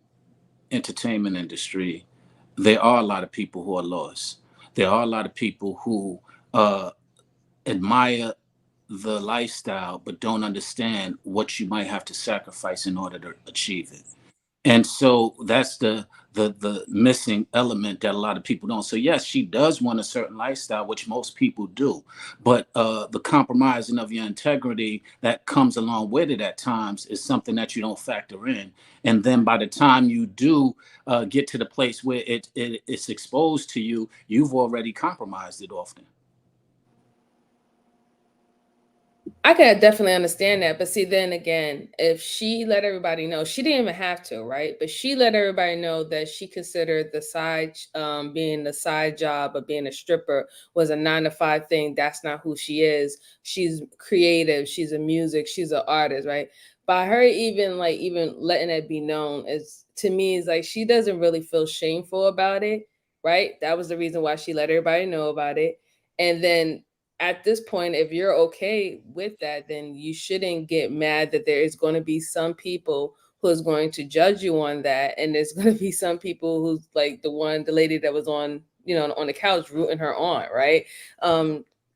Speaker 17: entertainment industry, there are a lot of people who are lost. There are a lot of people who admire the lifestyle, but don't understand what you might have to sacrifice in order to achieve it. And so that's the missing element that a lot of people don't. So yes, she does want a certain lifestyle, which most people do, but the compromising of your integrity that comes along with it at times is something that you don't factor in. And then by the time you do get to the place where it's exposed to you, you've already compromised it often.
Speaker 11: I can definitely understand that. But see, then again, if she let everybody know, she didn't even have to, right? But she let everybody know that she considered the side, being the side job of being a stripper was a 9-to-5 thing. That's not who she is. She's creative. She's a music. She's an artist, right? By her even letting it be known, is, to me, is like she doesn't really feel shameful about it, right? That was the reason why she let everybody know about it. And then at this point, if you're okay with that, then you shouldn't get mad that there is going to be some people who is going to judge you on that. And there's going to be some people who's like the lady that was on the couch rooting her on, right?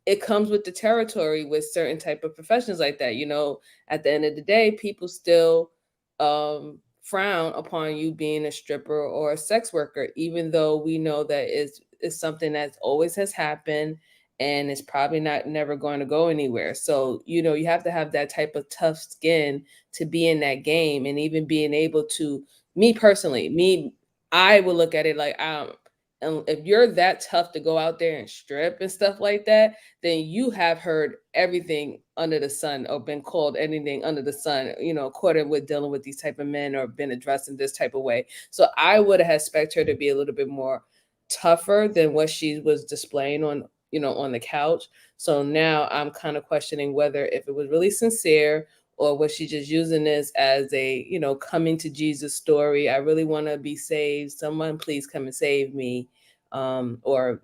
Speaker 11: It comes with the territory with certain type of professions like that. At the end of the day, people still frown upon you being a stripper or a sex worker, even though we know that is something that always has happened, and it's probably never going to go anywhere. So, you have to have that type of tough skin to be in that game. And even being able to, me personally, I will look at it like, and if you're that tough to go out there and strip and stuff like that, then you have heard everything under the sun or been called anything under the sun, according with dealing with these type of men or been addressed in this type of way. So I would have expected her to be a little bit more tougher than what she was displaying on the couch. So now I'm kind of questioning whether if it was really sincere or was she just using this as a, coming to Jesus story. I really want to be saved. Someone please come and save me. Or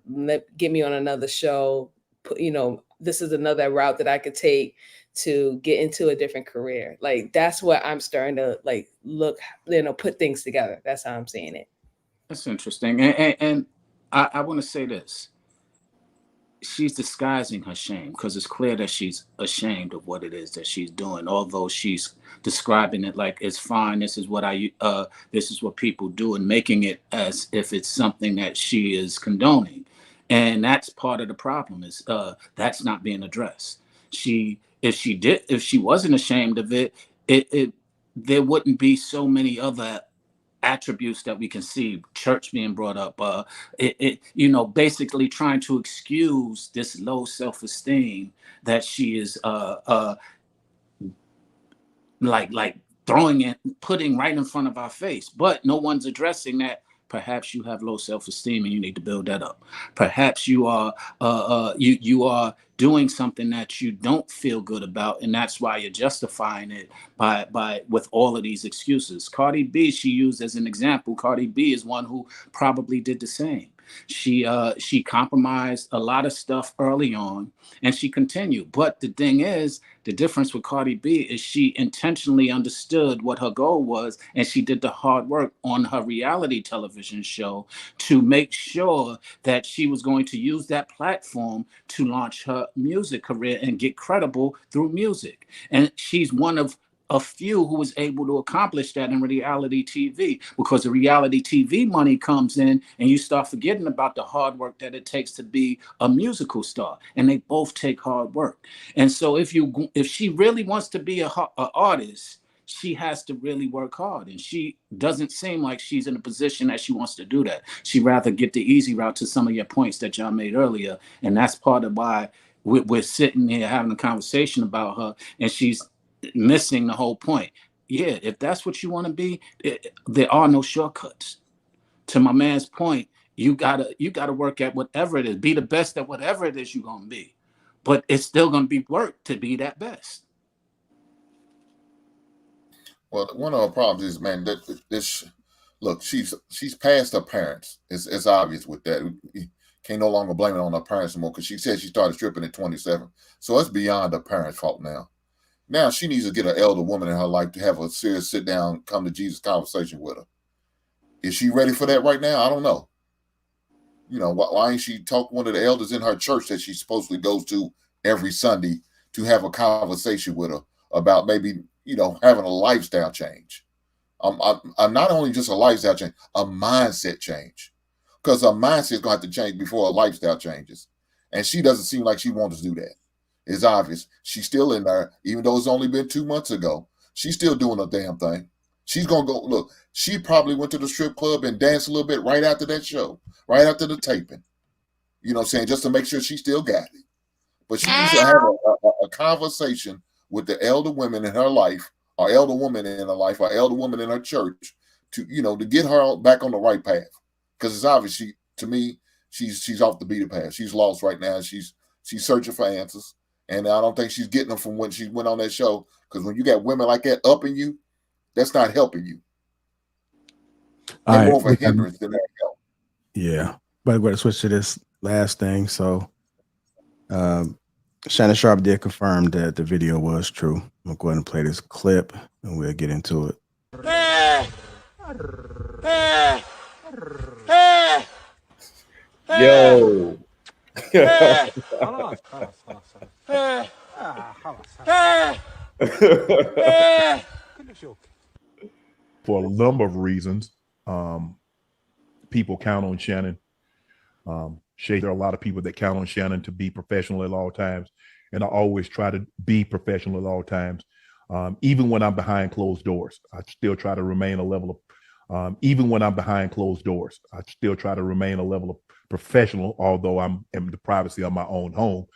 Speaker 11: get me on another show. This is another route that I could take to get into a different career. Like, that's what I'm starting to look, put things together. That's how I'm seeing it.
Speaker 17: That's interesting. And I want to say this. she's disguising her shame, because it's clear that she's ashamed of what it is that she's doing, although she's describing it like it's fine. This is what people do, and making it as if it's something that she is condoning. And that's part of the problem, is that's not being addressed. If she wasn't ashamed of it, there wouldn't be so many other attributes that we can see, church being brought up, basically trying to excuse this low self-esteem that she is like putting right in front of our face. But no one's addressing that. Perhaps you have low self-esteem and you need to build that up. Perhaps you are you are doing something that you don't feel good about, and that's why you're justifying it by with all of these excuses. Cardi B, she used as an example. Cardi B is one who probably did the same. She compromised a lot of stuff early on, and she continued. But the thing is, the difference with Cardi B is she intentionally understood what her goal was, and she did the hard work on her reality television show to make sure that she was going to use that platform to launch her music career and get credible through music. And she's one of a few who was able to accomplish that in reality TV, because the reality TV money comes in and you start forgetting about the hard work that it takes to be a musical star. And they both take hard work. And so if she really wants to be an artist, she has to really work hard. And she doesn't seem like she's in a position that she wants to do that. She'd rather get the easy route, to some of your points that y'all made earlier. And that's part of why we're sitting here having a conversation about her, and she's missing the whole point. Yeah, if that's what you want to be, there are no shortcuts. To my man's point, you gotta work at whatever it is. Be the best at whatever it is you're gonna be. But it's still gonna be work to be that best.
Speaker 6: Well, one of her problems is, man, that this look, she's past her parents. It's obvious with that. We can't no longer blame it on her parents anymore, because she said she started stripping at 27. So it's beyond her parents' fault now. Now she needs to get an elder woman in her life to have a serious sit down, come to Jesus conversation with her. Is she ready for that right now? I don't know. Why ain't she talk one of the elders in her church that she supposedly goes to every Sunday to have a conversation with her about maybe, having a lifestyle change. Not only just a lifestyle change, a mindset change. Because her mindset is going to have to change before her lifestyle changes. And she doesn't seem like she wants to do that. It's obvious. She's still in there, even though it's only been 2 months ago. She's still doing a damn thing. She's going to go, look, she probably went to the strip club and danced a little bit right after that show, right after the taping. You know what I'm saying? Just to make sure she still got it. But she needs to have a conversation with the elder women in her life, or elder woman in her life, or elder woman in her church to get her back on the right path. Because it's obvious, to me, she's off the beaten path. She's lost right now. She's searching for answers. And I don't think she's getting them from when she went on that show. Because when you got women like that up in you, that's not helping you. They're more of a hindrance than that help.
Speaker 3: Yeah. But I'm going to switch to this last thing. So Shannon Sharpe did confirm that the video was true. I'm going to go ahead and play this clip and we'll get into it.
Speaker 2: Yo.
Speaker 10: For a number of reasons, people count on Shannon. There are a lot of people that count on Shannon to be professional at all times, and I always try to be professional at all times. Even when I'm behind closed doors, I still try to remain a level of. Even when I'm behind closed doors, I still try to remain a level of professional, although I'm in the privacy of my own home.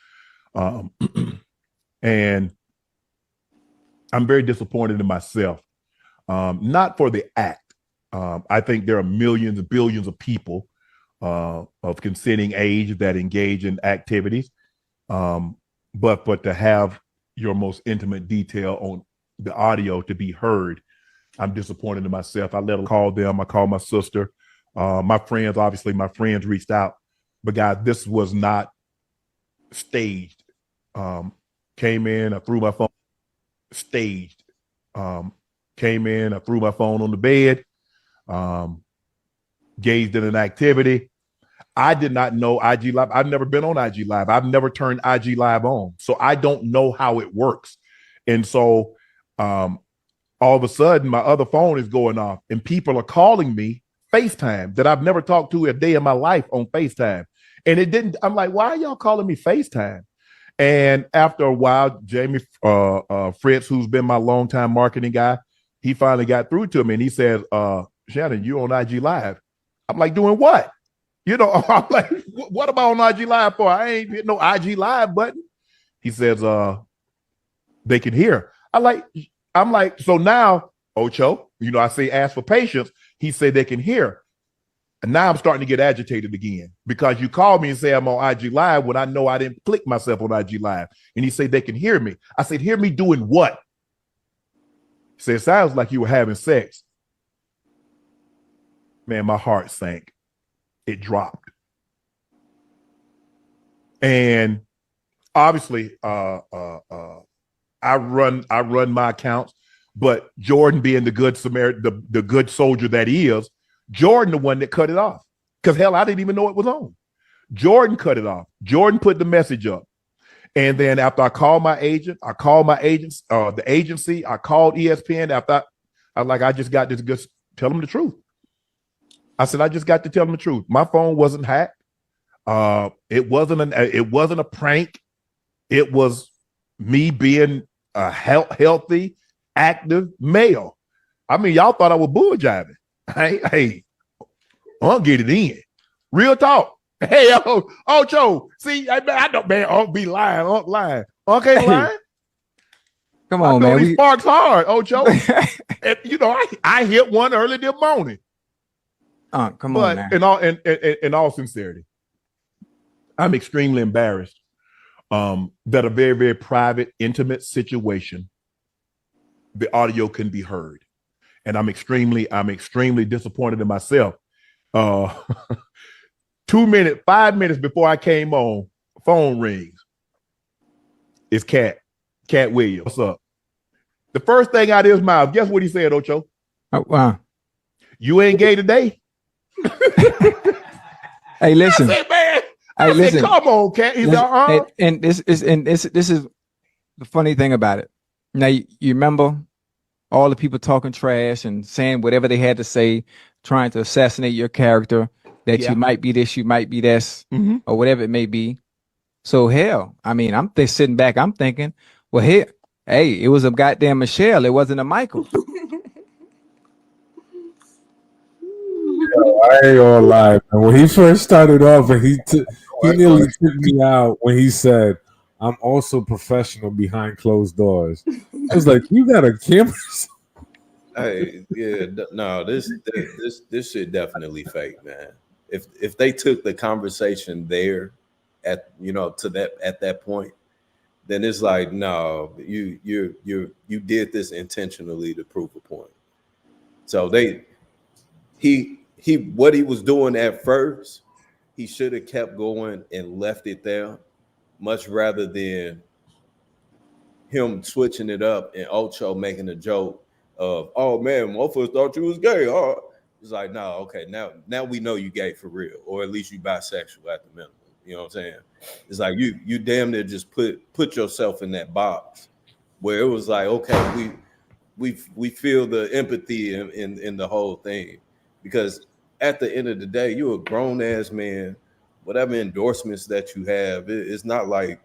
Speaker 10: And I'm very disappointed in myself. Not for the act. I think there are millions and billions of people of consenting age that engage in activities. But to have your most intimate detail on the audio to be heard, I'm disappointed in myself. I let them call them. I called my sister. My friends reached out. But guys, this was not staged. Came in, I threw my phone. Staged. Came in, I threw my phone on the bed, engaged in an activity. I did not know IG Live. I've never been on IG Live. I've never turned IG Live on. So I don't know how it works. And so all of a sudden, my other phone is going off and people are calling me FaceTime that I've never talked to a day in my life on FaceTime. And it didn't, I'm like, why are y'all calling me FaceTime? And after a while, Jamie Fritz, who's been my longtime marketing guy, he finally got through to me and he said, Shannon, you on IG Live. I'm like, doing what? You know, I'm like, what am I on IG Live for? I ain't hit no IG Live button. He says, they can hear. I'm like, so now, Ocho, you know, I say ask for patience. He said they can hear. And now I'm starting to get agitated again because you called me and say I'm on IG Live when I know I didn't click myself on IG Live. And he said they can hear me. I said, hear me doing what? He said, it sounds like you were having sex. Man, my heart sank. It dropped. And obviously, I run my accounts, but Jordan being the good Samaritan, the good soldier that he is, Jordan, the one that cut it off. Because hell, I didn't even know it was on. Jordan cut it off. Jordan put the message up. And then after I called my agent, the agency, I called ESPN after I was like, I just got to tell them the truth. I said, I just got to tell them the truth. My phone wasn't hacked. It wasn't a prank. It was me being a healthy, active male. I mean, y'all thought I was bull jiving. Hey, I'll get it in. Real talk. Hey, Ocho, see, I don't, man, I'll be lying. Okay, lying.
Speaker 18: Come on, man.
Speaker 10: He sparks hard, Ocho. You know, I hit one early this morning.
Speaker 18: Come on, man.
Speaker 10: In all sincerity, I'm extremely embarrassed that a very, very private, intimate situation, the audio can be heard. And I'm extremely disappointed in myself. 5 minutes before I came on, phone rings. It's Cat Williams. What's up? The first thing out of his mouth, guess what he said, Ocho? You ain't gay today?
Speaker 18: Hey, listen.
Speaker 10: I said, man.
Speaker 18: Listen.
Speaker 10: Come on, Cat. He's
Speaker 18: and this is the funny thing about it. Now you remember all the people talking trash and saying whatever they had to say, trying to assassinate your character, that you might be this, you might be this, or whatever it may be. So hell, I mean, I'm sitting back, I'm thinking, well, hey, it was a goddamn Michelle, it wasn't a Michael.
Speaker 1: I ain't gonna lie, man. When he first started off, and he nearly took me out when he said, "I'm also professional behind closed doors." I was like, "You got a camera?"
Speaker 2: Hey, yeah, no, this shit definitely fake, man. If they took the conversation there at that point, then it's like, no, you did this intentionally to prove a point. So what he was doing at first, he should have kept going and left it there, much rather than him switching it up and Ocho making a joke of, oh man, motherfuckers thought you was gay. Oh, it's like, no, okay, now we know you gay for real, or at least you bisexual at the minimum. You know what I'm saying? It's like you damn near just put yourself in that box where it was like, okay, we feel the empathy in the whole thing, because at the end of the day, you're a grown ass man. Whatever endorsements that you have, it's not like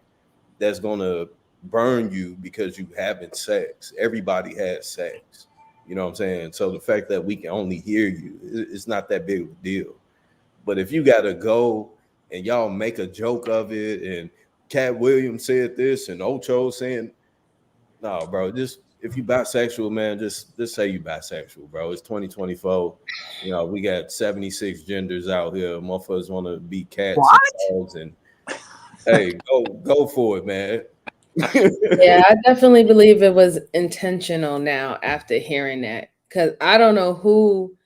Speaker 2: that's gonna burn you because you having sex. Everybody has sex. You know what I'm saying? So the fact that we can only hear you, it's not that big of a deal. But if you gotta go and y'all make a joke of it, and Cat Williams said this and Ocho saying, no, bro, just if you bisexual, man, just say you bisexual, bro. It's 2024. You know, we got 76 genders out here. Motherfuckers want to be cats and dogs, and hey, go for it, man.
Speaker 11: Yeah, I definitely believe it was intentional now after hearing that, because I don't know who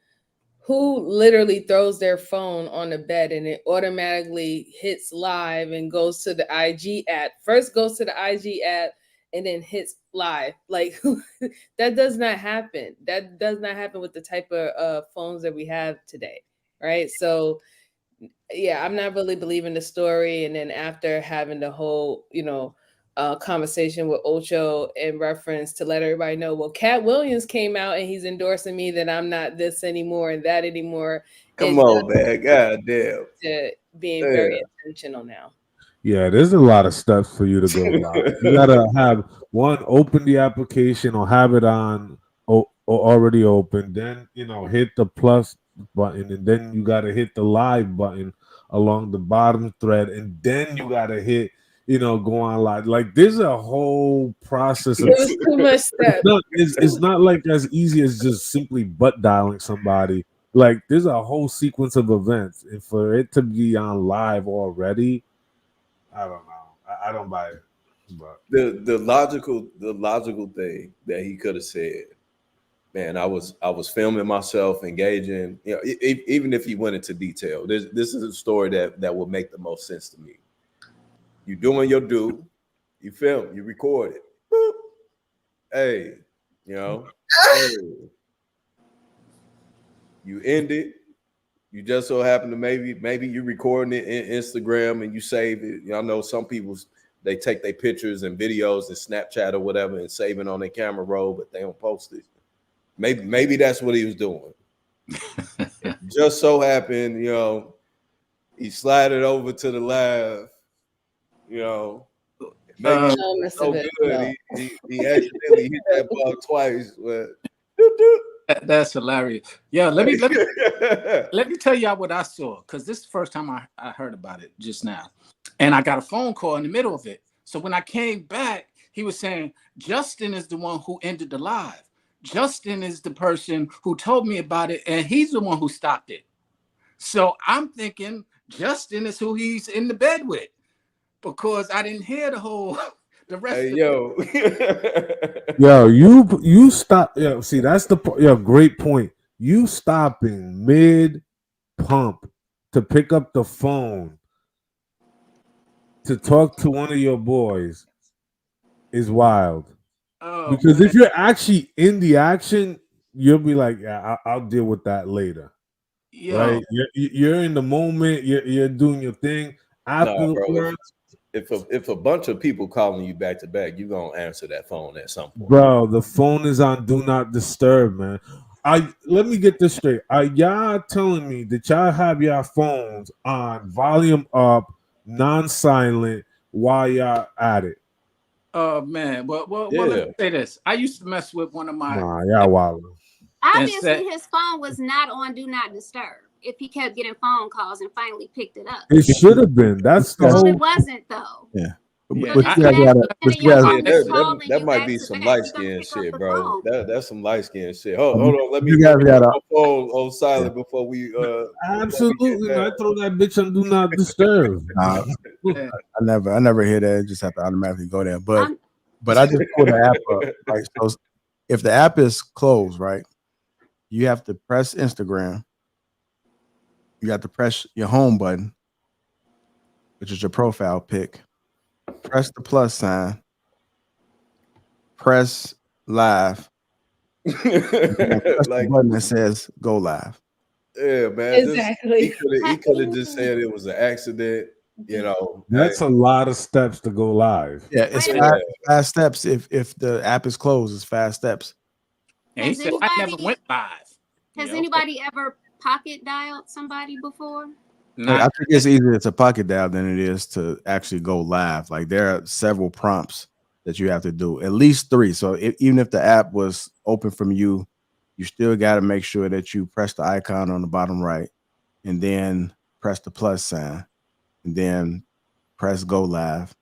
Speaker 11: literally throws their phone on the bed and it automatically hits live and goes to the IG app. First goes to the IG app and then hits live. Like, that does not happen. That does not happen with the type of phones that we have today, right? So yeah, I'm not really believing the story. And then after having the whole, conversation with Ocho in reference to let everybody know, well, Cat Williams came out and he's endorsing me that I'm not this anymore and that anymore.
Speaker 2: Come on, man. God damn.
Speaker 11: To being very intentional now.
Speaker 1: Yeah, there's a lot of steps for you to go live. You gotta have one, open the application or have it on or already open. Then hit the plus button, and then you gotta hit the live button along the bottom thread, and then you gotta hit go on live. Like there's a whole process.
Speaker 11: It was too much steps.
Speaker 1: It's not like as easy as just simply butt dialing somebody. Like there's a whole sequence of events, and for it to be on live already. I don't know. I don't buy it. But
Speaker 2: the logical thing that he could have said, man, I was filming myself, engaging. Even if he went into detail, this is a story that would make the most sense to me. You doing your due, you film, you record it. Boop. Hey, hey. You end it. You just so happen to maybe you're recording it in Instagram and you save it. I know some people, they take their pictures and videos and Snapchat or whatever and save it on their camera roll, but they don't post it. Maybe that's what he was doing. Just so happened, he slided over to the live, maybe so good. No. He accidentally hit that ball twice, but
Speaker 17: that's hilarious. Yeah, let me tell y'all what I saw, because this is the first time I heard about it just now. And I got a phone call in the middle of it. So when I came back, he was saying, Justin is the one who ended the live. Justin is the person who told me about it, and he's the one who stopped it. So I'm thinking Justin is who he's in the bed with, because I didn't hear the rest of it.
Speaker 1: Yo, you stop. Yo, see, that's great point. You stopping mid pump to pick up the phone to talk to one of your boys is wild. Because if you're actually in the action, you'll be like, yeah, I'll deal with that later. Right? You're in the moment. You're doing your thing. Afterwards,
Speaker 2: if a bunch of people calling you back to back, you're gonna answer that phone at some point.
Speaker 1: Bro, the phone is on do not disturb, man. Let me get this straight. Are y'all telling me that y'all have your phones on volume up, non-silent while y'all at it?
Speaker 17: Oh man, well, let me say this. I used to mess with one of my.
Speaker 1: Y'all wild.
Speaker 4: Obviously, his phone was not on do not disturb. If he kept getting phone calls and finally picked it up,
Speaker 1: it should have been. That's the whole.
Speaker 4: It wasn't though.
Speaker 1: Yeah.
Speaker 2: That might be some light skin shit, bro. That's some light skin shit. Hold on, let me put my phone on silent before we.
Speaker 1: Absolutely, I throw that bitch on do not disturb.
Speaker 3: I never hear that. It just have to automatically go there. But I just pull the app up. Right, so if the app is closed, right, you have to press Instagram. You have to press your home button, which is your profile pic. Press the plus sign. Press live. Press the button that says go live.
Speaker 2: Yeah, man.
Speaker 11: Exactly.
Speaker 2: He could have just said it was an accident.
Speaker 1: That's a lot of steps to go live.
Speaker 3: Yeah, it's fast steps. If the app is closed, it's fast steps.
Speaker 17: And he said I never went live.
Speaker 4: Has anybody ever pocket dialed somebody before?
Speaker 3: I think it's easier to pocket dial than it is to actually go live. Like there are several prompts that you have to do, at least 3. So even if the app was open from you, you still got to make sure that you press the icon on the bottom right, and then press the plus sign, and then press go live,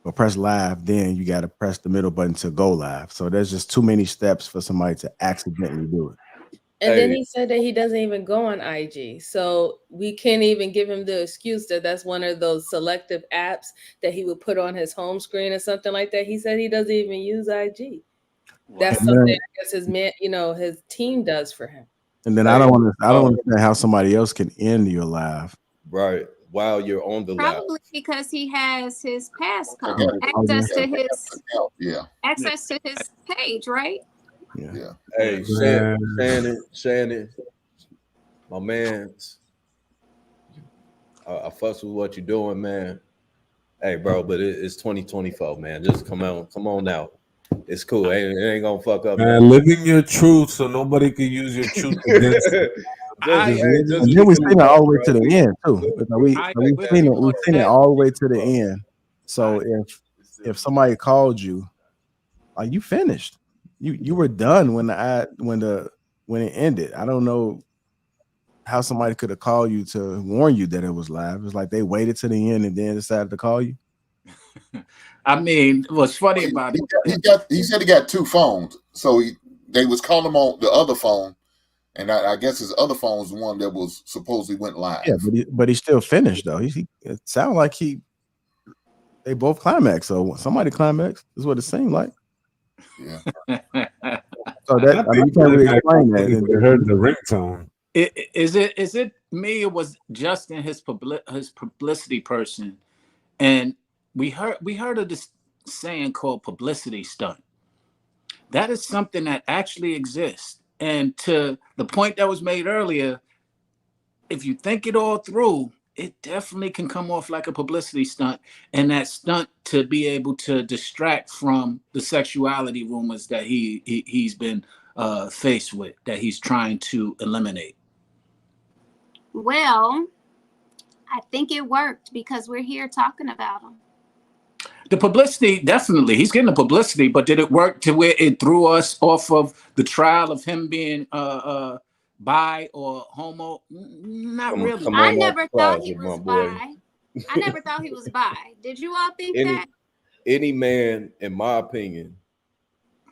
Speaker 3: or press live. Then you got to press the middle button to go live. So there's just too many steps for somebody to accidentally do it.
Speaker 11: And then he said that he doesn't even go on IG. So we can't even give him the excuse that that's one of those selective apps that he would put on his home screen or something like that. He said he doesn't even use IG. Wow. That's something I guess his team does for him.
Speaker 3: And then I don't understand how somebody else can end your live.
Speaker 2: Right. While you're on the live.
Speaker 4: Probably because he has his passcode, access to his page, right?
Speaker 3: Yeah.
Speaker 2: Hey, Shannon, my man's. I fuss with what you're doing, man. Hey, bro, but it's 2024, man. Just come on out. It's cool. It ain't gonna fuck up.
Speaker 1: Man, living your truth so nobody can use your truth against you.
Speaker 3: And then we seen it all the way to the end too. We've seen it all the way to the end. So if somebody called you, like you finished, you were done when it ended. I don't know how somebody could have called you to warn you that it was live. It's like they waited to the end and then decided to call you.
Speaker 17: I mean, what's funny about it?
Speaker 6: He said he got two phones, so they was calling him on the other phone, and I guess his other phone was the one that was supposedly went live.
Speaker 3: Yeah, but he still finished though. It sounded like they both climaxed. So somebody climaxed is what it seemed like.
Speaker 6: Yeah.
Speaker 3: So that you can't really explain that.
Speaker 1: They heard the ringtone.
Speaker 17: Is it me or was Justin his publicity person? And we heard of this saying called publicity stunt. That is something that actually exists. And to the point that was made earlier, if you think it all through, it definitely can come off like a publicity stunt, and that stunt to be able to distract from the sexuality rumors that he's been faced with, that he's trying to eliminate.
Speaker 4: Well, I think it worked because we're here talking about him.
Speaker 17: The publicity, definitely. He's getting the publicity, but did it work to where it threw us off of the trial of him being bi or homo? Not really.
Speaker 4: I never thought he was bi. I never thought he was bi. Did you all think that?
Speaker 2: Any man, in my opinion,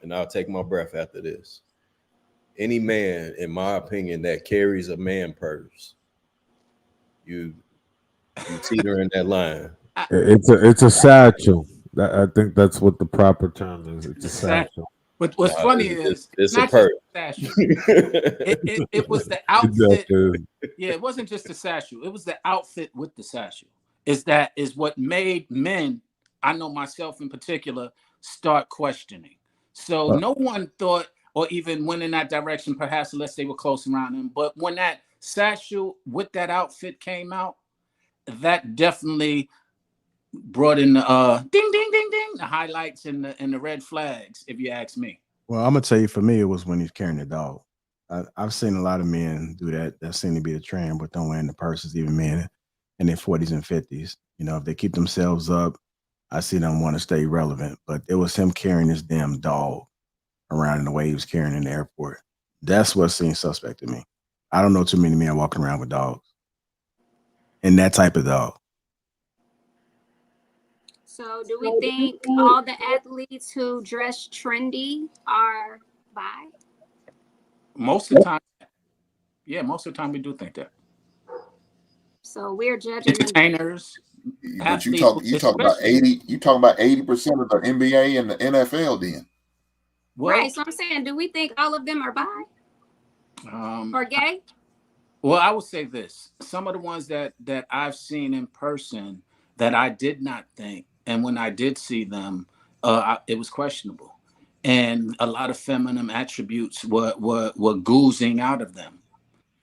Speaker 2: and I'll take my breath after this, any man, in my opinion, that carries a man purse, you teeter in that line.
Speaker 1: It's a satchel. I think that's what the proper term is. It's a satchel.
Speaker 17: But what's funny is
Speaker 2: it's
Speaker 17: not
Speaker 2: a purse.
Speaker 17: just the satchel. It was the outfit. Yeah, it wasn't just the satchel. It was the outfit with the satchel. Is what made men, I know myself in particular, start questioning. So no one thought or even went in that direction, perhaps unless they were close around him. But when that satchel with that outfit came out, that definitely brought in the ding ding ding ding, the highlights and the red flags, if you ask me.
Speaker 3: Well, I'm gonna tell you, for me, it was when he's carrying the dog. I've seen a lot of men do that. That seemed to be the trend, but don't wear the purses, even men in their 40s and 50s. You know, if they keep themselves up, I see them want to stay relevant. But it was him carrying this damn dog around in the way he was carrying in the airport. That's what seemed suspect to me. I don't know too many men walking around with dogs. And that type of dog.
Speaker 4: So do we think all the athletes who dress trendy are bi?
Speaker 17: Most of the time, yeah, most of the time we do think that.
Speaker 4: So we're judging
Speaker 17: entertainers.
Speaker 6: But you talk about 80%. You talking about 80% of the NBA and the NFL then?
Speaker 4: Right. So I'm saying, do we think all of them are bi or gay?
Speaker 17: Well, I would say this: some of the ones that I've seen in person that I did not think, and when I did see them, it was questionable, and a lot of feminine attributes were oozing out of them,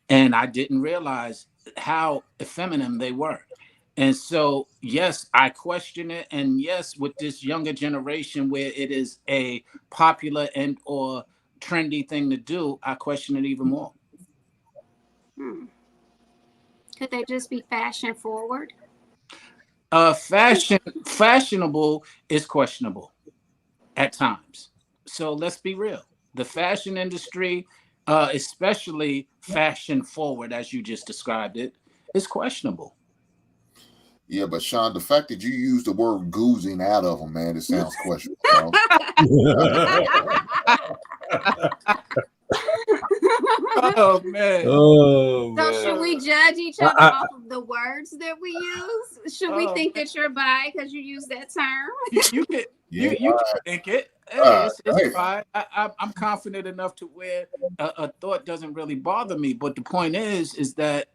Speaker 17: and I didn't realize how effeminate they were. And so, yes, I question it, and yes, with this younger generation where it is a popular and or trendy thing to do, I question it even more.
Speaker 4: Could they just be fashion forward?
Speaker 17: Fashionable is questionable at times. So let's be real. The fashion industry, especially fashion forward, as you just described it, is questionable.
Speaker 6: Yeah, but Sean, the fact that you use the word goozing out of them, man, it sounds questionable.
Speaker 17: Oh man.
Speaker 4: So should we judge each other off of the words that we use? Should we think that you're bi because you use that term?
Speaker 17: You can think it. Hey, it's fine. I'm confident enough to where a thought doesn't really bother me. But the point is that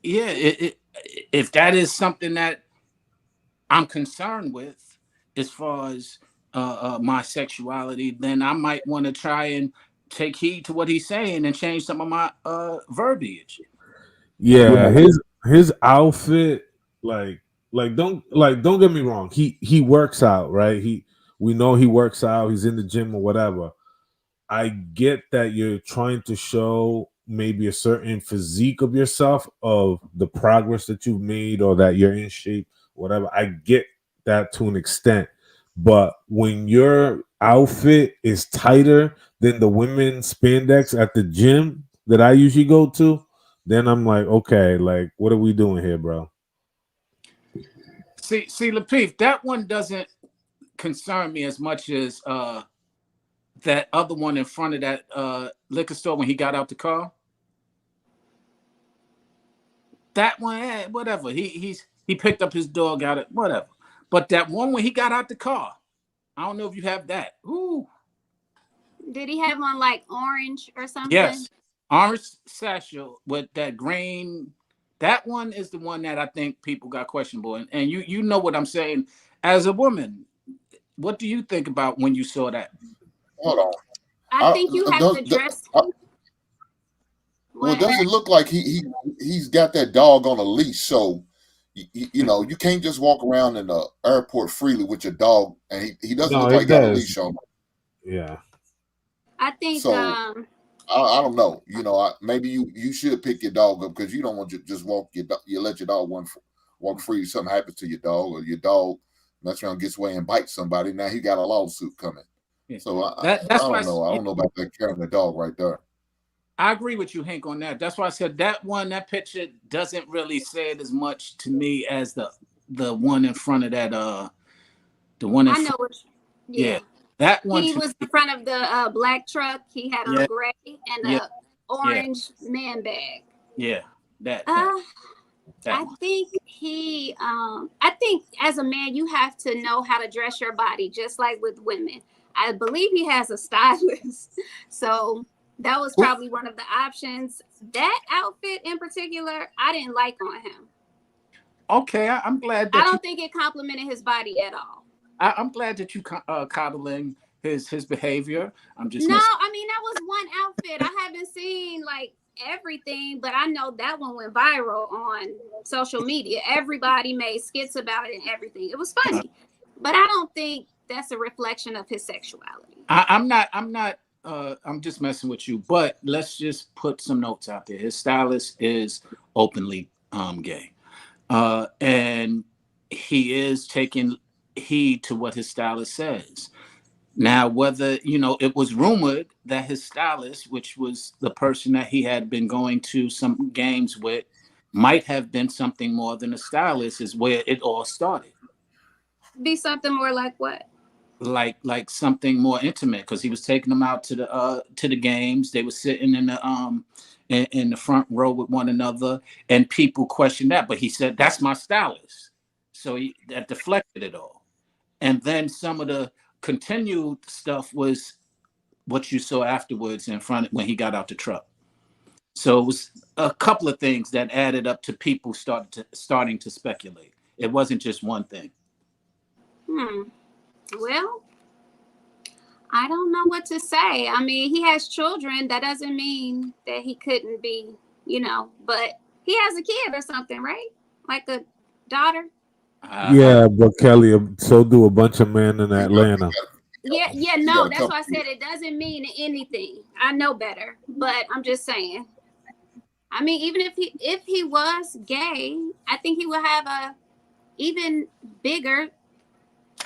Speaker 17: if that is something that I'm concerned with as far as my sexuality, then I might want to try and take heed to what he's saying and change some of my verbiage.
Speaker 1: Yeah, his outfit, don't get me wrong. He works out, right? We know he works out. He's in the gym or whatever. I get that you're trying to show maybe a certain physique of yourself, of the progress that you've made, or that you're in shape, whatever. I get that to an extent. But when your outfit is tighter than the women's spandex at the gym that I usually go to, then I'm like, okay, like, what are we doing here, bro?
Speaker 17: See, Lapeef, that one doesn't concern me as much as that other one in front of that liquor store when he got out the car. That one, whatever. He picked up his dog out of whatever. But that one when he got out the car, I don't know if you have that. Ooh.
Speaker 4: Did he have one like orange or something?
Speaker 17: Yes, orange satchel with that green. That one is the one that I think people got questionable. And you know what I'm saying. As a woman, what do you think about when you saw that?
Speaker 6: Hold on.
Speaker 4: I think you have to dress.
Speaker 6: Well, does it look like he's got that dog on a leash? So you know, you can't just walk around in the airport freely with your dog, and he doesn't look like he got a leash on.
Speaker 1: Yeah.
Speaker 4: I think
Speaker 6: so. I don't know. You know, maybe you should pick your dog up, because you don't want to just you let your dog walk free. Something happens to your dog, or your dog mess around, gets away and bites somebody. Now he got a lawsuit coming. Yeah. So I don't know. I don't know about that carrying the dog right there.
Speaker 17: I agree with you, Hank, on that. That's why I said that picture doesn't really say it as much to me as the one in front of that. The one in front. Yeah. That one.
Speaker 4: He was in front of the black truck. He had on gray and a orange man bag.
Speaker 17: Yeah. That.
Speaker 4: I think I think as a man, you have to know how to dress your body, just like with women. I believe he has a stylist. So that was probably one of the options. That outfit in particular, I didn't like on him.
Speaker 17: Okay, I'm glad that
Speaker 4: I don't think it complimented his body at all.
Speaker 17: I'm glad that you coddling his behavior. I'm just
Speaker 4: I mean, that was one outfit. I haven't seen like everything, but I know that one went viral on social media. Everybody made skits about it and everything. It was funny, but I don't think that's a reflection of his sexuality.
Speaker 17: I'm not. I'm just messing with you. But let's just put some notes out there. His stylist is openly gay, and he is taking heed to what his stylist says. Now, whether, it was rumored that his stylist, which was the person that he had been going to some games with, might have been something more than a stylist, is where it all started.
Speaker 4: Be something more like what?
Speaker 17: Like something more intimate, because he was taking them out to the games. They were sitting in the front row with one another, and people questioned that. But he said, "That's my stylist," so that deflected it all. And then some of the continued stuff was what you saw afterwards in front when he got out the truck. So it was a couple of things that added up to people starting to speculate. It wasn't just one thing.
Speaker 4: Well, I don't know what to say. I mean, he has children. That doesn't mean that he couldn't be, but he has a kid or something, right? Like a daughter.
Speaker 1: Yeah, but Kelly, so do a bunch of men in Atlanta.
Speaker 4: Yeah, no, that's why I said it doesn't mean anything. I know better, but I'm just saying. I mean, even if he was gay, I think he would have a even bigger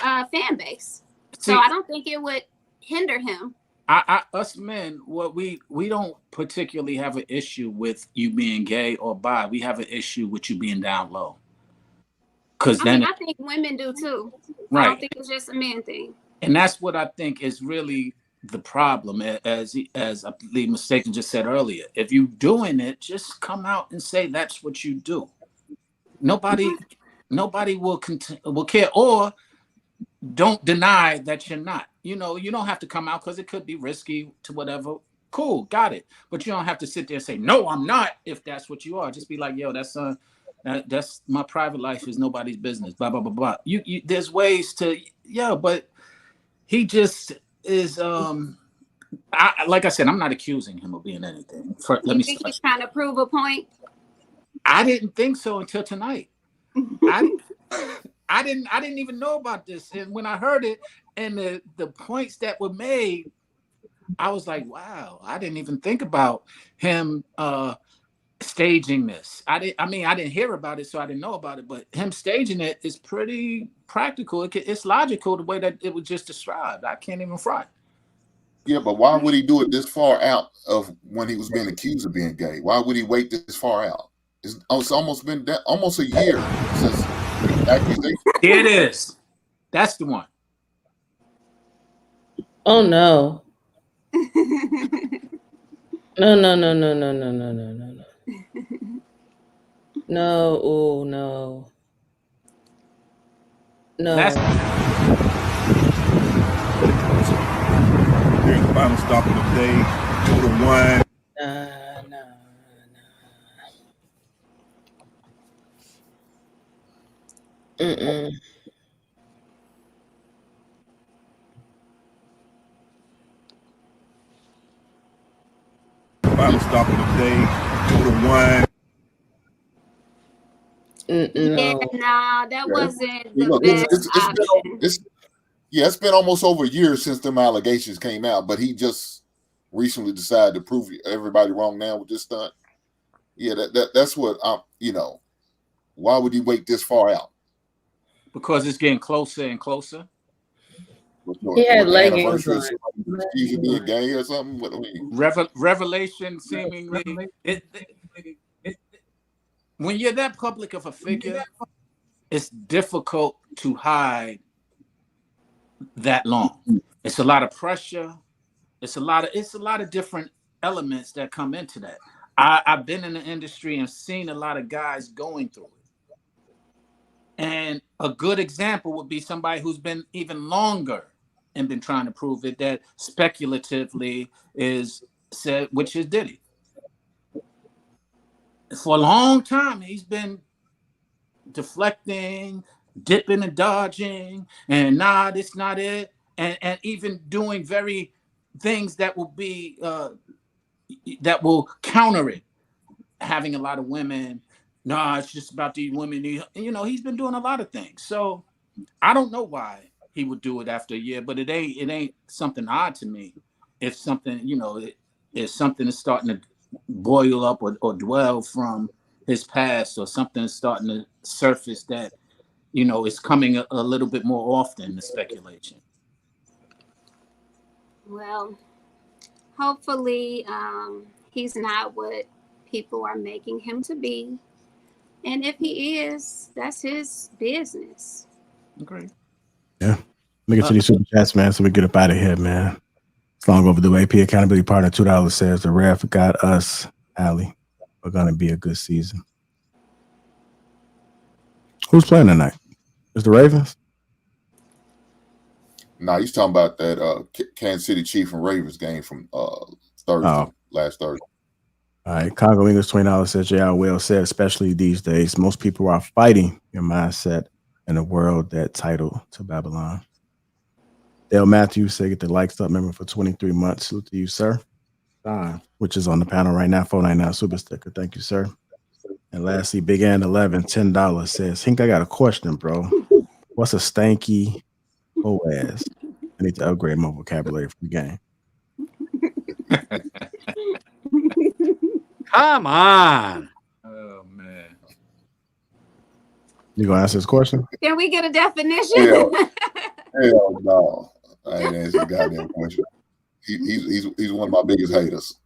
Speaker 4: fan base. So I don't think it would hinder him.
Speaker 17: Us men, we don't particularly have an issue with you being gay or bi. We have an issue with you being down low.
Speaker 4: I think women do too. Right. I don't think it's just a man thing.
Speaker 17: And that's what I think is really the problem. As I believe Mistaken just said earlier, if you're doing it, just come out and say that's what you do. Nobody will care, or don't deny that you're not. You don't have to come out, because it could be risky to whatever. Cool, got it. But you don't have to sit there and say, "No, I'm not," if that's what you are. Just be like, "Yo, that's my private life is nobody's business." Blah blah blah blah. You there's ways to but he just is. Like I said, I'm not accusing him of being anything.
Speaker 4: You think he's trying to prove a point?
Speaker 17: I didn't think so until tonight. I didn't even know about this. And when I heard it and the points that were made, I was like, wow, I didn't even think about him staging this. I didn't hear about it, so I didn't know about it. But him staging it is pretty practical. It's logical the way that it was just described. I can't even front.
Speaker 6: Yeah, but why would he do it this far out of when he was being accused of being gay? Why would he wait this far out? It's almost been almost a year since the accusation.
Speaker 17: Here it is. That's the one.
Speaker 11: Oh no. No. No, oh no. No.
Speaker 10: Here's the final stop of the day. Total one.
Speaker 11: Mm-mm.
Speaker 10: Final stop of the day. Total one.
Speaker 4: Yeah,
Speaker 11: No.
Speaker 4: nah, that wasn't the
Speaker 6: Look,
Speaker 4: best option.
Speaker 6: it's been almost over a year since them allegations came out, but he just recently decided to prove everybody wrong now with this stunt. Yeah, that's what why would he wait this far out?
Speaker 17: Because it's getting closer and closer.
Speaker 11: He had leggings on.
Speaker 6: Excuse being gay or something. What do we?
Speaker 17: Revelation seemingly. When you're that public of a figure, it's difficult to hide that long. It's a lot of pressure. It's a lot of different elements that come into that. I've been in the industry and seen a lot of guys going through it. And a good example would be somebody who's been even longer and been trying to prove it, that speculatively is said, which is Diddy. For a long time, he's been deflecting, dipping and dodging, and nah, that's not it. And even doing very things that will be that will counter it. Having a lot of women, nah, it's just about these women. He's been doing a lot of things. So I don't know why he would do it after a year, but it ain't something odd to me. If something, if something is starting to boil up or dwell from his past, or something is starting to surface that, is coming a little bit more often, the speculation.
Speaker 4: Well, hopefully he's not what people are making him to be. And if he is, that's his business.
Speaker 17: Great.
Speaker 3: Yeah. Let me get to these super chats, man, so we get up out of here, man. It's long overdue. AP Accountability Partner, $2 says the ref got us, Allie. We're going to be a good season. Who's playing tonight? Is the Ravens?
Speaker 6: Nah, he's talking about that Kansas City Chiefs and Ravens game from Thursday, last Thursday.
Speaker 3: All right. Congo English, $20 says, yeah, well said, especially these days. Most people are fighting your mindset in a world that titled to Babylon. Dale Matthews said, get the likes up, member for 23 months. Salute to you, sir. Which is on the panel right now, 499 super sticker. Thank you, sir. And lastly, Big Ann 11, $10 says, Hink, I got a question, bro. What's a stanky hoe ass? I need to upgrade my vocabulary for the game.
Speaker 14: Come on.
Speaker 17: Oh man.
Speaker 3: You gonna answer this question?
Speaker 4: Can we get a definition?
Speaker 6: Hell no. I ain't answering the goddamn question. He's one of my biggest haters.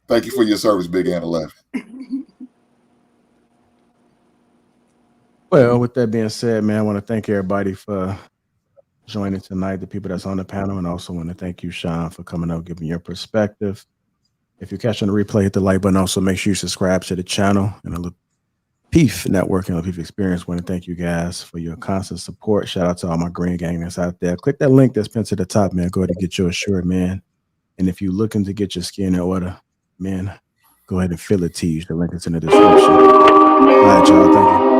Speaker 6: Thank you for your service, Big Ann 11.
Speaker 3: Well, with that being said, man, I want to thank everybody for joining tonight, the people that's on the panel, and also want to thank you, Sean, for coming up, giving your perspective. If you're catching the replay, hit the like button. Also, make sure you subscribe to the channel and the Lapeef Network and Lapeef Experience. Want to thank you guys for your constant support. Shout out to all my green gang that's out there. Click that link that's pinned to the top, man. Go ahead and get your assured, man. And if you're looking to get your skin in order, man, go ahead and fill it to you. The link is in the description. All right, y'all. Thank you.